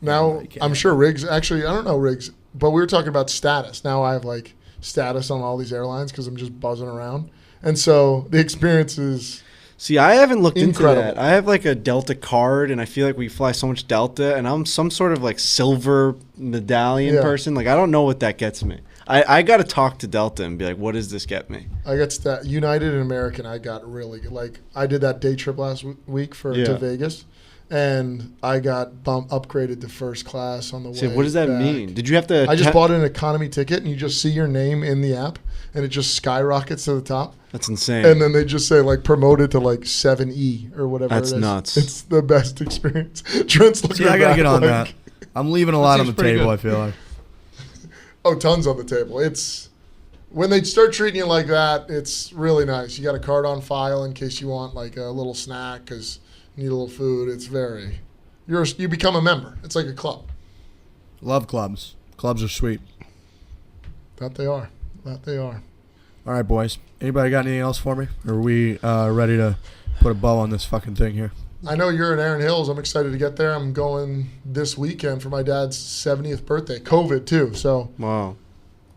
Now, you can't I'm have sure Riggs, actually, I don't know Riggs, but we were talking about status. Now I have like status on all these airlines because I'm just buzzing around. And so the experience is, See, I haven't looked Incredible. into that. I have like a Delta card, and I feel like we fly so much Delta, and I'm some sort of like silver medallion Yeah. person. Like I don't know what that gets me. I got to talk to Delta and be like, what does this get me? I got United and American. I got really good. Like I did that day trip last week Yeah. to Vegas, and I got upgraded to first class on the way. See, what does that back. mean? Did you have to? I just bought an economy ticket, and you just see your name in the app, and it just skyrockets to the top. That's insane. And then they just say like promoted to like 7E or whatever. That's it is. nuts. It's the best experience. Trent's looking. See, I gotta back get on like, that. I'm leaving a lot on the seems pretty table. good. I feel like. Oh, tons on the table. It's when they start treating you like that, it's really nice. You got a card on file in case you want like a little snack because you need a little food. It's very, you become a member. It's like a club. Love clubs. Clubs are sweet. That they are. That they are. All right, boys. Anybody got anything else for me? Or are we ready to put a bow on this fucking thing here? I know you're in Erin Hills. I'm excited to get there. I'm going this weekend for my dad's 70th birthday. COVID too. So Wow.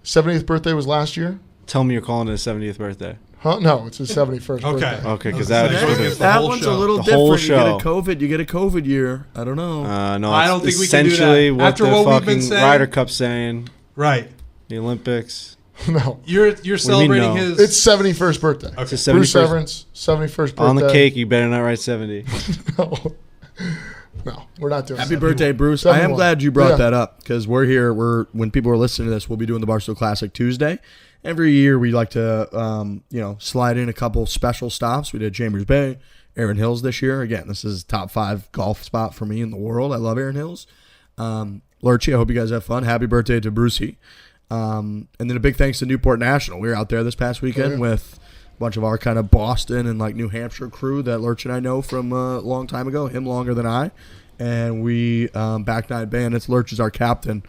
70th birthday was last year. Tell me you're calling it his 70th birthday. Huh? No, it's his 71st Okay. birthday. Okay, because That that was would against the That whole one's show. a little The whole different. show. You get a COVID year. I don't know. no, I it's don't think we can do that. essentially what After the what we've been fucking saying- Ryder Cup's saying. Right. The Olympics. No, You're celebrating no? his. it's 71st birthday. It's his Bruce 71st Evans, 71st birthday. on the cake. You better not write 70. No, we're not doing Happy that. birthday, Bruce. I am 71. glad you brought Yeah. that up because we're here. When people are listening to this, we'll be doing the Barstool Classic Tuesday. Every year we like to slide in a couple special stops. We did Chambers Bay, Erin Hills this year. Again, this is top 5 golf spot for me in the world. I love Erin Hills. Lurch, I hope you guys have fun. Happy birthday to Brucey. And then a big thanks to Newport National. We were out there this past weekend with a bunch of our kind of Boston and like New Hampshire crew that Lurch and I know from a long time ago, him longer than I. And we back nine bandits. Lurch is our captain.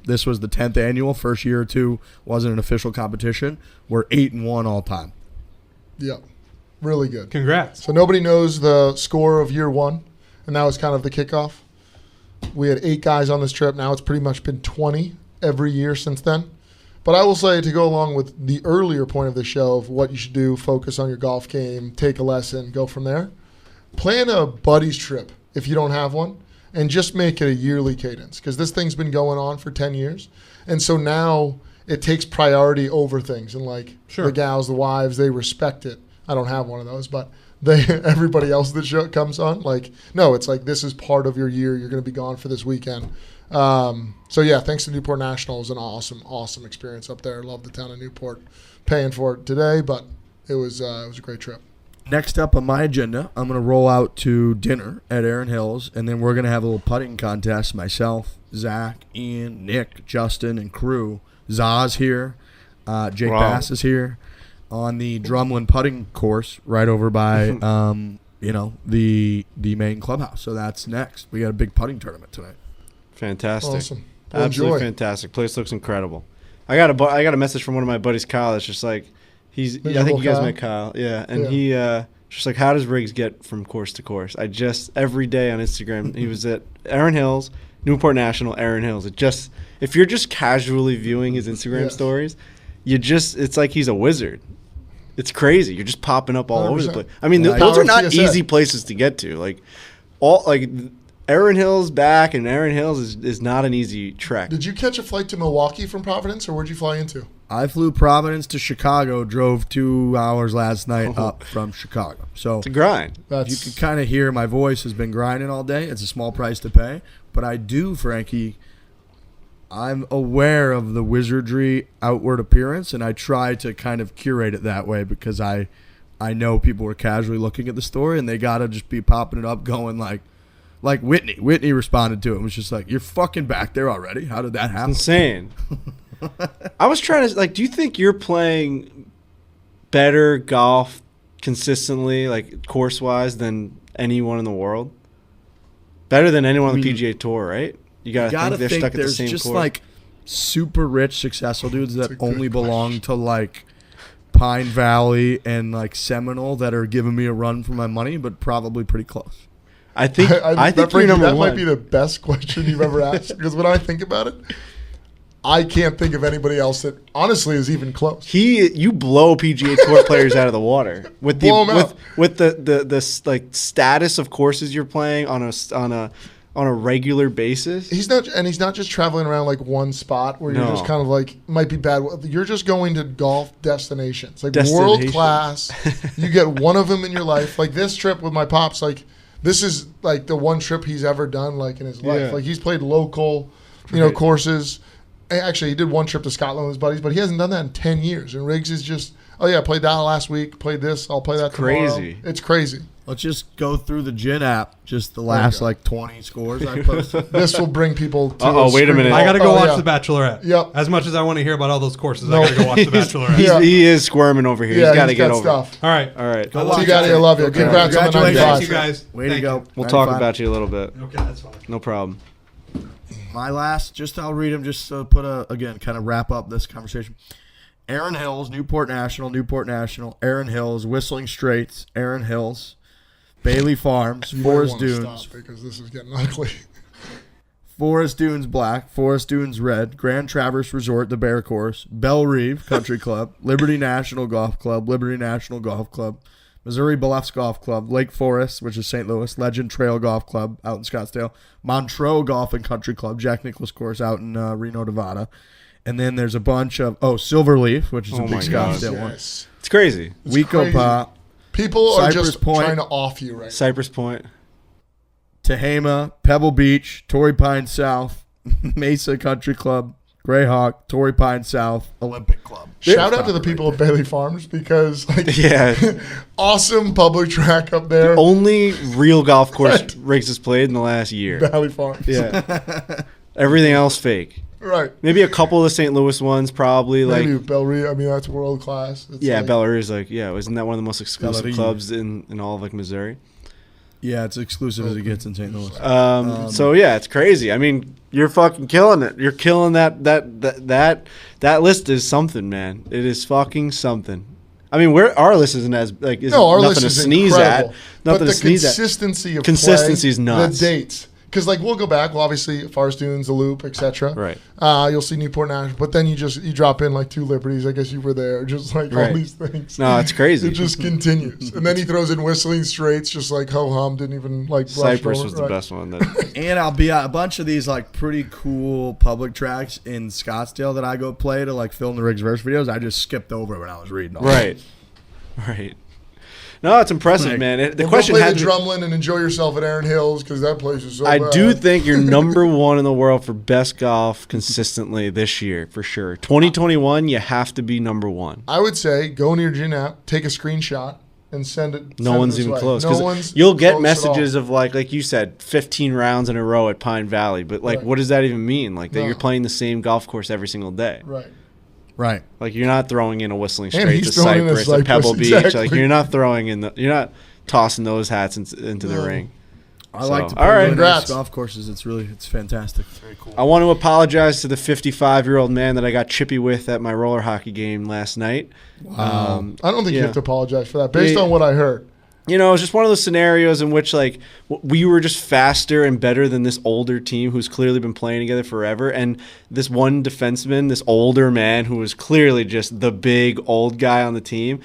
This was the 10th annual. First year or two wasn't an official competition. We're 8-1 all time. Yeah, really good. Congrats. So nobody knows the score of year one, and that was kind of the kickoff. We had 8 guys on this trip. Now it's pretty much been 20 every year since then. But I will say, to go along with the earlier point of the show of what you should do, focus on your golf game, take a lesson, go from there. Plan a buddies trip if you don't have one, and just make it a yearly cadence because this thing's been going on for 10 years. And so now it takes priority over things. And like the gals, the wives, they respect it. I don't have one of those, but everybody else that comes on, like, no, it's like this is part of your year. You're going to be gone for this weekend. So yeah, thanks to Newport National. It was an awesome experience up there. Love the town of Newport. Paying for it today, but it was a great trip. Next up on my agenda, I'm going to roll out to dinner at Erin Hills, and then we're going to have a little putting contest. Myself, Zach, Ian, Nick, Justin, and crew. Zaz here. Jake Bass is here on the Drumlin putting course right over by the main clubhouse. So that's next. We got a big putting tournament tonight. Fantastic. Awesome. Well, Absolutely enjoy. fantastic. Place looks incredible. I got a message from one of my buddies, Kyle. That's just like I think you guys met Kyle. Yeah, and he just like, how does Riggs get from course to course? I just every day on Instagram he was at Erin Hills, Newport National, Erin Hills. If you're just casually viewing his Instagram stories, it's like he's a wizard. It's crazy. You're just popping up all over the 100%. place. I mean, Yeah, those power are not TSA. easy places to get to. Erin Hills back and Erin Hills is not an easy trek. Did you catch a flight to Milwaukee from Providence, or where'd you fly into? I flew Providence to Chicago, drove 2 hours last night up from Chicago. So It's a grind. you can kind of hear my voice has been grinding all day. It's a small price to pay. But I do, Frankie, I'm aware of the wizardry outward appearance, and I try to kind of curate it that way because I know people are casually looking at the story, and they got to just be popping it up going like Whitney. Whitney responded to it and was just like, you're fucking back there already? How did that happen? Insane. I was trying to, do you think you're playing better golf consistently, course-wise, than anyone in the world? Better than anyone on the PGA Tour, right? You gotta think they're stuck at the same course. There's just, super rich, successful dudes that only belong to, Pine Valley and, Seminole that are giving me a run for my money, but probably pretty close. I think you're number that one. might be the best question you've ever asked, because when I think about it, I can't think of anybody else that honestly is even close. You blow PGA Tour players out of the water with the status of courses you're playing on a regular basis. He's not just traveling around one spot where you're just kind of might be bad. You're just going to golf destinations, world class. You get one of them in your life. This trip with my pops, this is the one trip he's ever done in his life. Yeah. He's played local, courses. Actually, he did one trip to Scotland with his buddies, but he hasn't done that in 10 years. And Riggs is just, I played that last week, played this, I'll play that tomorrow. Crazy. It's crazy. Let's just go through the Gin app, just the last 20 scores I posted. This will bring people to wait a minute. I got to go watch The Bachelorette. Yep. As much as I want to hear about all those courses, I got to go watch The Bachelorette. He is squirming over here. He's got to get over stuff. it. All right. All right. Go watch Caddy, I love you. Okay. Congrats on the Congratulations. 95. Thank you, guys. Way to Thank go. you. We'll talk 95. about you a little bit. Okay, that's fine. No problem. My last, I'll read them just to kind of wrap up this conversation. Erin Hills, Newport National. Erin Hills, Whistling Straits, Erin Hills, Bailey Farms, You Forest might wanna Dunes, stop because this is getting ugly. Forest Dunes Black, Forest Dunes Red, Grand Traverse Resort, the Bear Course, Belle Reve Country Club, Liberty National Golf Club, Missouri Bluffs Golf Club, Lake Forest, which is St. Louis, Legend Trail Golf Club out in Scottsdale, Montreux Golf and Country Club, Jack Nicklaus Course out in Reno, Nevada. And then there's a bunch of, Silverleaf, which is a big Scottsdale one. Yes. It's crazy. Weekopa, People are Cypress just Point. trying to off you right Cypress Point. Tehama, Pebble Beach, Torrey Pine South, Mesa Country Club, Greyhawk, Torrey Pine South, Olympic Club. Shout out to the people of Bailey Farms because Yeah. awesome public track up there. Only real golf course Riggs has played in the last year. Bailey Farms. Yeah. Everything else fake. Right. Maybe a couple of the St. Louis ones, probably. Maybe Belle Reve. I mean, that's world class. It's Belle Reve is isn't that one of the most exclusive Belle Reve. clubs in all of Missouri? Yeah, it's exclusive as it gets in St. Louis. So yeah, it's crazy. I mean, you're fucking killing it. You're killing that list is something, man. It is fucking something. I mean, our list isn't as our nothing list to is sneeze incredible. at. But Nothing the to sneeze at. consistency of Consistency is play, nuts. The dates. Because we'll go back, obviously Forest Dunes, the Loop, etc. Right. You'll see Newport National, but then you drop in 2 Liberties. I guess you were there, just all these things. No, it's crazy. It just continues, and then he throws in Whistling Straits, just ho hum, didn't even brush Cypress over. was the best one. And I'll be at a bunch of these pretty cool public tracks in Scottsdale that I go play to film the Riggs Verse videos. I just skipped over when I was reading all Right. No, it's impressive, man. The question play had the drumlin and enjoy yourself at Erin Hills because that place is so I bad. do think you're number one in the world for best golf consistently this year, for sure. 2021, you have to be number one. I would say go into your Gin app, take a screenshot, and send it. No send one's it this even way. close. No 'Cause one's you'll get close at all. messages of like you said, 15 rounds in a row at Pine Valley. But Right. what does that even mean? That No. you're playing the same golf course every single day. Right. Right. You're not throwing in a Whistling And Straits, he's a throwing in a Cypress, a Pebble Cypress, Beach. exactly. You're not throwing in you're not tossing those hats into the No. ring. I like to all play right. really nice Congrats. golf courses. It's fantastic. It's very cool. I want to apologize to the 55-year-old man that I got chippy with at my roller hockey game last night. I don't think you yeah. have to apologize for that, based Yeah. on what I heard. It's just one of those scenarios in which we were just faster and better than this older team who's clearly been playing together forever, and this one defenseman, this older man who was clearly just the big old guy on the team.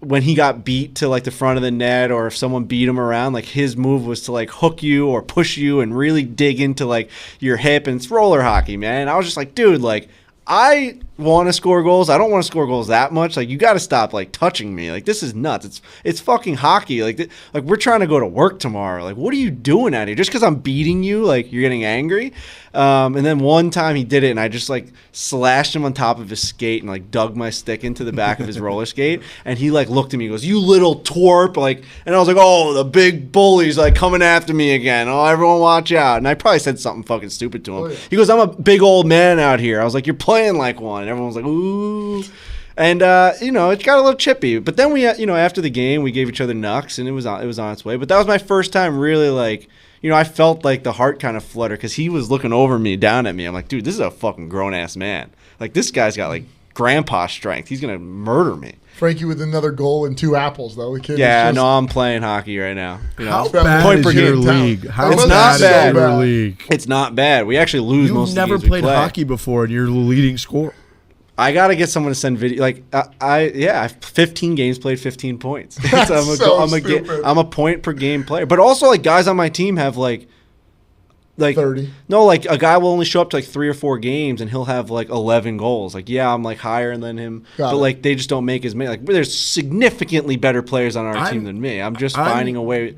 When he got beat to the front of the net, or if someone beat him around, his move was to hook you or push you and really dig into your hip, and it's roller hockey, man. I was just dude, I want to score goals. I don't want to score goals that much. Like, you got to stop like touching me. Like, this is nuts. It's fucking hockey. Like we're trying to go to work tomorrow. Like, what are you doing out here? Just because I'm beating you, like, you're getting angry. And then one time he did it, and I just like slashed him on top of his skate and like dug my stick into the back of his roller skate. And he like looked at me and goes, "You little twerp!" Like, and I was like, "Oh, the big bully's like coming after me again. Oh, everyone watch out!" And I probably said something fucking stupid to him. Oh, yeah. He goes, "I'm a big old man out here." I was like, "You're playing like one." And everyone was like, "Ooh." And it got a little chippy. But then we, after the game, we gave each other knucks, and it was on its way. But that was my first time really like. I felt like the heart kind of flutter because he was looking over me, down at me. I'm like, dude, this is a fucking grown-ass man. Like, this guy's got, like, grandpa strength. He's going to murder me. Frankie with another goal and 2 apples, though. The kid no, I'm playing hockey right now. How bad point is per your game. league? How It's bad not is bad. your league? It's not bad. We actually lose most You've of the never games we played play. hockey before, and you're the leading scorer. I got to get someone to send video. Like, I've 15 games played, 15 points. That's stupid. I'm a point per game player. But also, like, guys on my team have, like 30. No, like a guy will only show up to like 3 or 4 games and he'll have like 11 goals. Like, yeah, I'm like higher than him, but like they just don't make as many. Like, there's significantly better players on our team than me. I'm just finding a way.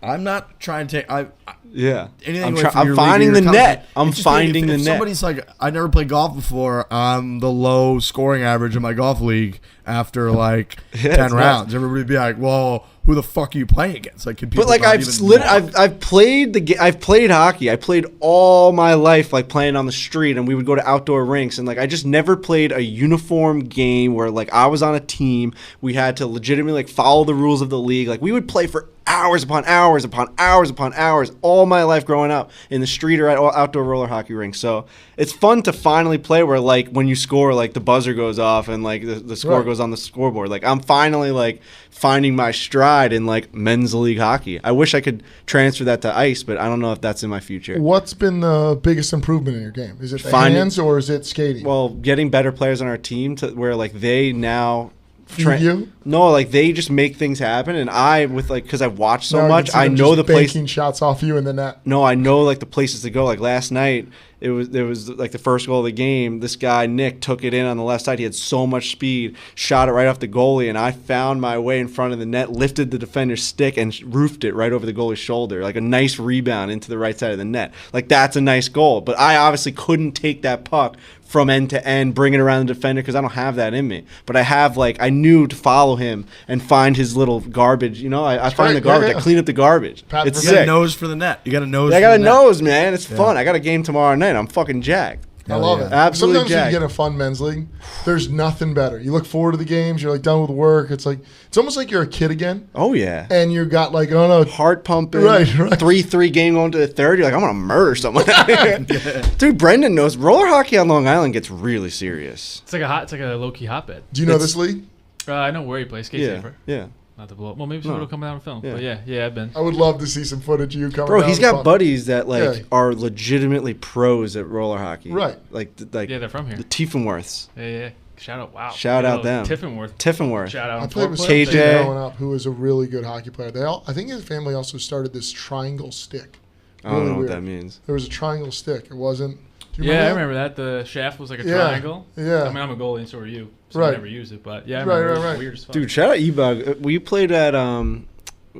I'm not trying to take. Anything I'm finding the net. I'm finding the net. If somebody's like, I never played golf before. I'm the low scoring average in my golf league after like 10 rounds. Everybody'd be like, "Well, who the fuck are you playing against?" Like, but like I've played hockey. I played all my life like playing on the street, and we would go to outdoor rinks, and like I just never played a uniform game where like I was on a team. We had to legitimately like follow the rules of the league. Like, we would play for hours upon hours upon hours upon hours all my life growing up in the street or at outdoor roller hockey rinks. So it's fun to finally play where like when you score, like the buzzer goes off and like the score goes on the scoreboard. Like, I'm finally like finding my stride in like men's league hockey. I wish I could transfer that to ice, but I don't know if that's in my future. What's been the biggest improvement in your game? Is it the hands or is it skating? Well, getting better players on our team to where like they now you? No, like they just make things happen, and I with like because I've watched so much, I know the place. Banking shots off you in the net. No, I know like the places to go. Like last night, there was like the first goal of the game. This guy Nick took it in on the left side. He had so much speed, shot it right off the goalie, and I found my way in front of the net, lifted the defender's stick, and roofed it right over the goalie's shoulder. Like a nice rebound into the right side of the net. Like, that's a nice goal. But I obviously couldn't take that puck from end to end, bring it around the defender because I don't have that in me. But I have I knew to follow him and find his little garbage. I find the garbage. I clean up the garbage. It's sick. You got a nose for the net. You got a nose. I got a nose, man. It's fun. I got a game tomorrow night. I'm fucking jacked. I love it. Absolutely. Sometimes when you get a fun men's league, there's nothing better. You look forward to the games. You're like done with work. It's almost like you're a kid again. Oh yeah. And you got like, oh no, heart pumping. Right. 3-3 game going to the third. You're like, I'm gonna murder someone. Dude, Brendan knows roller hockey on Long Island gets really serious. It's like a low key hotbed. Do you know this league? I know where you play. Skate Safer. Yeah. Not to blow up. Well, maybe some will come down on film. Yeah. But yeah, I've been. I would love to see some footage of you coming. Bro, down he's the got puck. buddies that are legitimately pros at roller hockey. Right. Like yeah, they're from here. The Tiefenworths. Yeah. Shout out! Wow. Shout out them. Tiffenworth. Shout out. I played with KJ growing up, who was a really good hockey player. I think his family also started this triangle stick. I don't know what that means. There was a triangle stick. It wasn't. I remember that. The shaft was like a triangle. Yeah. I mean, I'm a goalie, and so are you. So right. I never use it, but yeah, I remember it was weird as fuck. Dude, shout out E-Bug. We played at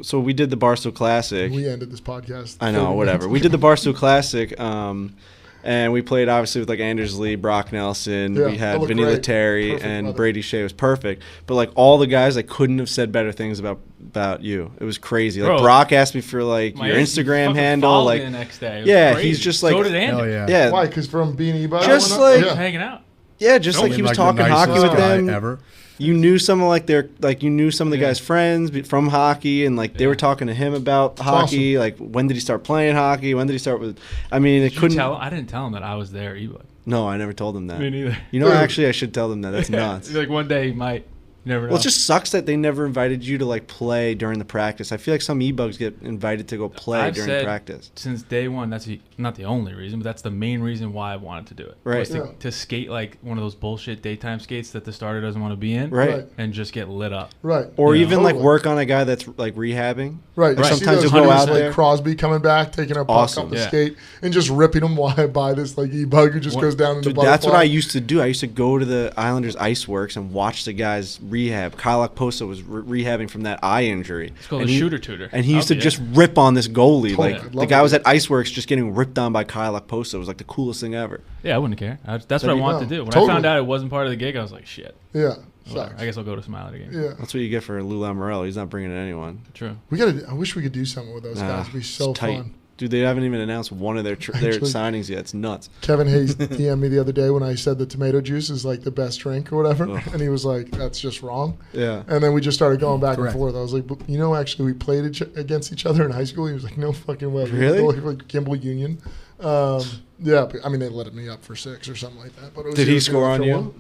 so we did the Barstool Classic. We ended this podcast. I know, whatever. We did the Barstool Classic, and we played obviously with like Anders Lee, Brock Nelson. Yeah, we had Vinny great. Lettieri Perfect and weather. Brady Shea. It was perfect. But like all the guys, I couldn't have said better things about you. It was crazy. Like, Bro, Brock asked me for like your Instagram handle. Like, the next day. He's just like, so did Andy. Hell yeah. Yeah. Why? Because from being E-Bug? Just like- Hanging out. Yeah, just like he was talking hockey with them. Ever. You knew some of the guys' friends from hockey, and like they were talking to him about hockey. Awesome. Like, when did he start playing hockey? When did he start with? I mean, it couldn't. I didn't tell him that I was there either. No, I never told him that. Me neither. You know, actually, I should tell them that. That's nuts. Like one day he might. You never know. Well, it just sucks that they never invited you to like play during the practice. I feel like some e-bugs get invited to go play I've during said practice. Since day one, that's not the only reason, but that's the main reason why I wanted to do it. Right. Was to skate like one of those bullshit daytime skates that the starter doesn't want to be in. Right. And just get lit up. Right. Or Yeah. even like Totally. work on a guy that's like rehabbing. Right. Like, You see sometimes those you'll go out videos, like there. Crosby coming back, taking a puck Awesome. up the Yeah. skate, and just ripping him while I buy this like e-bug who just What- goes down into Dude, butterfly. that's what I used to do. I used to go to the Islanders Ice Works and watch the guys rehab. Kyle Okposo was rehabbing from that eye injury. It's called and a he- shooter tutor. And he used to I'll be just it. rip on this goalie. Totally. Like I'd the love guy it. was at Ice Works just getting ripped on by Kyle Okposo. It was like the coolest thing ever. Yeah, I wouldn't care. That's what I That'd be- wanted to do. When Totally. I found out it wasn't part of the gig, I was like, shit. Yeah. Whatever. Sucks. I guess I'll go to Smile again. Yeah. That's what you get for Lou Lamoriello. He's not bringing in anyone. True. I wish we could do something with those guys. It'd be so it's tight. fun. Dude, they haven't even announced one of their Actually- signings yet. It's nuts. Kevin Hayes DM'd me the other day when I said the tomato juice is like the best drink or whatever, Ugh. and he was like, "That's just wrong." Yeah. And then we just started going back Correct. and forth. I was like, "But, you know, actually, we played against each other in high school." He was like, "No fucking way." Really? Like Kimball Union. Yeah, but, I mean, they let me up for 6 or something like that. But it was Did he either score on for you?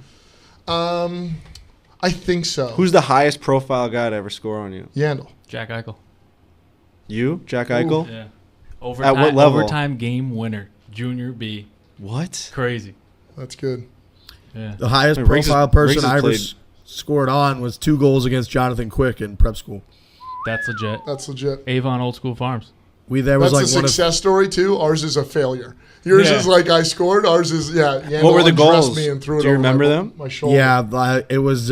one. I think so. Who's the highest profile guy to ever score on you? Yandel? Jack Eichel. You, Jack Eichel? Yeah. Overtime, what level? Overtime game winner. Junior B. What? Crazy. That's good. Yeah. The highest Wait, Riggs profile has- person Riggs has I ever played- scored on was 2 goals against Jonathan Quick in prep school. That's legit. That's legit. Avon Old School Farms. There was That's like a one success story too. Ours is a failure. Yours Yeah. is like I scored. Ours is Yandel What were the undressed goals? Me and threw it Do you over remember my, them? My of shoulder. it was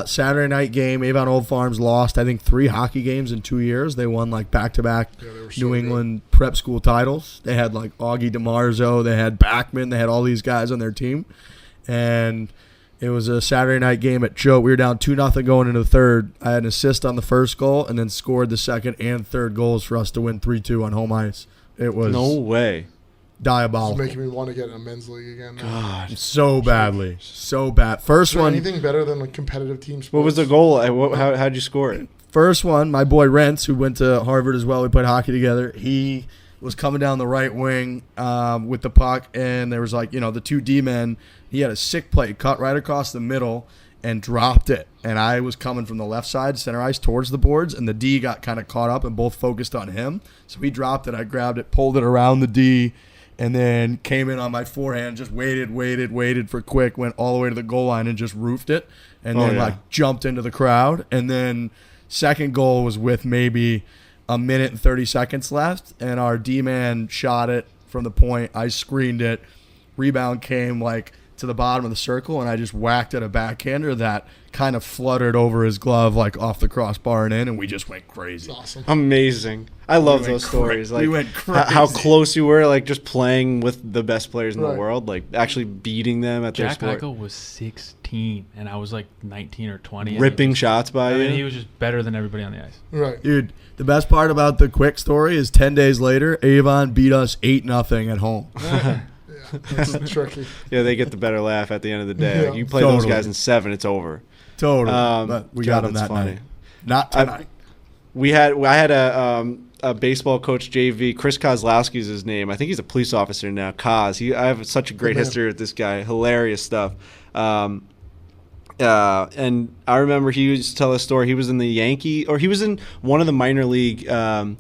Saturday night game. Avon Old Farms lost I think 3 hockey games in 2 years. They won like back-to-back Yeah, they were so New good. England prep school titles. They had like Augie DeMarzo, they had Backman, they had all these guys on their team, and it was a Saturday night game at Joe. We were down 2-0 going into the third. I had an assist on the first goal and then scored the second and third goals for us to win 3-2 on home ice. It was No way. This is diabolical. making me want to get in a men's league again. now. God. So badly. So bad. First Is there one. anything better than like competitive team sports? What was the goal? How'd you score it? First one, my boy Rentz, who went to Harvard as well, we played hockey together. He was coming down the right wing with the puck, and there was like, the 2 D-men. He had a sick play, cut right across the middle and dropped it. And I was coming from the left side, center ice, towards the boards, and the D got kind of caught up and both focused on him. So he dropped it. I grabbed it, pulled it around the D, and then came in on my forehand, just waited for Quick, went all the way to the goal line and just roofed it, and then like jumped into the crowd. And then second goal was with maybe a minute and 30 seconds left, and our D-man shot it from the point. I screened it. Rebound came like to the bottom of the circle, and I just whacked at a backhander that kind of fluttered over his glove like off the crossbar and in, and we just went crazy. Awesome. Amazing. I love We those went stories. cra- Like we went how crazy. close you were, like just playing with the best players in Right. the world, like actually beating them at their Jack sport. Eichel was 16, and I was like 19 or 20. and Ripping he was- shots by I mean, you. he was just better than everybody on the ice. Right. Dude, the best part about the Quick story is 10 days later, Avon beat us 8-0 at home. Yeah. That's tricky. Yeah, they get the better laugh at the end of the day. Yeah. Like, you play those Totally. guys in 7, it's over. Totally. Um, But we God, got him that's that funny. night. Not tonight. I had a baseball coach, JV. Chris Kozlowski is his name. I think he's a police officer now. I have such a great Good man. history with this guy. Hilarious stuff. And I remember he used to tell a story. He was in he was in one of the minor league in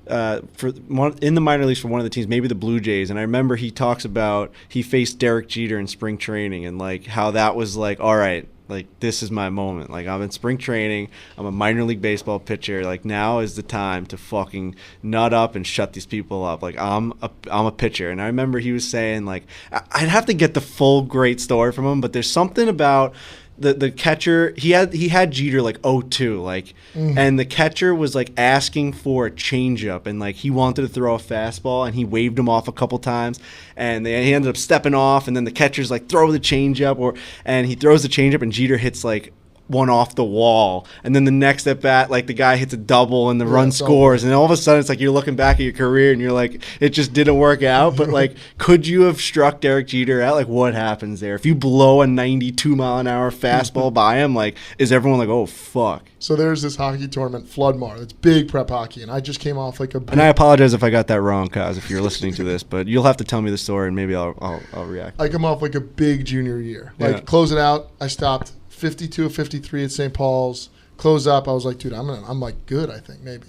the minor leagues for one of the teams, maybe the Blue Jays. And I remember he talks about he faced Derek Jeter in spring training and like how that was like, all right, like this is my moment. Like I'm in spring training, I'm a minor league baseball pitcher. Like now is the time to fucking nut up and shut these people up. Like I'm a pitcher. And I remember he was saying like I'd have to get the full great story from him, but there's something about the catcher, he had Jeter like 0-2, like, and the catcher was like asking for a changeup, and like he wanted to throw a fastball, and he waved him off a couple times, and he ended up stepping off, and then the catcher's like throw the changeup, and he throws the changeup, and Jeter hits like one off the wall, and then the next at bat, like the guy hits a double and the run scores, and all of a sudden it's like you're looking back at your career and you're like, it just didn't work out. But like, could you have struck Derek Jeter out? Like, what happens there if you blow a 92-mile-an-hour fastball by him? Like, is everyone like, oh fuck? So there's this hockey tournament, Floodmar. That's big prep hockey, and I just came off like a. And I apologize if I got that wrong, Kaz, if you're listening to this, but you'll have to tell me the story and maybe I'll react. I come off like a big junior year. Like Yeah. close it out. I stopped 52 of 53 at St. Paul's. Close up. I was like, dude, I'm like good, I think, maybe.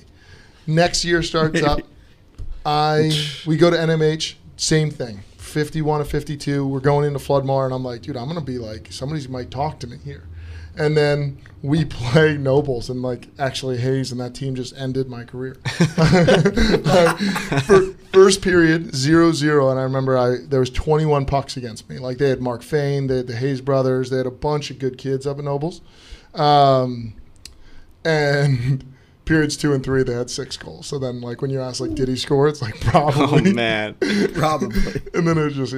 Next year starts up. We go to NMH, same thing. 51 of 52. We're going into Floodmore, and I'm like, dude, I'm going to be like, somebody might talk to me here. And then we play Nobles, and like actually Hayes and that team just ended my career. First period, 0-0, and I remember there was 21 pucks against me. Like they had Mark Fain, they had the Hayes brothers, they had a bunch of good kids up at Nobles. And periods 2 and 3, they had 6 goals. So then, like, when you ask, like, did he score? It's like, probably. Oh, man. Probably. And then it just,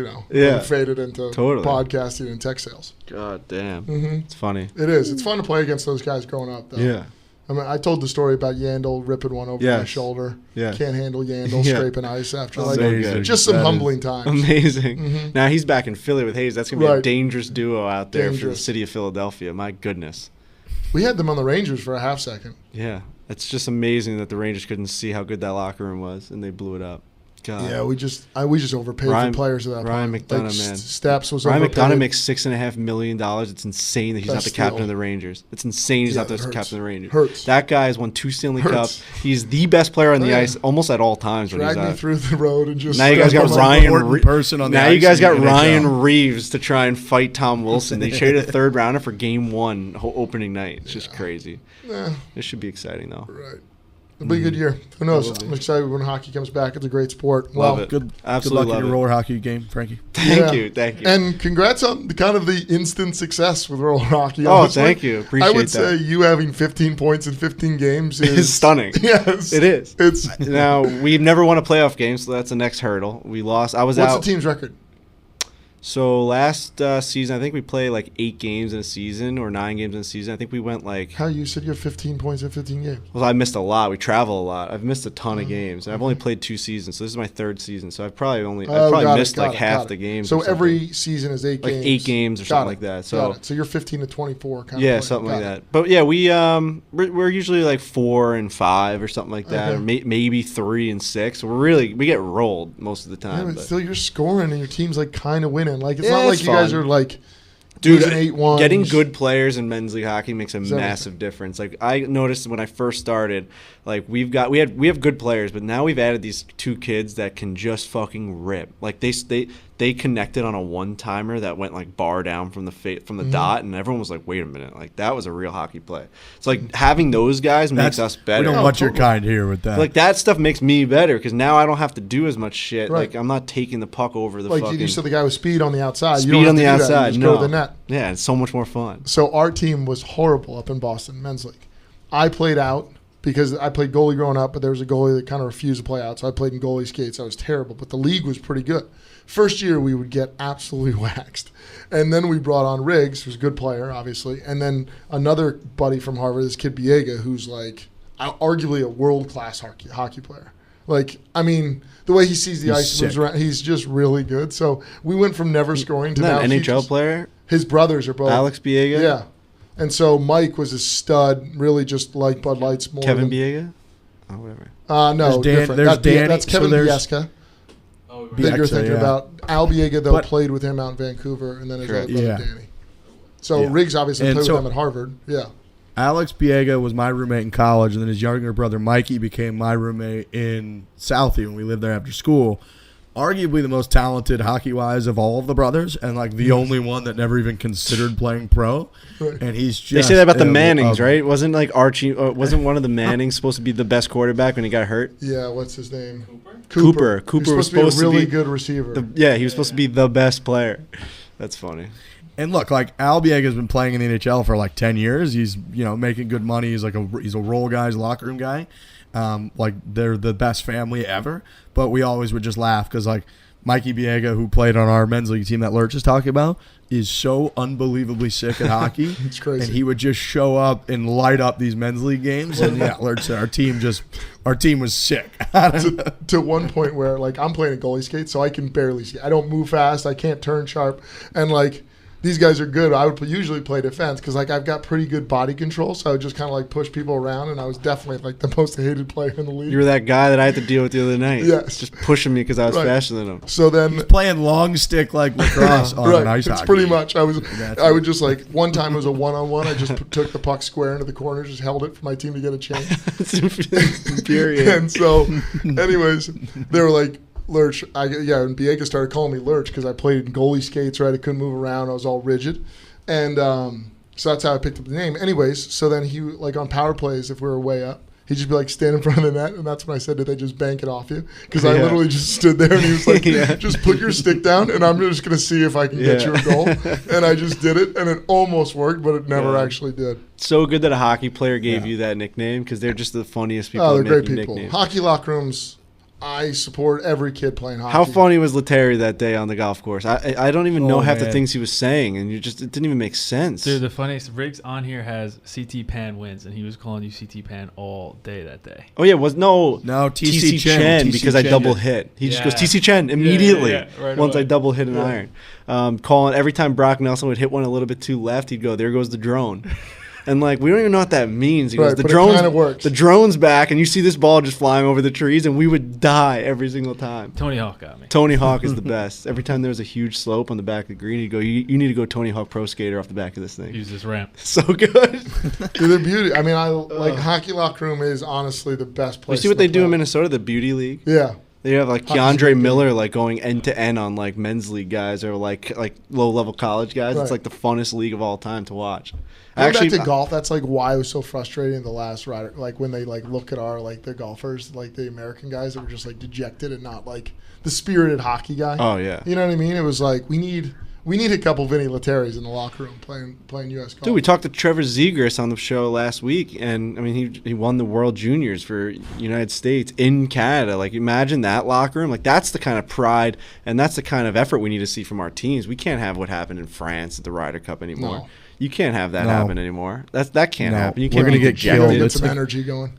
faded into podcasting and tech sales. God damn. Mm-hmm. It's funny. It is. It's fun to play against those guys growing up, though. Yeah. I mean, I told the story about Yandel ripping one over my shoulder. Yeah. Can't handle Yandel scraping ice after, Amazing. just some humbling times. Amazing. Mm-hmm. Now he's back in Philly with Hayes. That's going to be a dangerous duo out there for the city of Philadelphia. My goodness. We had them on the Rangers for a half second. Yeah. It's just amazing that the Rangers couldn't see how good that locker room was, and they blew it up. God. Yeah, we just overpaid for players at that Ryan point. McDonough, man. Steps was Ryan overpaid. McDonough makes $6.5 million. It's insane that he's not the captain of the Rangers. It's insane he's not the captain of the Rangers. Hurts. That guy has won 2 Stanley Cups. He's the best player on the ice almost at all times. Drag me through the road and just. Now you guys got Ryan Ryan Reeves to try and fight Tom Wilson. They traded a 3rd rounder for Game 1 opening night. It's just crazy. Yeah. This should be exciting though. Right. It'll be a good year. Who knows? I'm excited when hockey comes back. It's a great sport. Love it. Good Absolutely luck in your roller hockey game, Frankie. Thank you. And congrats on the instant success with roller hockey. Oh, honestly. Thank you. Appreciate that. I would say you having 15 points in 15 games is stunning. Yes. It is. It's now, we've never won a playoff game, so that's the next hurdle. We lost. What's the team's record? So last season, I think we played like 8 games in a season or 9 games in a season. I think we went like... How you said you have 15 points in 15 games? Well, I missed a lot. We travel a lot. I've missed a ton of games. And I've only played 2 seasons, so this is my 3rd season. So I've probably missed half the games. So every season is 8 games? Like 8 games or something like that. So you're 15 to 24 kind of yeah, something like that. But yeah, we're usually like 4 and 5 or something like that, or maybe 3 and 6. We get rolled most of the time. Yeah, but still you're scoring and your team's like kind of winning. Like it's not like you fun. guys are like, dude, 8-1. Getting good players in men's league hockey makes a massive difference. Like I noticed when I first started, like we have good players, but now we've added these 2 kids that can just fucking rip. Like they connected on a one-timer that went like bar down from the dot, and everyone was like, "Wait a minute, like that was a real hockey play." It's like having those guys makes us better. We don't want your kind here with that. Like that stuff makes me better because now I don't have to do as much shit. Right. Like I'm not taking the puck over the fucking. You said the guy with speed on the outside. Speed on the outside. You just go to the net. Yeah, it's so much more fun. So our team was horrible up in Boston men's league. I played out because I played goalie growing up, but there was a goalie that kind of refused to play out, so I played in goalie skates. I was terrible, but the league was pretty good. First year, we would get absolutely waxed. And then we brought on Riggs, who's a good player, obviously, and then another buddy from Harvard, this kid Biega, who's like arguably a world-class hockey player. Like, I mean, the way he sees the ice moves around, he's just really good. So we went from never scoring to now. An NHL player? His brothers are both. Alex Biega? Yeah. And so Mike was a stud, really just like Bud Light's more. Kevin Biega? Oh, whatever. No, different. That's Kevin Biesca. That you're thinking about. Al Biega, though, played with him out in Vancouver, and then his other brother, Danny. So Riggs obviously played with them at Harvard. Yeah. Alex Biega was my roommate in college, and then his younger brother, Mikey, became my roommate in Southie when we lived there after school. Arguably the most talented hockey-wise of all of the brothers, and like the only one that never even considered playing pro. Right. And he's just... They say that about the Mannings, right? Wasn't like Archie... wasn't one of the Mannings supposed to be the best quarterback when he got hurt? Yeah, what's his name? Cooper. Cooper was supposed to be a really good receiver. He was supposed to be the best player. That's funny. And look, like Al Biega's been playing in the NHL for like 10 years. He's making good money. He's a role guy, he's a locker room guy. Like they're the best family ever. But we always would just laugh because like Mikey Biega, who played on our men's league team that Lurch is talking about, is so unbelievably sick at hockey. It's crazy. And he would just show up and light up these men's league games. And yeah, Lurch said our team was sick. to one point where like I'm playing a goalie skate, so I can barely skate. I don't move fast. I can't turn sharp. And like these guys are good. I would usually play defense because like I've got pretty good body control, so I would just kind of like push people around, and I was definitely like the most hated player in the league. You were that guy that I had to deal with the other night. Yes. Just pushing me because I was Right. faster than him. So then, Playing long stick like lacrosse on right, ice it's hockey. pretty much. I That's would just like one time it was a 1-on-1. I just took the puck square into the corner, just held it for my team to get a change. It's infuriating. And so, anyways, they were like, Lurch, and Biega started calling me Lurch because I played in goalie skates, right? I couldn't move around. I was all rigid. And so that's how I picked up the name. Anyways, so then he, like on power plays, if we were way up, he'd just be like, stand in front of the net. And that's when I said, did they just bank it off you? Because I literally just stood there and he was like, just put your stick down and I'm just going to see if I can get you a goal. And I just did it and it almost worked, but it never actually did. So good that a hockey player gave you that nickname because they're just the funniest people. Oh, they're at great making people. nicknames. Hockey locker rooms, I support every kid playing hockey. How funny was Letary that day on the golf course? I don't even know half the man. things he was saying, and it didn't even make sense. Dude, the funniest, Riggs on here has CT Pan wins, and he was calling you CT Pan all day that day. Oh yeah, no TC Chen TC because I Chen double did. hit. He just Yeah. goes TC Chen immediately right once away. I double hit an iron. Calling every time Brock Nelson would hit one a little bit too left, he'd go, there goes the drone. And like we don't even know what that means. He goes, Right, the but it drone's kinda works. the drone's back, and you see this ball just flying over the trees, and we would die every single time. Tony Hawk got me. Tony Hawk is the best. Every time there was a huge slope on the back of the green, he'd go, you need to go Tony Hawk Pro Skater off the back of this thing. Use this ramp. So good. Dude, they're beauty. I mean, I like hockey locker room is honestly the best You place. see what they to do in play. Minnesota, the Beauty League? Yeah. They have like Hockey's Keandre good. Miller like going end to end on like men's league guys or like low level college guys. Right. It's like the funnest league of all time to watch. Going back to golf, that's like why it was so frustrating the last rider. Like when they like look at our like the golfers, like the American guys that were just like dejected and not like the spirited hockey guy. Oh yeah. You know what I mean? It was like we need a couple Vinny Leterys in the locker room playing U.S. golf. Dude, we talked to Trevor Zegras on the show last week, and I mean he won the World Juniors for United States in Canada. Like imagine that locker room. Like that's the kind of pride and that's the kind of effort we need to see from our teams. We can't have what happened in France at the Ryder Cup anymore. No. You can't have that No. happen anymore. That can't No. happen. You We're can't gonna be get dejected. killed. Get It's some like- energy going.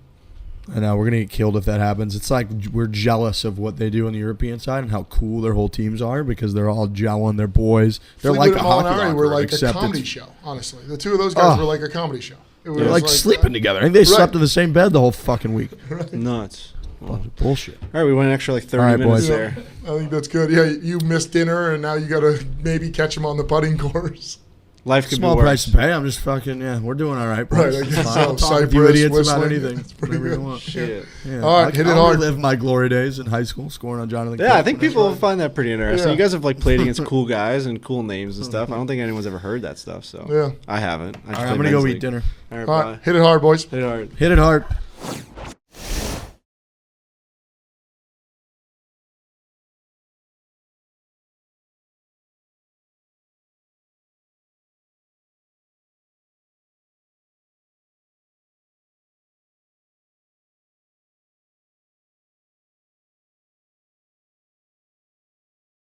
I know we're gonna get killed if that happens. It's like we're jealous of what they do on the European side and how cool their whole teams are because they're all gelling. They're boys. They're Fleetwood like a and hockey Molinari locker, were like a except comedy it's- show. Honestly, the two of those guys Oh. were like a comedy show. It was They're like sleeping together. I think they slept in the same bed the whole fucking week. Nuts. All Bullshit. right, we went an extra like 30 All right, minutes boys. there. I think that's good. Yeah, you missed dinner and now you got to maybe catch them on the putting course. Life could Small be price worse. to pay. I'm just fucking we're doing all right, bro. Right, I It's guess fine. so. I'll talk with you Cypress, idiots about whistling. anything. That's pretty Whatever you good. want. Shit. Yeah. All right, hit it I'll hard. relive my glory days in high school, scoring on Jonathan. Yeah, I Cook. think people will find that pretty interesting. Yeah. You guys have like played against cool guys and cool names and stuff. I don't think anyone's ever heard that stuff. So Yeah. I haven't. I just All right, played I'm gonna go men's eat league. dinner. All right, All bye. right, hit it hard, boys. Hit it hard. Hit it hard.